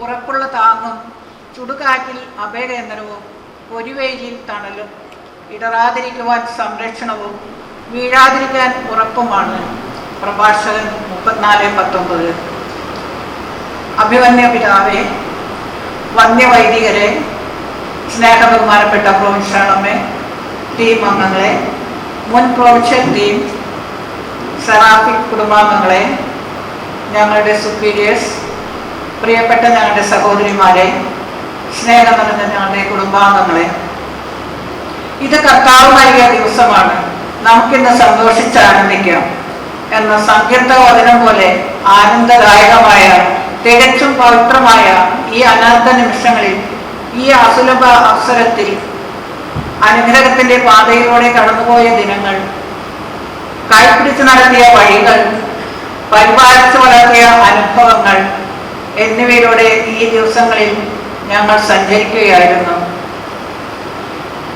ഉറപ്പുള്ള താങ്ങും ചുടുകാറ്റിൽ അഭയകേന്ദ്രവും പൊരിവെയിലിൽ തണലും ഇടറാതിരിക്കുവാൻ സംരക്ഷണവും വീഴാതിരിക്കാൻ ഉറപ്പുമാണ്. പ്രഭാഷകൻ 34:19. അഭിമന്യ പിതാവേ, വന്യവൈദികരെ, സ്നേഹബഹുമാനപ്പെട്ട പ്രൊവിൻഷ്യലമ്മേ, ടീം അംഗങ്ങളെ, മുൻ പ്രൊവിൻഷ്യൽ ടീം, സെറാഫിക് കുടുംബാംഗങ്ങളെ, ഞങ്ങളുടെ സുപ്പീരിയേഴ്സ്, പ്രിയപ്പെട്ട ഞങ്ങളുടെ സഹോദരിമാരെ, സ്നേഹം നിറഞ്ഞ ഞങ്ങളുടെ കുടുംബാംഗങ്ങളെ, ഇത് കർത്താവ് നൽകിയ ദിവസമാണ്. നമുക്കിന്ന് സന്തോഷിച്ചാനന്ദിക്കാം എന്ന സങ്കീർത്തവചനം പോലെ ആനന്ദദായകമായ തികച്ചും പവിത്രമായ ഈ അനന്ത നിമിഷങ്ങളിൽ, ഈ അസുലഭ അവസരത്തിൽ അനുഗ്രഹത്തിന്റെ പാതയിലൂടെ കടന്നുപോയ ദിനങ്ങൾ, കൈപിടിച്ച് നടത്തിയ വഴികൾ, പരിപാലിച്ചു വളർത്തിയ അനുഭവങ്ങൾ എന്നിവയിലൂടെ ഈ ദിവസങ്ങളിൽ ഞങ്ങൾ സഞ്ചരിക്കുകയായിരുന്നു.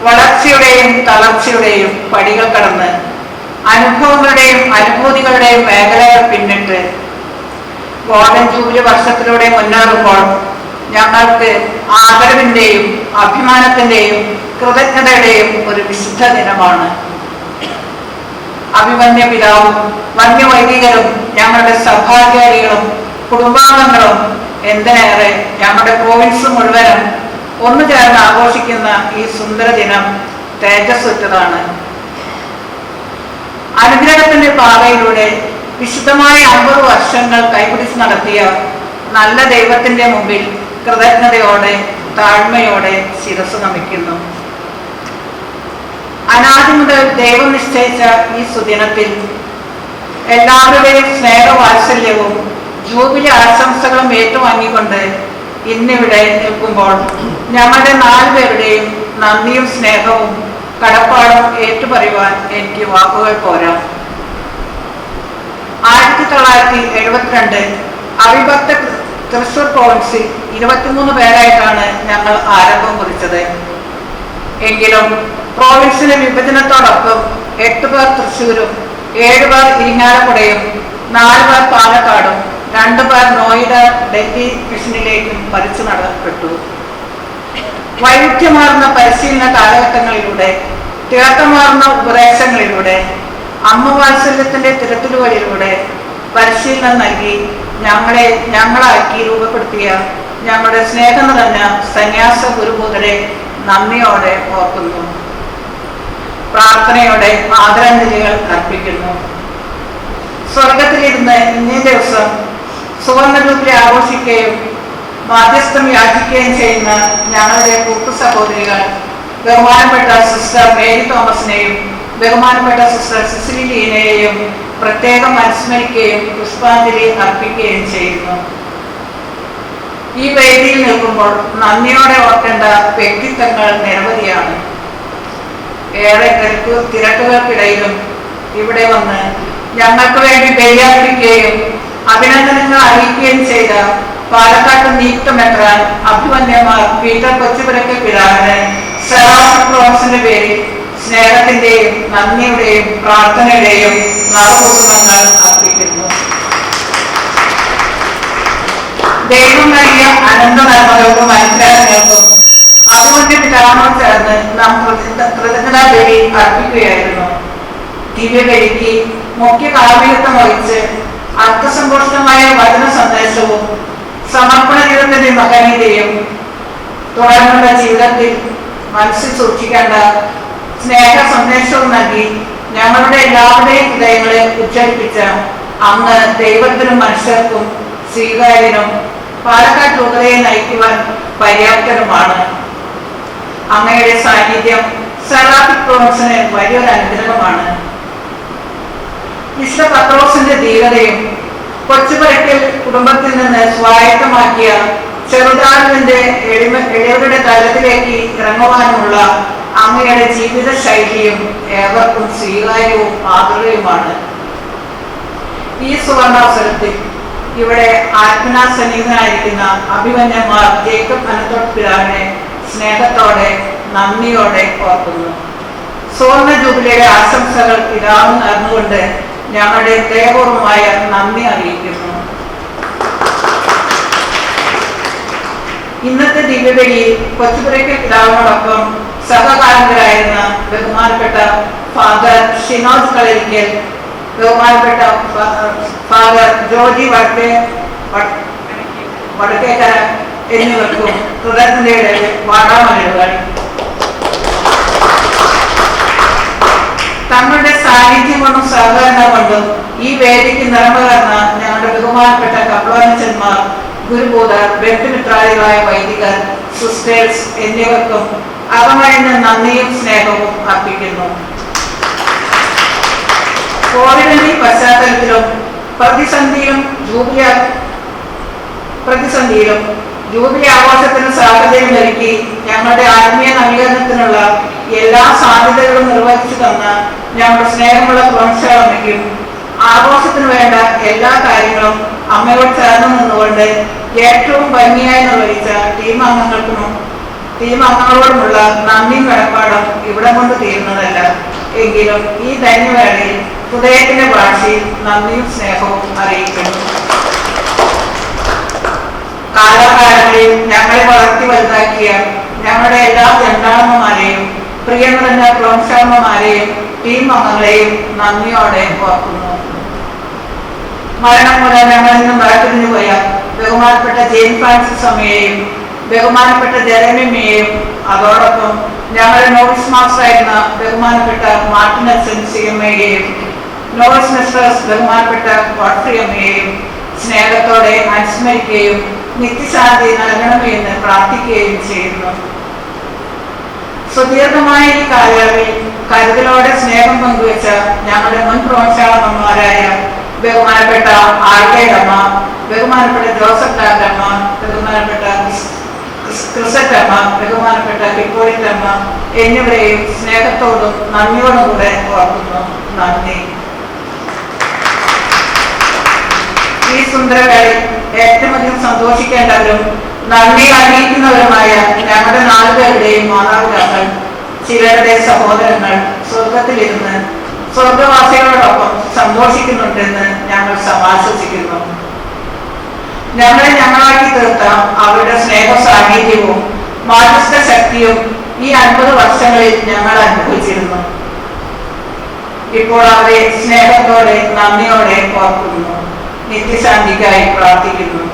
വളർച്ചയുടെയും തളർച്ചയുടെയും പടികൾ കടന്ന് അനുഭവങ്ങളുടെയും അനുഭൂതികളുടെയും മേഖലകൾ പിന്നിട്ട് ഗോൾഡൻ ജൂബിലി വർഷത്തിലൂടെ മുന്നേറുമ്പോൾ ഞങ്ങൾക്ക് ആദരവിന്റെയും അഭിമാനത്തിന്റെയും കൃതജ്ഞതയുടെയും ഒരു വിശുദ്ധ ദിനമാണ്. അഭിമന്യ പിതാവും വന്യവൈദികരും ഞങ്ങളുടെ സഭാചാരികളും കുടുംബാംഗങ്ങളും എന്തിനേറെ ഞങ്ങളുടെ പ്രോവിൻസ് മുഴുവനും ഒന്നു ചേർന്ന് ആഘോഷിക്കുന്ന ഈ സുന്ദര ദിനം തേജസ്സുറ്റതാണ്. അനുഗ്രഹത്തിന്റെ പാതയിലൂടെ വിശുദ്ധമായ 50 വർഷങ്ങൾ കൈപിടിച്ച് നടത്തിയ നല്ല ദൈവത്തിന്റെ മുമ്പിൽ കൃതജ്ഞതയോടെ താഴ്മയോടെ ശിരസ് നമിക്കുന്നു. അനാദി മുതൽ ദൈവം നിശ്ചയിച്ച ഈ സുദിനത്തിൽ എല്ലാവരുടെയും സ്നേഹവാത്സല്യവും ജൂബിലി ആശംസകളും ഏറ്റുവാങ്ങിക്കൊണ്ട് ഇന്നിവിടെ നിൽക്കുമ്പോൾ ഞങ്ങളുടെ 4 പേരുടെയും നന്ദിയും സ്നേഹവും കടപ്പാടും ഏറ്റുപറയുവാൻ എനിക്ക് വാക്കുകൾ പോരാ. 1972 അവിഭക്ത തൃശൂർ പ്രോവിൻസിൽ 23 പേരായിട്ടാണ് ഞങ്ങൾ ആരംഭം കുറിച്ചത്. എങ്കിലും പ്രോവിൻസിലെ വിഭജനത്തോടൊപ്പം 8 പേർ തൃശ്ശൂരും 7 പേർ ഇരിങ്ങാലക്കുടയും 4 പേർ പാലക്കാടും 2 പേർ നോയിഡ ഡൽഹി മിഷനിലേക്കും പറിച്ചു നടപ്പെട്ടു. വൈവിധ്യമാർന്ന പരിശീലന കാലഘട്ടങ്ങളിലൂടെ, തിളക്കമാർന്ന ഉപദേശങ്ങളിലൂടെ, അമ്മ വാത്സല്യത്തിന്റെ തിരച്ചിലുകളിലൂടെ പരിശീലനം നൽകി ഞങ്ങളാക്കി രൂപപ്പെടുത്തിയ ഞങ്ങളുടെ സ്നേഹം നിറഞ്ഞ സന്യാസ ഗുരുബോധരെ നന്ദിയോടെ ഓർക്കുന്നു. പ്രാർത്ഥനയോടെ ആദരാഞ്ജലികൾ അർപ്പിക്കുന്നു. സ്വർഗത്തിലിരുന്ന് ഇന്നേ ദിവസം സുവർണ്ണ ജൂബിലി ആഘോഷിക്കുകയും മാധ്യസ്ഥം യാചിക്കുകയും ചെയ്യുന്ന ഞങ്ങളുടെ കൂട്ടു സഹോദരികൾ ബഹുമാനപ്പെട്ട സിസ്റ്റർ മേരി തോമസിനെയും ബഹുമാനപ്പെട്ട സിസ്റ്റർ സിസിലി ലീനയെയും പ്രത്യേകം അനുസ്മരിക്കുകയും പുഷ്പാഞ്ജലി അർപ്പിക്കുകയും ചെയ്യുന്നു. ഈ വേദിയിൽ നിൽക്കുമ്പോൾ നന്ദിയോടെ ഓർക്കേണ്ട വ്യക്തിത്വങ്ങൾ നിരവധിയാണ്. ഏറെ തിരക്കുകൾക്കിടയിലും ഇവിടെ വന്ന് ഞങ്ങൾക്ക് വേണ്ടി ബലിയർപ്പിക്കുകയും അഭിനന്ദനങ്ങൾ അറിയിക്കുകയും ചെയ്ത പാലക്കാട്ട് നിയുക്തമെത്രാൻ അഭിമന്യമാർ പീറ്റർ കൊച്ചുപുരയ്ക്കൽ പിതാവിന് സെറാഫിന്റെ പേരിൽ സ്നേഹത്തിന്റെയും നന്ദിയുടെയും പ്രാർത്ഥനയുടെയും നറുകുടുംബങ്ങൾ അർപ്പിക്കുന്നു. ദൈവം നൽകിയ അനന്ത നന്മകൾക്കും അനുഗ്രഹങ്ങൾക്കും അതുകൊണ്ട് പിതാവിനോട് ചേർന്ന് നാം കൃതജ്ഞതാ ബലി അർപ്പിക്കുകയായിരുന്നു. ദിവ്യബലിക്ക് മുഖ്യ കാർമ്മികത്വം വഹിച്ച് അർത്ഥസമ്പുഷ്ടമായ വചന സന്ദേശവും സമർപ്പണ ജീവിതത്തിന്റെ മഹനീയതയും തുടർന്നുള്ള ജീവിതത്തിൽ മനസ്സിൽ സൂക്ഷിക്കേണ്ട സ്നേഹ സന്ദേശവും നൽകി ഞങ്ങളുടെ എല്ലാവരുടെയും ഹൃദയങ്ങളെ ഉച്ചരിപ്പിച്ച അങ്ങ് ദൈവത്തിനും മനുഷ്യർക്കും സ്വീകാര്യനും പാലക്കാട് രൂപതയെ നയിക്കുവാൻ പര്യാപ്തനുമാണ്. അങ്ങയുടെ സാന്നിധ്യം സെറാഫിക് പ്രോവിൻസിന് വലിയൊരു അനുഗ്രഹമാണ്. വിശുദ്ധ പത്രോസിന്റെ ധീരതയും കൊച്ചുപുരയ്ക്കൽ കുടുംബത്തിൽ നിന്ന് സ്വായത്തമാക്കിയ ചെറുതാളിന്റെ എളിയവരുടെ തലത്തിലേക്ക് ഇറങ്ങുവാനുമുള്ള അങ്ങയുടെ ജീവിത ശൈലിയും ഏവർക്കും സ്വീകാര്യവും മാതൃകയുമാണ്. ഈ സുവർണാവസരത്തിൽ ഇവിടെ ആത്മനാ സന്നിഹിതനായിരിക്കുന്ന അഭിമന്യന്മാർ ജേക്കബ് അനന്തോട്ട് പിതാവിനെ സ്നേഹത്തോടെ നന്ദിയോടെ ഓർക്കുന്നു. സുവർണ ജൂബിലിയുടെ ആശംസകൾ പിതാവ് നേർന്നുകൊണ്ട് ഞങ്ങളുടെ ഹൃദയപൂർവമായ നന്ദി അറിയിക്കുന്നു. ഇന്നത്തെ ദിവ്യബലിയിൽ കൊച്ചുപുരയ്ക്കൽ പിതാവിനോടൊപ്പം സഹകാരകരായിരുന്ന ബഹുമാനപ്പെട്ട ഫാദർ ഷിനോജ് കളരിക്കൽ, ബഹുമാനപ്പെട്ട ഫാദർ ജോർജി വടക്കേക്കര എന്നിവർക്കും കൃതജ്ഞതയുടെ വാടാമലരുകൾ. തങ്ങളുടെ സാന്നിധ്യം കൊണ്ടും സഹകരണം കൊണ്ടും ഈ വേദിക്ക് നിറമകർന്ന ഞങ്ങളുടെ ബഹുമാനപ്പെട്ട കപ്ലോനച്ചന്മാർ, ഗുരുബോധർ, ബന്ധുമിത്രാദികളായ വൈദികർ, സിസ്റ്റേഴ്സ് എന്നിവർക്കും അകമഴിഞ്ഞ നന്ദിയും സ്നേഹവും അർപ്പിക്കുന്നു. കോവിഡിന്റെ പശ്ചാത്തലത്തിലും പ്രതിസന്ധിയിലും ജൂബിലി ആഘോഷത്തിന് സാഹചര്യം ഒരുക്കി ഞങ്ങളുടെ ആത്മീയ നവീകരണത്തിനുള്ള എല്ലാ സാധ്യതകളും നിർവഹിച്ചു തന്ന ഞങ്ങളുടെ സ്നേഹമുള്ള പ്രോത്സാഹനയ്ക്കും ആഘോഷത്തിന് വേണ്ട എല്ലാ കാര്യങ്ങളും അമ്മയോട് ചേർന്ന് നിന്നുകൊണ്ട് ഏറ്റവും ഭംഗിയായി നിർവഹിച്ച ടീം അംഗങ്ങളോടുമുള്ള നന്ദിയും കടപ്പാടും ഇവിടെ കൊണ്ട് തീരുന്നതല്ല. എങ്കിലും ഈ ധന്യവേളയിൽ ഹൃദയത്തിന്റെ ഭാഷയിൽ നന്ദിയും സ്നേഹവും അറിയിക്കുന്നു. കാലാകാലങ്ങളിൽ ഞങ്ങളെ വളർത്തി വലുതാക്കിയ ഞങ്ങളുടെ എല്ലാ ജണ്ടാളന്മാരെയും പ്രിയ നിറഞ്ഞ പ്രോത്സാഹന്മാരെയും ടീം അംഗങ്ങളെയും നന്ദിയോടെ ഓർക്കുന്നു. മരണം മൂലം ഞങ്ങളിൽ നിന്ന് വേർപിരിഞ്ഞു പോയ ബഹുമാനപ്പെട്ട ജെയിൻ ഫ്രാൻസിസ് അമ്മയെയും ബഹുമാനപ്പെട്ട ജെറമിയെയും അതോടൊപ്പം ഞങ്ങളുടെ നോവിസ് മാസ്റ്റർ ആയിരുന്ന ബഹുമാനപ്പെട്ട മാർട്ടിൻ അച്ഛൻ സിയമ്മയെയും നോവിസ് മിസ്റ്റേഴ്സ് ബഹുമാനപ്പെട്ട ഗോഡ്ഫ്രി അമ്മയെയും സ്നേഹത്തോടെ അനുസ്മരിക്കുകയും നിത്യശാന്തി നൽകണമേ എന്ന് പ്രാർത്ഥിക്കുകയും ചെയ്യുന്നു. സുദീർഘമായ ഈ കാലയളവിൽ കരുതലോടെ സ്നേഹം പങ്കുവെച്ച ഞങ്ങളുടെ മുൻ പ്രോത്സാഹനന്മാരായ ബഹുമാനപ്പെട്ട ആഴ്ചയമ്മ, ബഹുമാനപ്പെട്ട ജോസഫ് ഡാറ്റമ്മ, ബഹുമാനപ്പെട്ട ക്രിസറ്റമ്മ, ബഹുമാനപ്പെട്ട ഹിപ്പോളിറ്റമ്മ എന്നിവരെയും സ്നേഹത്തോടും നന്ദിയോടും കൂടെ ഓർക്കുന്നു. നന്ദി. ഈ സുന്ദരവേളയിൽ ഏറ്റവും അധികം സന്തോഷിക്കേണ്ടവരും നന്ദി അറിയിക്കുന്നവരുമായ ഞങ്ങളുടെ 4 പേരുടെയും മാതാപിതാക്കൾ, ചിലരുടെ സഹോദരങ്ങൾ സ്വർഗത്തിലിരുന്ന് സ്വർഗവാസികളോടൊപ്പം സന്തോഷിക്കുന്നുണ്ടെന്ന് ഞങ്ങൾ സമാശ്വസിക്കുന്നു. ഞങ്ങളെ ഞങ്ങളാക്കി തീർത്ത അവരുടെ സ്നേഹ സാന്നിധ്യവും മാനസിക ശക്തിയും ഈ 50 വർഷങ്ങളിൽ ഞങ്ങൾ അനുഭവിച്ചിരുന്നു. ഇപ്പോൾ അവരെ സ്നേഹത്തോടെ നന്ദിയോടെ ഓർക്കുന്നു, നിത്യശാന്തിക്കായി പ്രാർത്ഥിക്കുന്നു.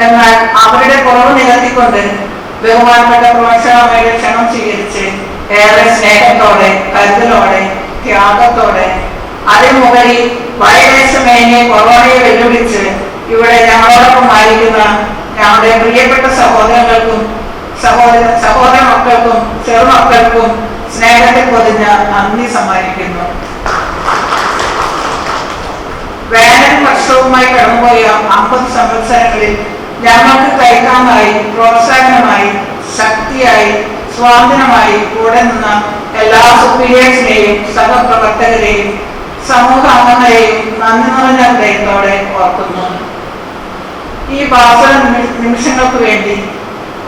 എന്നാൽ അവരുടെ കുറവ് നികത്തിക്കൊണ്ട് ബഹുമാനപ്പെട്ട പ്രൊഫസറമ്മയുടെ ക്ഷണം സ്വീകരിച്ച് ഏറെ സ്നേഹത്തോടെ, കരുതലോടെ, ത്യാഗത്തോടെ അതിനുമുകളിൽ വയലേശമേനെ കൊറോണയെ വെല്ലുവിളിച്ച് ഇവിടെ ഞങ്ങളോടൊപ്പം ആയിരിക്കുന്ന ഞങ്ങളുടെ പ്രിയപ്പെട്ട സഹോദരങ്ങൾക്കും സഹോദര മക്കൾക്കും ചെറുമക്കൾക്കും സ്നേഹത്തിൽ പൊതിഞ്ഞ നന്ദി സമ്മാനിക്കുന്നു. വേനൽ വർഷവുമായി കടന്നുപോയ 50 സംവത്സരങ്ങളിൽ ഞങ്ങൾക്ക് കൈത്താങ്ങായി, പ്രോത്സാഹനമായി, ശക്തിയായി, സ്വാതന്ത്ര്യമായി കൂടെ നിന്ന എല്ലാ സുപ്പീരിയേഴ്സിനെയും സഹപ്രവർത്തകരെയും സമൂഹാംഗങ്ങളെയും നന്ദി നിറഞ്ഞ ഹൃദയത്തോടെ ഓർക്കുന്നു. ഈ ഭാഷണ നിമിഷങ്ങൾക്ക് വേണ്ടി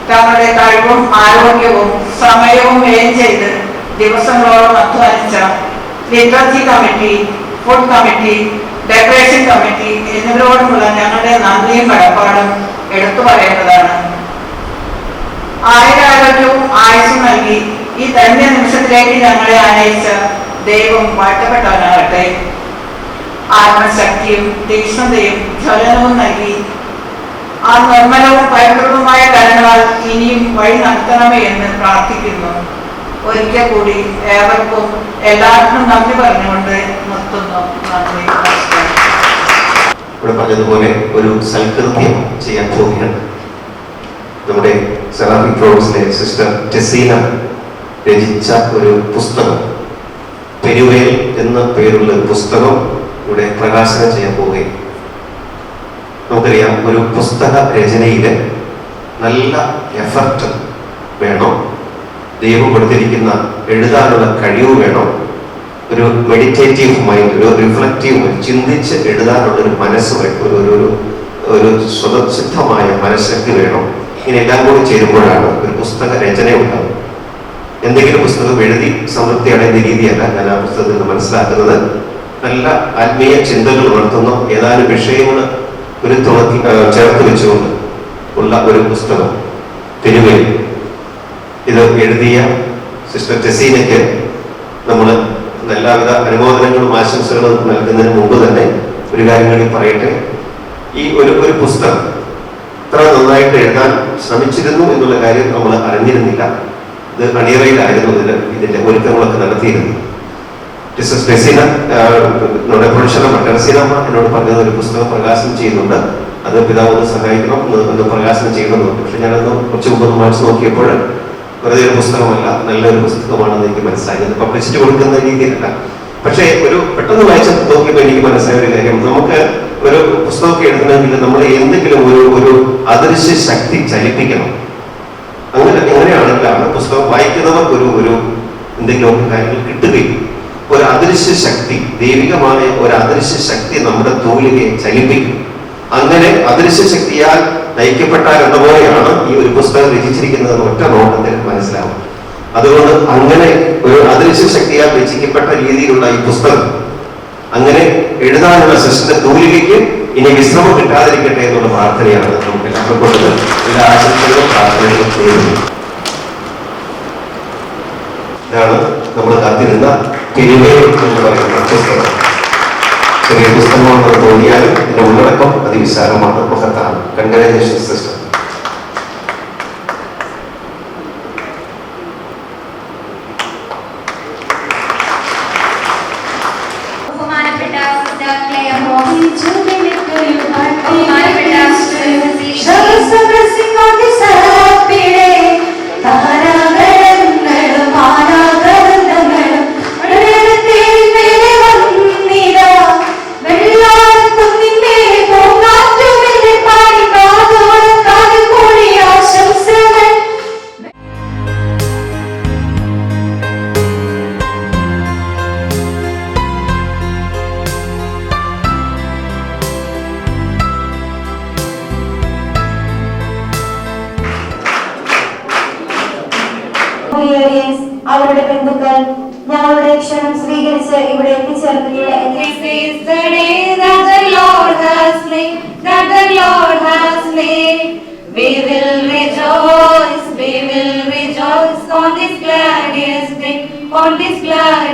തങ്ങളുടെ കഴിവും ആരോഗ്യവും സമയവും വ്യയം ചെയ്ത് ദിവസങ്ങളോളം അധ്വാനിച്ച literature committee, food committee, decoration committee എന്നിവരോടുമുള്ള ഞങ്ങളുടെ നന്ദിയും കടപ്പാടും എടുത്തു പറയേണ്ടതാണ്. ആയുരാരോഗ്യവും ആയുസ്സും നൽകി ഈ ധന്യ നിമിഷത്തിലേക്ക് ഞങ്ങളെ ആനയിച്ച ദൈവം വാഴ്ത്തപ്പെട്ടവനാകട്ടെ. ആത്മശക്തിയും തീക്ഷ്ണതയും ജ്വലനവും നൽകി ആ നിർമ്മലവും പൈതൃകവുമായ കരങ്ങളാൽ ഇനിയും വഴി നടത്തണമേ എന്ന് പ്രാർത്ഥിക്കുന്നു. ഒരിക്കൽ കൂടി ഏവർക്കും എല്ലാവർക്കും നന്ദി പറഞ്ഞുകൊണ്ട് നിർത്തുന്നു. നന്ദി. ഇവിടെ പറഞ്ഞതുപോലെ ഒരു സൽകൃത്യം ചെയ്യാൻ പോവുകയാണ്. നമ്മുടെ സെറാഫിക് പ്രോവിൻസിലെ സിസ്റ്റർ ടെസീന രചിച്ച ഒരു പുസ്തകം, പെരുവേൽ എന്ന പേരുള്ള ഒരു പുസ്തകം ഇവിടെ പ്രകാശനം ചെയ്യാൻ പോവുകയാണ്. നമുക്കറിയാം, ഒരു പുസ്തക രചനയിൽ നല്ല എഫർട്ട് വേണം, ദൈവം കൊടുത്തിരിക്കുന്ന എഴുതാനുള്ള കഴിവ് വേണം, ഒരു മെഡിറ്റേറ്റീവ് മൈൻഡ്, ഒരു റിഫ്ലക്റ്റീവ് മൈൻഡ്, ചിന്തിച്ച് എഴുതാനുള്ള ഒരു മനസ്സ് വേണം, ഒരു സ്വതസിദ്ധമായ മനഃശക്തി വേണം. ഇങ്ങനെയെല്ലാം കൂടി ചേരുമ്പോഴാണ് ഒരു പുസ്തക രചന ഉണ്ടാകുന്നത്. എന്തെങ്കിലും പുസ്തകം എഴുതി സംതൃപ്തി അടയുന്ന രീതിയല്ല ഞാൻ ആ പുസ്തകത്തിൽ നിന്ന് മനസ്സിലാക്കുന്നത്. നല്ല ആത്മീയ ചിന്തകൾ ഉണർത്തുന്ന ഏതാനും വിഷയങ്ങൾ ഒരു ചേർത്ത് വെച്ചുകൊണ്ട് ഉള്ള ഒരു പുസ്തകം പെരുവേൽ. ഇത് എഴുതിയ സിസ്റ്റർ ടെസീനയ്ക്ക് നമ്മൾ എല്ലാവിധ അനുമോദനങ്ങളും ആശംസകളും നൽകുന്നതിന് മുമ്പ് തന്നെ ഒരു കാര്യം കൂടി പറയട്ടെ. ഈ ഒരു പുസ്തകം ഇത്ര നന്നായിട്ട് എഴുതാൻ ശ്രമിച്ചിരുന്നു എന്നുള്ള കാര്യം നമ്മൾ അറിഞ്ഞിരുന്നില്ല. ഇത് അണിയറയിലായിരുന്നു ഇതിന്റെ ഒരുക്കങ്ങളൊക്കെ നടത്തിയിരുന്നു. സിസ്റ്റർ ടെസീന, നമ്മുടെ പ്രൊഫസറമ്മ ടെസീനമ്മ എന്നോട് പറഞ്ഞത് ഒരു പുസ്തകം പ്രകാശനം ചെയ്യുന്നുണ്ട്, അത് പിതാവ് സഹായിക്കണം എന്ന് പ്രകാശനം ചെയ്യണമെന്നുണ്ട്. പക്ഷെ ഞാനൊന്ന് കുറച്ച് മുമ്പ് വായിച്ചു നോക്കിയപ്പോൾ വെറുതെ ഒരു പുസ്തകമല്ല, നല്ലൊരു പുസ്തകമാണെന്ന് എനിക്ക് മനസ്സിലായി. അത് പബ്ലിസിറ്റി കൊടുക്കുന്ന രീതിയിലല്ല. പക്ഷേ ഒരു പെട്ടെന്ന് വായിച്ച് നോക്കിയപ്പോൾ എനിക്ക് മനസ്സിലായ ഒരു കാര്യം, നമുക്ക് ഒരു പുസ്തകമൊക്കെ എഴുതണമെങ്കിൽ നമ്മൾ എന്തെങ്കിലും ഒരു അദൃശ്യ ശക്തി ചലിപ്പിക്കണം. അങ്ങനെയാണെങ്കിലാണ് പുസ്തകം വായിക്കുന്നവർക്ക് ഒരു എന്തെങ്കിലുമൊക്കെ കാര്യങ്ങൾ കിട്ടുകയും ഒരു അദൃശ്യ ശക്തി, ദൈവികമായ ഒരു അദൃശ്യ ശക്തി നമ്മുടെ തൂലികയെ ചലിപ്പിക്കും. അങ്ങനെ അദൃശ്യ ശക്തിയാൽ നയിക്കപ്പെട്ടാൽ എന്ന പോലെയാണ് ഈ ഒരു പുസ്തകം രചിച്ചിരിക്കുന്നത് ഒറ്റ നോട്ടത്തിൽ മനസ്സിലാവും. അതുകൊണ്ട് അങ്ങനെ ഒരു അദൃശ്യ ശക്തിയാൽ രചിക്കപ്പെട്ട രീതിയിലുള്ള ഈ പുസ്തകം അങ്ങനെ എഴുതാനുള്ള സിസ്റ്റർ തൂലികയ്ക്ക് ഇനി വിശ്രമം കിട്ടാതിരിക്കട്ടെ എന്നുള്ള പ്രാർത്ഥനയാണ് നമുക്ക് എല്ലാവർക്കും കൊടുത്തത്. എല്ലാ ആശംസകളും പ്രാർത്ഥനകളും ചെയ്യുന്നു. ഇതാണ് നമ്മൾ കാത്തിരുന്ന പെരുവേൽ എന്ന് പറയുന്ന പുസ്തകം. ചെറിയ പുസ്തകമാണെന്ന് തോന്നിയാലും ഇതിന്റെ ഉള്ളടക്കം അതിവിശാലമാണ്, മഹത്താണ്. Congratulations sister. ബഹുമാനപ്പെട്ട സിസ്റ്റർ ക്ലെയർ റോസ്, ബഹുമാനപ്പെട്ട വെള്ളാൻ കുന്നിന്റെ പൂങ്കാറ്റുമെന്നെ പാടി കാതോർക്കാം. അവരുടെ ബന്ധുക്കൾ ഞങ്ങളുടെ ക്ഷണം സ്വീകരിച്ച് ഇവിടെ എത്തിച്ചേർന്നിട്ടുള്ള We will rejoice on this glorious day, on this glorious